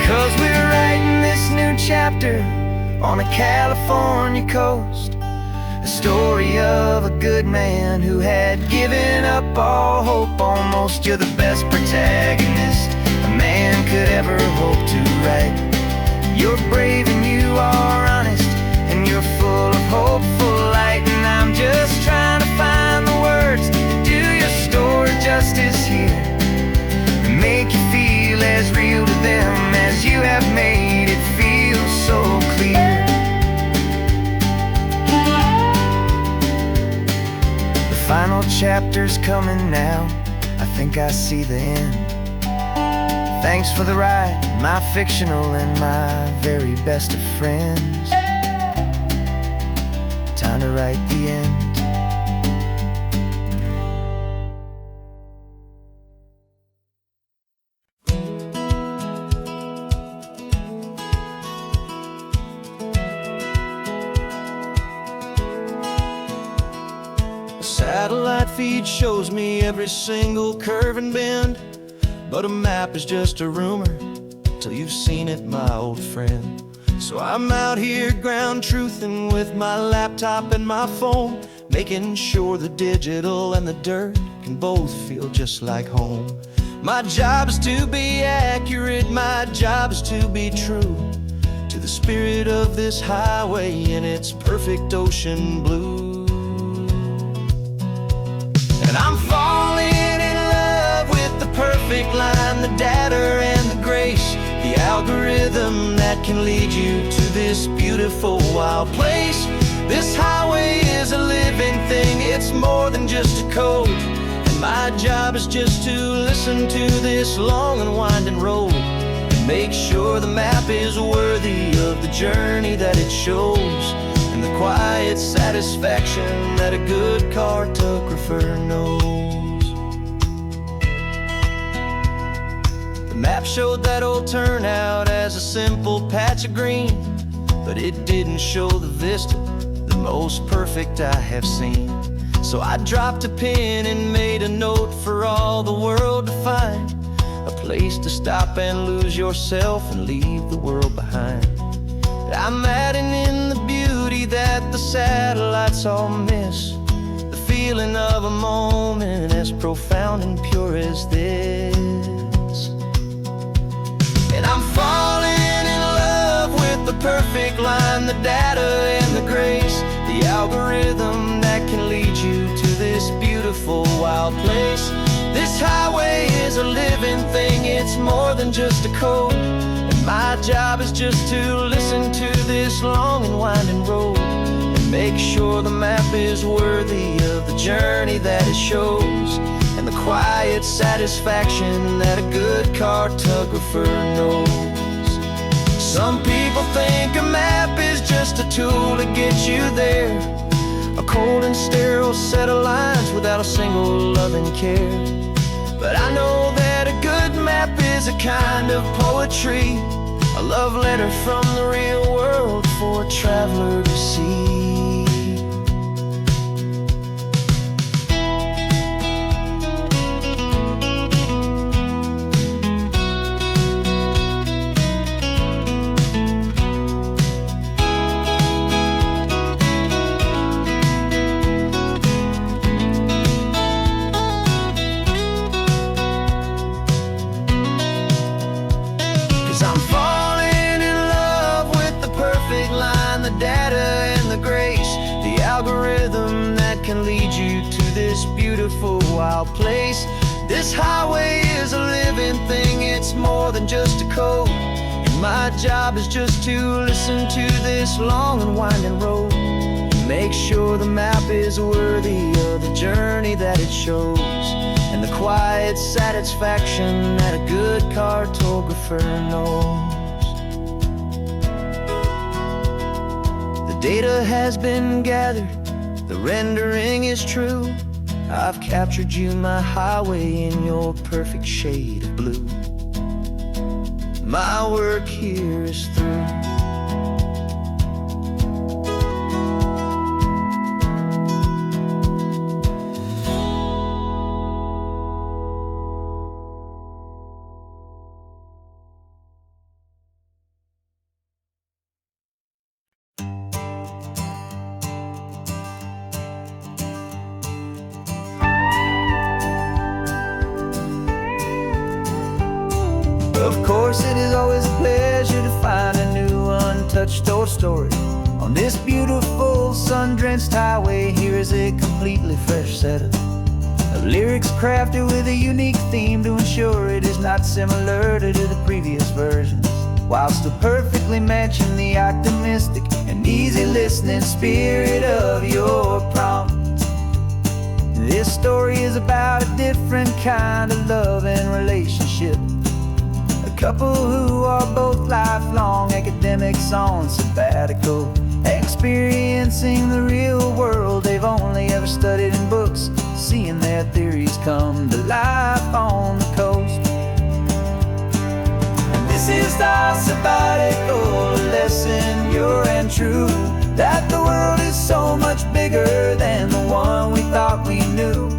Speaker 1: 'Cause we're writing this new chapter on a California coast, a story of a good man who had given up all hope almost. You're the best protagonist a man could ever hope to write. You're brave and you are honest, and you're full of hopeful light. And I'm just trying to find the words to do your story justice here, and make you feel as real to them as you have made it feel so clear. The final chapter's coming now, I think I see the end. Thanks for the ride, my fictional and my very best of friends. Time to write the end.
Speaker 2: Satellite feed shows me every single curve and bend, but a map is just a rumor till you've seen it, my old friend. So I'm out here ground truthing with my laptop and my phone, making sure the digital and the dirt can both feel just like home. My job is to be accurate, my job is to be true to the spirit of this highway in its perfect ocean blue. And I'm falling in love with the perfect line, the data and the grace, the algorithm that can lead you to this beautiful wild place. This highway is a living thing, it's more than just a code. And my job is just to listen to this long and winding road, and make sure the map is worthy of the journey that it shows, and the quiet satisfaction that a good cartographer knows. The map showed that old turnout as a simple patch of green, but it didn't show the vista, the most perfect I have seen. So I dropped a pin and made a note for all the world to find, a place to stop and lose yourself and leave the world behind. I'm adding in the beauty that the satellites all miss, the feeling of a moment as profound and pure as this. And I'm falling in love with the perfect line, the data and the grace, the algorithm that can lead you to this beautiful wild place. This highway is a living thing, it's more than just a code. My job is just to listen to this long and winding road, and make sure the map is worthy of the journey that it shows, and the quiet satisfaction that a good cartographer knows. Some people think a map is just a tool to get you there, a cold and sterile set of lines without a single loving care. But I know that a good map is a kind of poetry, a love letter from the real world for a traveler to see. 'Cause I'm falling in love with the perfect line, the data and the grace, the algorithm that can lead you to this beautiful wild place. This highway is a living thing, it's more than just a code. And my job is just to listen to this long and winding road, and make sure the map is worthy of the journey that it shows, and the quiet satisfaction that a good cartographer knows. The data has been gathered, the rendering is true. I've captured you, my highway, in your perfect shade of blue. My work here is through. Of course, it is always a pleasure to find a new untouched story. On this beautiful sun-drenched highway, here is a completely fresh set of lyrics crafted with a unique theme to ensure it is not similar to the previous versions, while still perfectly matching the optimistic and easy listening spirit of your prompt. This story is about a different kind of love and relationship. A couple who are both lifelong academics on sabbatical, experiencing the real world they've only ever studied in books, seeing their theories come to life on the coast. And this is our sabbatical lesson, pure and true, that the world is so much bigger than the one we thought we knew.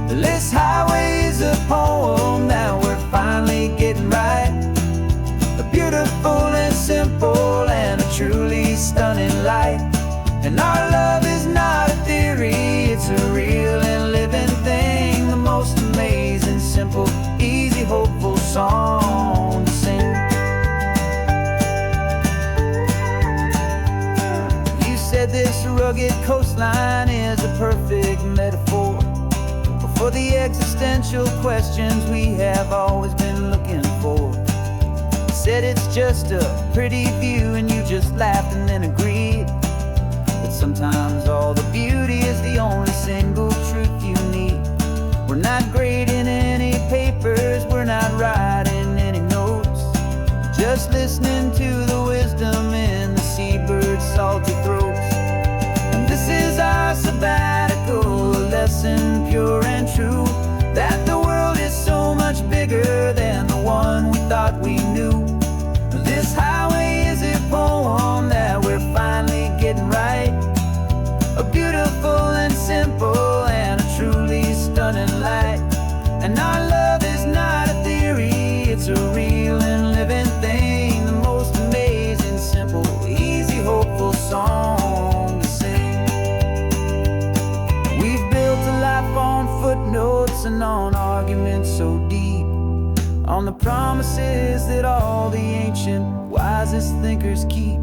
Speaker 2: This highway is a poem that we're finally getting right, a beautiful and simple and a truly stunning light. And our love is not a theory, it's a real and living thing, the most amazing, simple, easy, hopeful song to sing. You said this rugged coastline is a perfect metaphor for the existential questions we have always been looking for. You said it's just a pretty view and you just laughed and then agreed, but sometimes all the beauty is the only single truth you need. We're not grading any papers, we're not writing any notes, just listening to the wisdom in the seabird's salty throats. And this is our sabbatical lesson, pure and true, that the world is so much bigger than the one we thought we knew. This highway is a poem that we're finally getting right, a beautiful and simple and a truly stunning light. And our love is not a theory, it's a real and living thing, the most amazing, simple, easy, hopeful song to sing. We've built a life on footnotes and on arguments so deep, on the promises that all the ancient, wisest thinkers keep.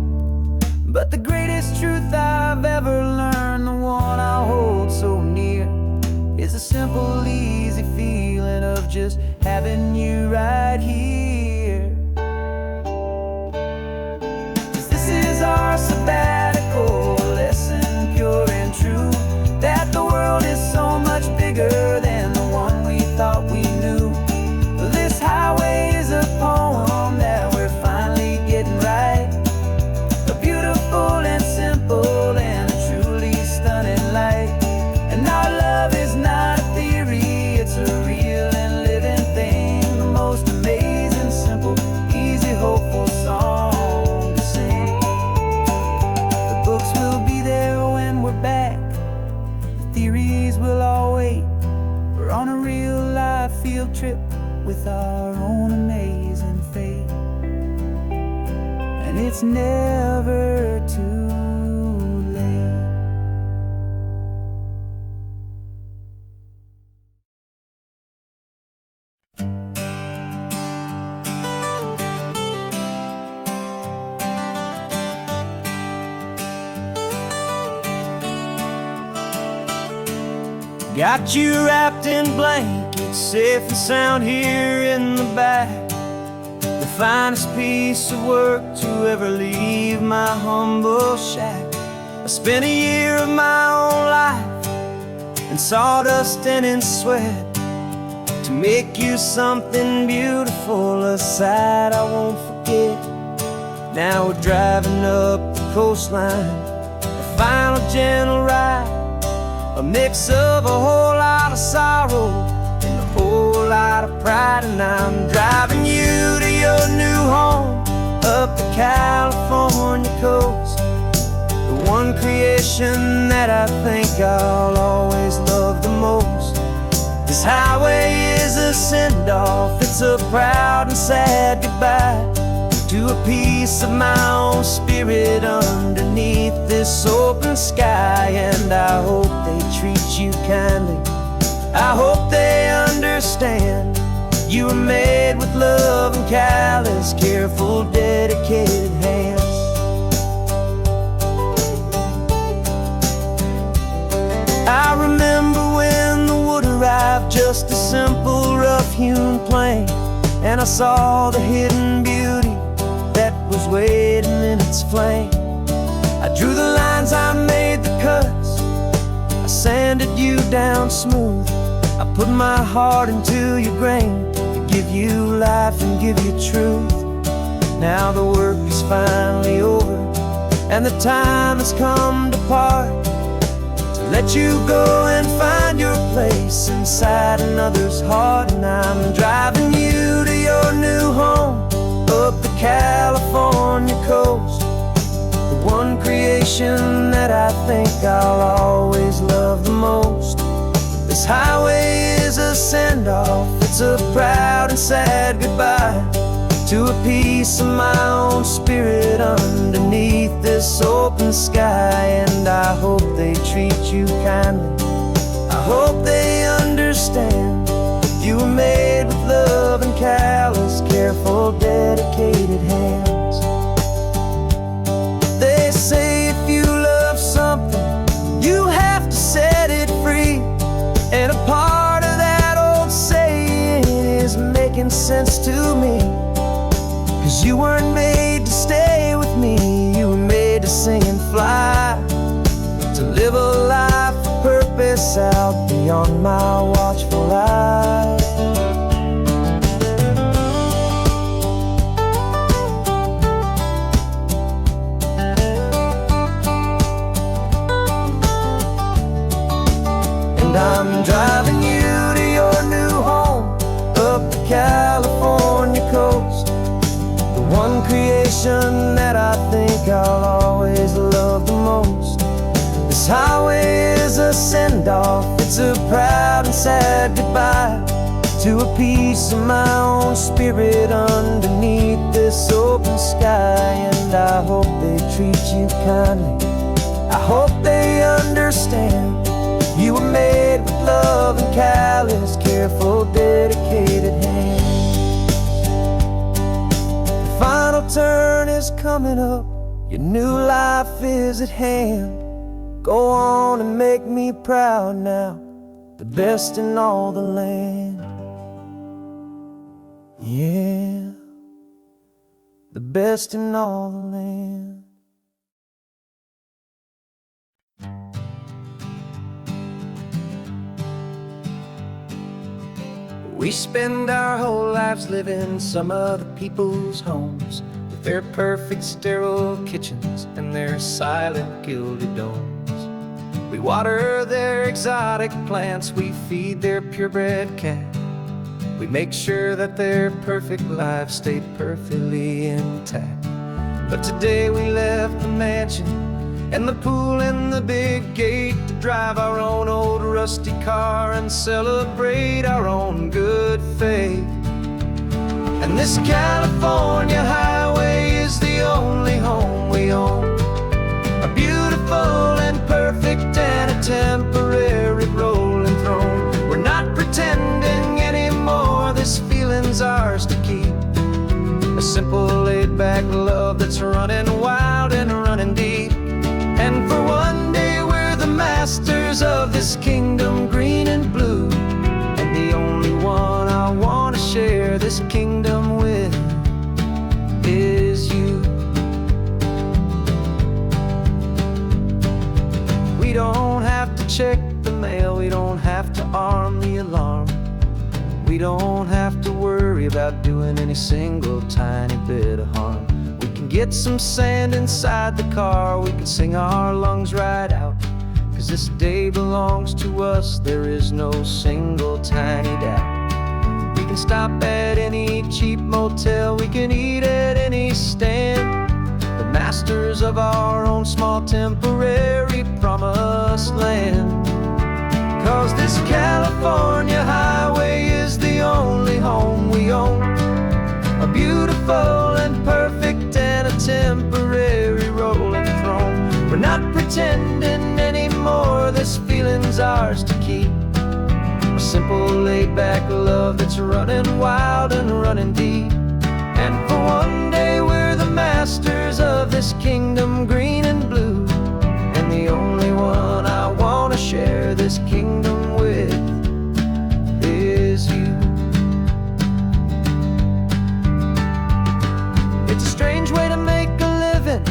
Speaker 2: But the greatest truth I've ever learned, the one I hold so near, is a simple, easy feeling of just having you right here. 'Cause this is our sabbatical lesson, pure and true, that the world is so much bigger than the one we thought real-life field trip with our own amazing fate. And it's never too late. Got you wrapped in blankets, safe and sound here in the back. The finest piece of work to ever leave my humble shack. I spent a year of my own life in sawdust and in sweat to make you something beautiful, a sight I won't forget. Now we're driving up the coastline, a final gentle ride, a mix of a whole lot of sorrow and a whole lot of pride. And I'm driving you to your new home up the California coast, the one creation that I think I'll always love the most. This highway is a send-off, it's a proud and sad goodbye to a piece of my own spirit underneath this open sky. And I hope they treat you kindly, I hope they understand you were made with love and callous, careful, dedicated hands. I remember when the wood arrived, just a simple rough-hewn plank, and I saw the hidden beauty that was waiting in its flame. I drew the lines, I made the cuts, I sanded you down smooth. I put my heart into your grain to give you life and give you truth. Now the work is finally over and the time has come to part, to let you go and find your place inside another's heart. And I'm driving you to your new home up the California coast, the one creation that I think I'll always love the most. This highway is a send-off, it's a proud and sad goodbye to a piece of my own spirit underneath this open sky. And I hope they treat you kindly, I hope they understand you were made with love and callous, careful, dedicated hands. They say if you love something, you have to set it free. And a part of that old saying is making sense to me, 'cause you weren't made to stay with me, you were made to sing and fly, to live a life of purpose out beyond my watchful eye. I'm driving you to your new home up the California coast, the one creation that I think I'll always love the most. This highway is a send-off, it's a proud and sad goodbye to a piece of my own spirit underneath this open sky. And I hope they treat you kindly, I hope they understand you were made with love and callous, careful, dedicated hands. The final turn is coming up, your new life is at hand. Go on and make me proud now, the best in all the land. Yeah, the best in all the land. We spend our whole lives living some other people's homes, with their perfect sterile kitchens and their silent gilded domes. We water their exotic plants, we feed their purebred cat. We make sure that their perfect lives stay perfectly intact. But today we left the mansion
Speaker 1: and the pool and the big gate to drive our own old rusty car and celebrate our own good faith. And this California highway is the only home we own, a beautiful and perfect and a temporary rolling throne. We're not pretending anymore, this feeling's ours to keep, a simple laid-back love that's running wild and running deep. And for one day we're the masters of this kingdom green and blue, and the only one I want to share this kingdom with is you. We don't have to check the mail, we don't have to arm the alarm, we don't have to worry about doing any single tiny bit of harm. We can get some sand inside the car, we can sing our lungs right out, 'cause this day belongs to us, there is no single tiny doubt. We can stop at any cheap motel, we can eat at any stand, the masters of our own small temporary promised land. 'Cause this California highway is the only home we own, a beautiful and perfect and a temporary rolling throne. We're not pretending anymore, this feeling's ours to keep, a simple laid-back love that's running wild and running deep. And for one day we're the masters of this kingdom green and blue, and the only one I want to share this kingdom with is you. It's a strange way to make a living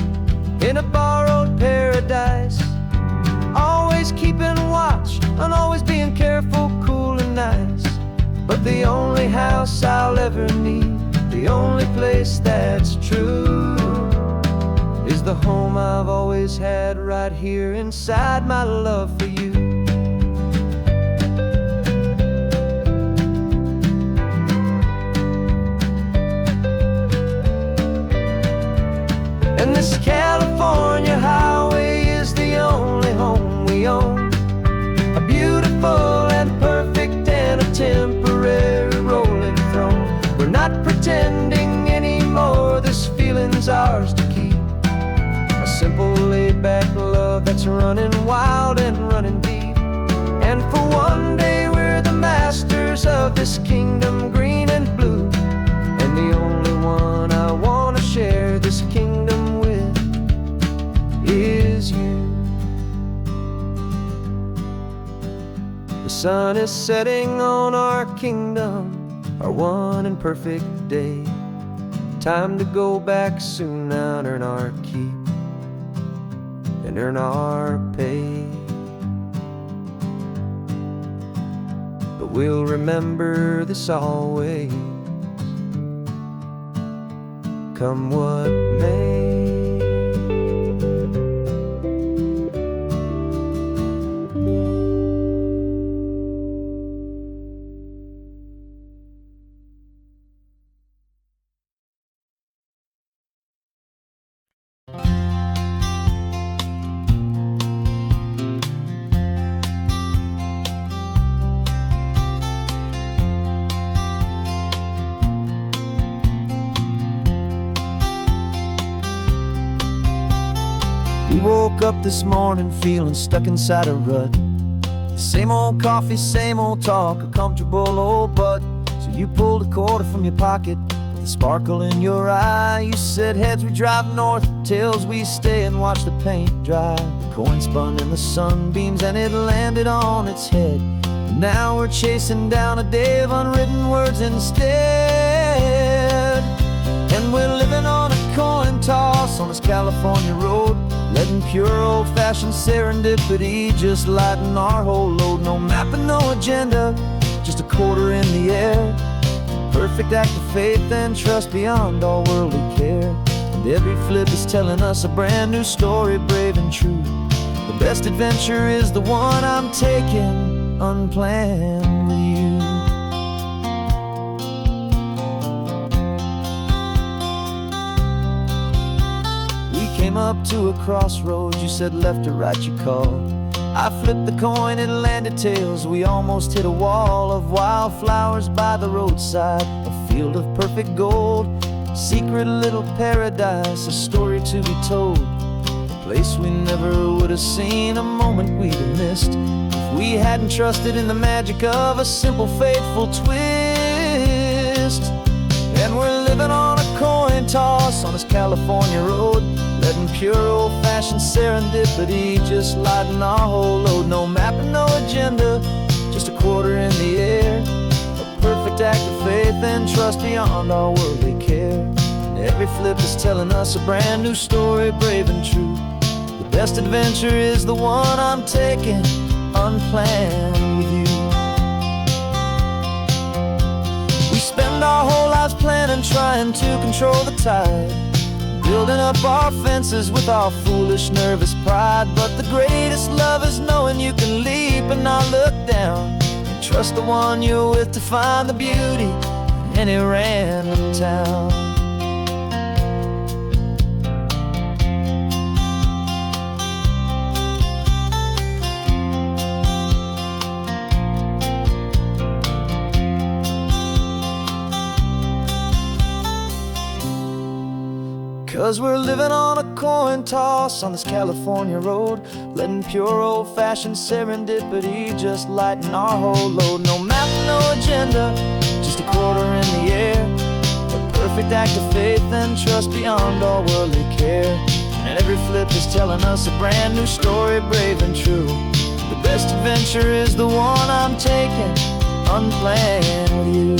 Speaker 1: in a borrowed paradise, always keeping watch and always being careful, cool and nice. But the only house I'll ever need, the only place that's true, is the home I've always had right here inside my love for you. And this California highway is the only home we own, a beautiful and perfect and a temporary rolling throne. We're not pretending anymore, this feeling's ours to keep, a simple laid-back love that's running wild and running deep. And for one day we're the masters of this kingdom green and blue, and the only one I want to share this kingdom with is you. The sun is setting on our kingdom, our one and perfect day. Time to go back soon now and earn our keep and earn our pay. But we'll remember this always, come what may. We woke up this morning feeling stuck inside a rut. Same old coffee, same old talk, a comfortable old butt. So you pulled a quarter from your pocket with a sparkle in your eye. You said, heads we drive north, tails we stay and watch the paint dry. The coin spun in the sunbeams and it landed on its head. And now we're chasing down a day of unwritten words instead. And we're living on a coin toss on this California road, letting pure old-fashioned serendipity just lighten our whole load. No map and no agenda, just a quarter in the air. Perfect act of faith and trust beyond all worldly care. And every flip is telling us a brand new story, brave and true. The best adventure is the one I'm taking unplanned with you.
Speaker 4: up to a crossroads. You said left or right, you called. I flipped the coin, it landed tails. We almost hit a wall of wildflowers by the roadside, a field of perfect gold, secret little paradise, a story to be told, a place we never would have seen, a moment we'd have missed if we hadn't trusted in the magic of a simple, faithful twist. And we're living on a coin toss on this California road, letting pure old-fashioned serendipity just lighten our whole load. No map and no agenda, just a quarter in the air, a perfect act of faith and trust beyond our worldly care. And every flip is telling us a brand new story, brave and true. The best adventure is the one I'm taking, unplanned with you. We spend our whole lives planning, trying to control the tide, building up our fences with our foolish, nervous pride. But the greatest love is knowing you can leap and not look down, and trust the one you're with to find the beauty in any random town. 'Cause we're living on a coin toss on this California road, letting pure old-fashioned serendipity just lighten our whole load. No map, no agenda, just a quarter in the air, a perfect act of faith and trust beyond all worldly care. And every flip is telling us a brand new story, brave and true. The best adventure is the one I'm taking, unplanned with you.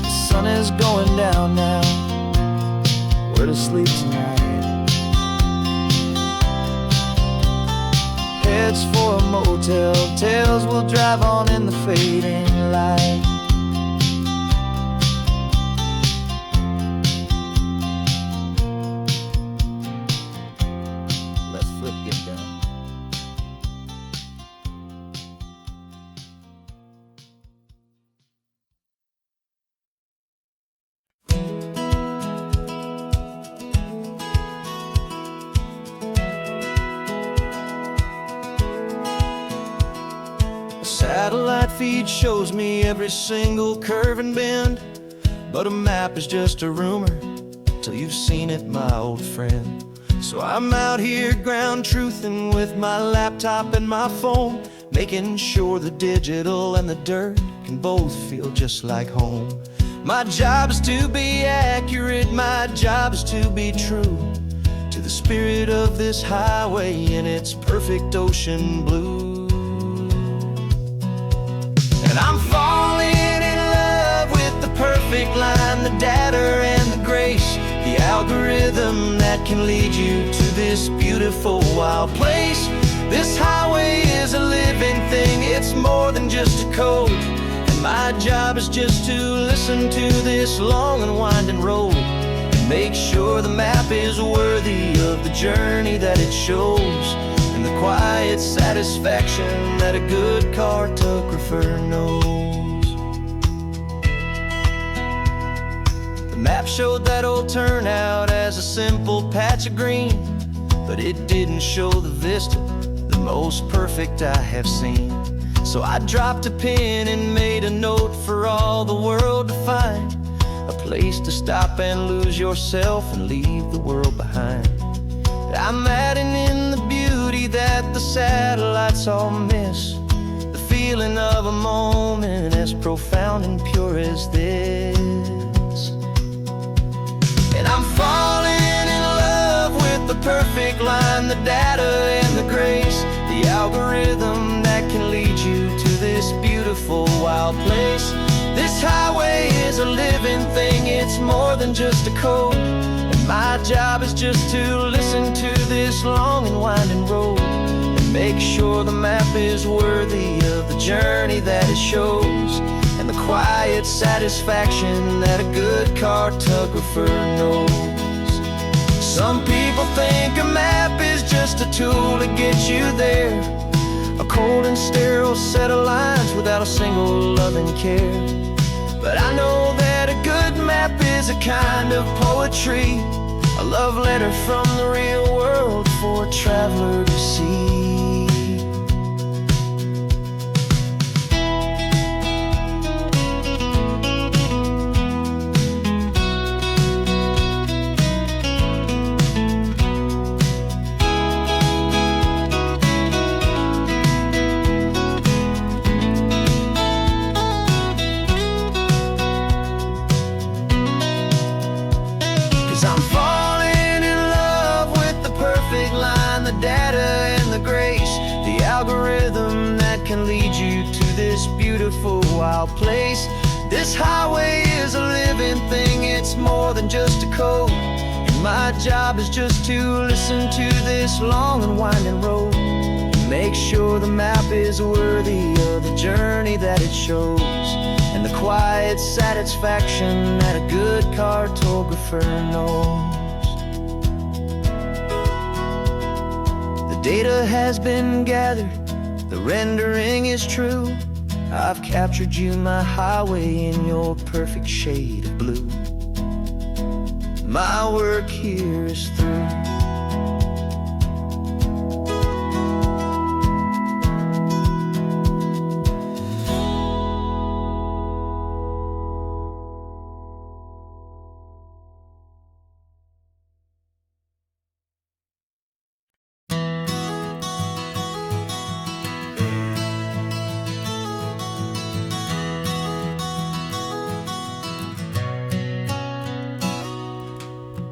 Speaker 4: The sun is going down now, we're to sleep tonight. Heads for a motel, tails will drive on in the fading light. Let's flip get down. Satellite feed shows me every single curve and bend, but a map is just a rumor till you've seen it, my old friend. So I'm out here ground truthing with my laptop and my phone, making sure the digital and the dirt can both feel just like home. My job is to be accurate, my job is to be true to the spirit of this highway in its perfect ocean blue. I'm falling in love with the perfect line, the data and the grace, the algorithm that can lead you to this beautiful wild place. This highway is a living thing, it's more than just a code, and my job is just to listen to this long and winding road and make sure the map is worthy of the journey that it shows, and the quiet satisfaction that a good cartographer knows. The map showed that old turnout as a simple patch of green, but it didn't show the vista, the most perfect I have seen. So I dropped a pin and made a note for all the world to find, a place to stop and lose yourself and leave the world behind. I'm adding in the beauty that the satellites all miss, the feeling of a moment as profound and pure as this. And I'm falling in love with the perfect line, the data and the grace, the algorithm that can lead you to this beautiful wild place. This highway is a living thing, it's more than just a code, and my job is just to listen to this long and winding road and make sure the map is worthy of the journey that it shows, and the quiet satisfaction that a good cartographer knows. Some people think a map is just a tool to get you there, a cold and sterile set of lines without a single loving care.
Speaker 2: But I know that a good map is a kind of poetry, a love letter from the real world for a traveler to see. I'm falling in love with the perfect line, the data and the grace, the algorithm that can lead you to this beautiful wild place. This highway is a living thing, it's more than just a code, and my job is just to listen to this long and winding road and make sure the map is worthy of the journey that it shows, and the quiet satisfaction that a good cartographer knows. The data has been gathered, the rendering is true. I've captured you, my highway, in your perfect shade of blue. My work here is through.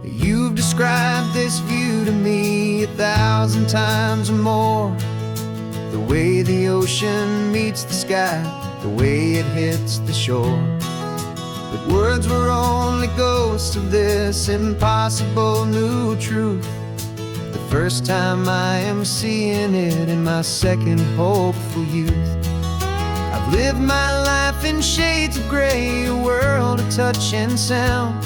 Speaker 2: You've described this view to me 1,000 times or more. The way the ocean meets the sky, the way it hits the shore. But words were only ghosts of this impossible new truth. The first time I am seeing it in my second hopeful youth. I've lived my life in shades of gray, a world of touch and sound.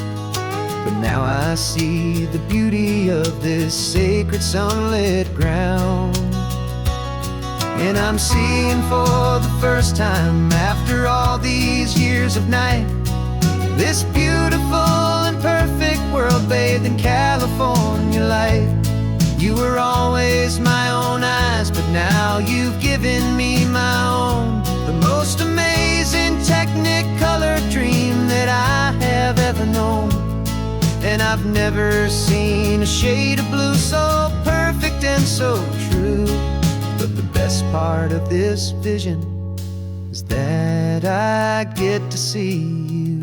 Speaker 2: But now I see the beauty of this sacred sunlit ground. And I'm seeing for the first time, after all these years of night, this beautiful and perfect world bathed in California light. You were always my own eyes, but now you've given me my own. The most amazing technicolor dream that I have ever known. And I've never seen a shade of blue so perfect and so true. But the best part of this vision is that I get to see you.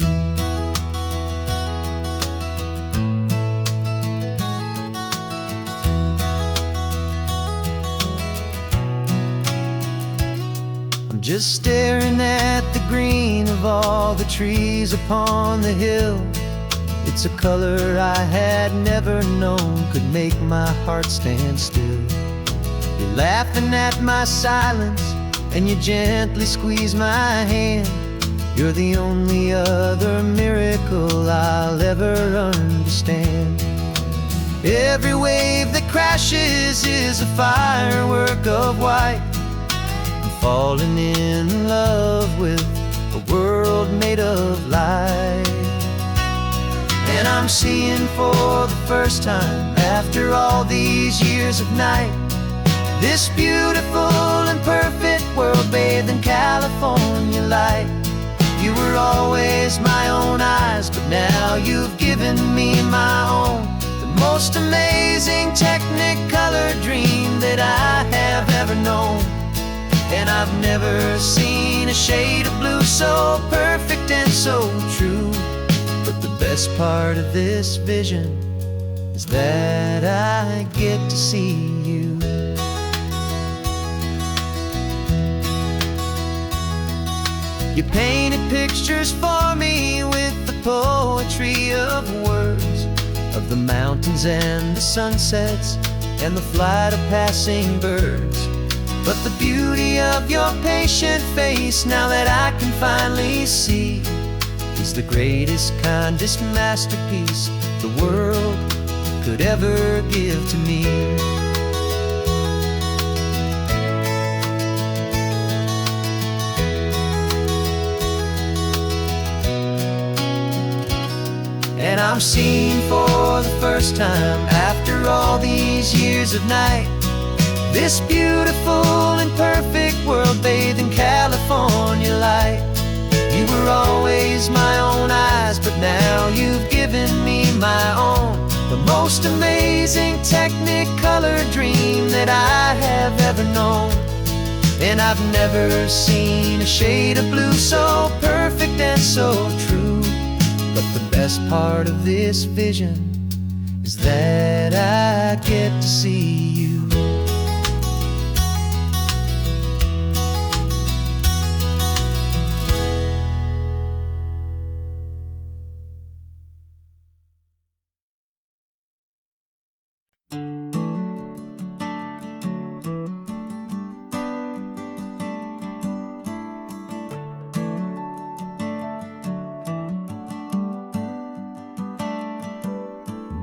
Speaker 2: I'm just staring at the green of all the trees upon the hill. It's a color I had never known could make my heart stand still. You're laughing at my silence, and you gently squeeze my hand. You're the only other miracle I'll ever understand. Every wave that crashes is a firework of white. I'm falling in love with a world made of light. And I'm seeing for the first time, after all these years of night, this beautiful and perfect world bathed in California light. You were always my own eyes, but now you've given me my own. The most amazing technicolor dream that I have ever known. And I've never seen a shade of blue so perfect and so true. But the best part of this vision is that I get to see you. You painted pictures for me with the poetry of words, of the mountains and the sunsets and the flight of passing birds. But the beauty of your patient face, now that I can finally see, is the greatest, kindest masterpiece the world could ever give to me. I'm seeing for the first time after all these years of night this beautiful and perfect world bathed in California light. You were always my own eyes, but now you've given me my own, the most amazing technicolor dream that I have ever known. And I've never seen a shade of blue so perfect and so true. But the best part of this vision is that I get to see you.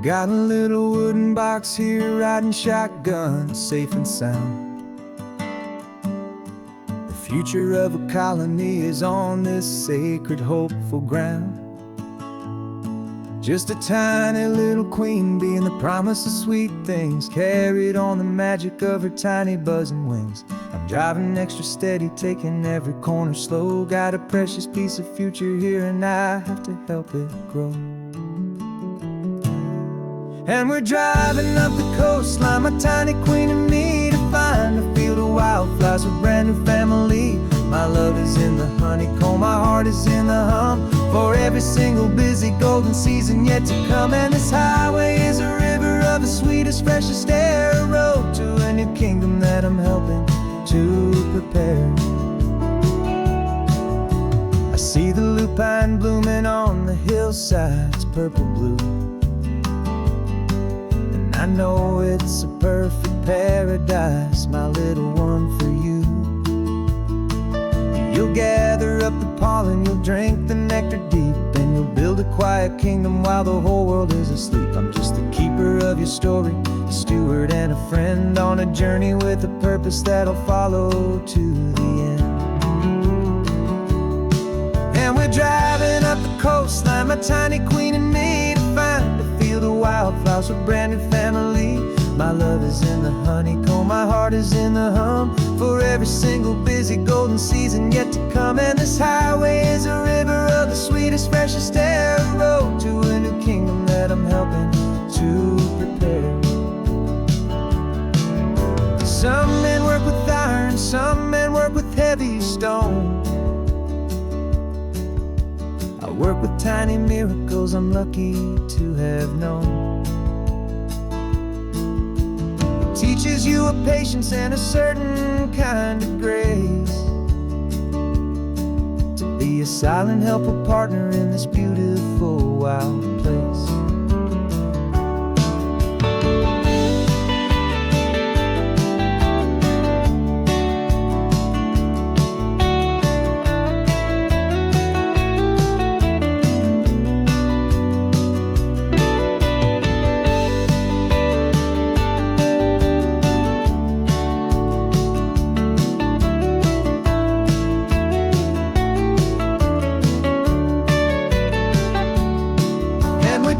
Speaker 4: Got a little wooden box here, riding shotgun, safe and sound. The future of a colony is on this sacred, hopeful ground. Just a tiny little queen bee and the promise of sweet things, carried on the magic of her tiny buzzing wings. I'm driving extra steady, taking every corner slow. Got a precious piece of future here and I have to help it grow. And we're driving up the coastline, my tiny queen and me, to find a field of wildflowers, a brand new family. My love is in the honeycomb, my heart is in the hum, for every single busy golden season yet to come. And this highway is a river of the sweetest, freshest air, a road to a new kingdom that I'm helping to prepare. I see the lupine blooming on the hillsides, purple blue. I know it's a perfect paradise, my little one, for you. You'll gather up the pollen, you'll drink the nectar deep, and you'll build a quiet kingdom while the whole world is asleep. I'm just the keeper of your story, a steward and a friend, on a journey with a purpose that'll follow to the end. And we're driving up the coastline, my tiny queen and me, to find a field of wildflowers, a brand new family. My love is in the honeycomb, my heart is in the hum, for every single busy golden season yet to come. And this highway is a river of the sweetest, freshest air, a road to a new kingdom that I'm helping to prepare. Some men work with iron, some men work with heavy stone. I work with tiny miracles I'm lucky to have known. It teaches you a patience and a certain kind of grace, to be a silent helper partner in this beautiful wild place.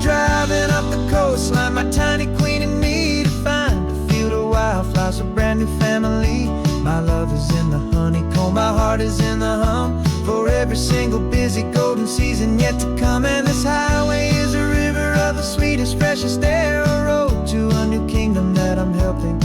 Speaker 4: Driving up the coastline, my tiny queen and me, to find a field of wildflowers, a brand new family. My love is in the honeycomb, my heart is in the hum, for every single busy golden season yet to come. And this highway is a river of the sweetest, freshest air, a road to a new kingdom that I'm helping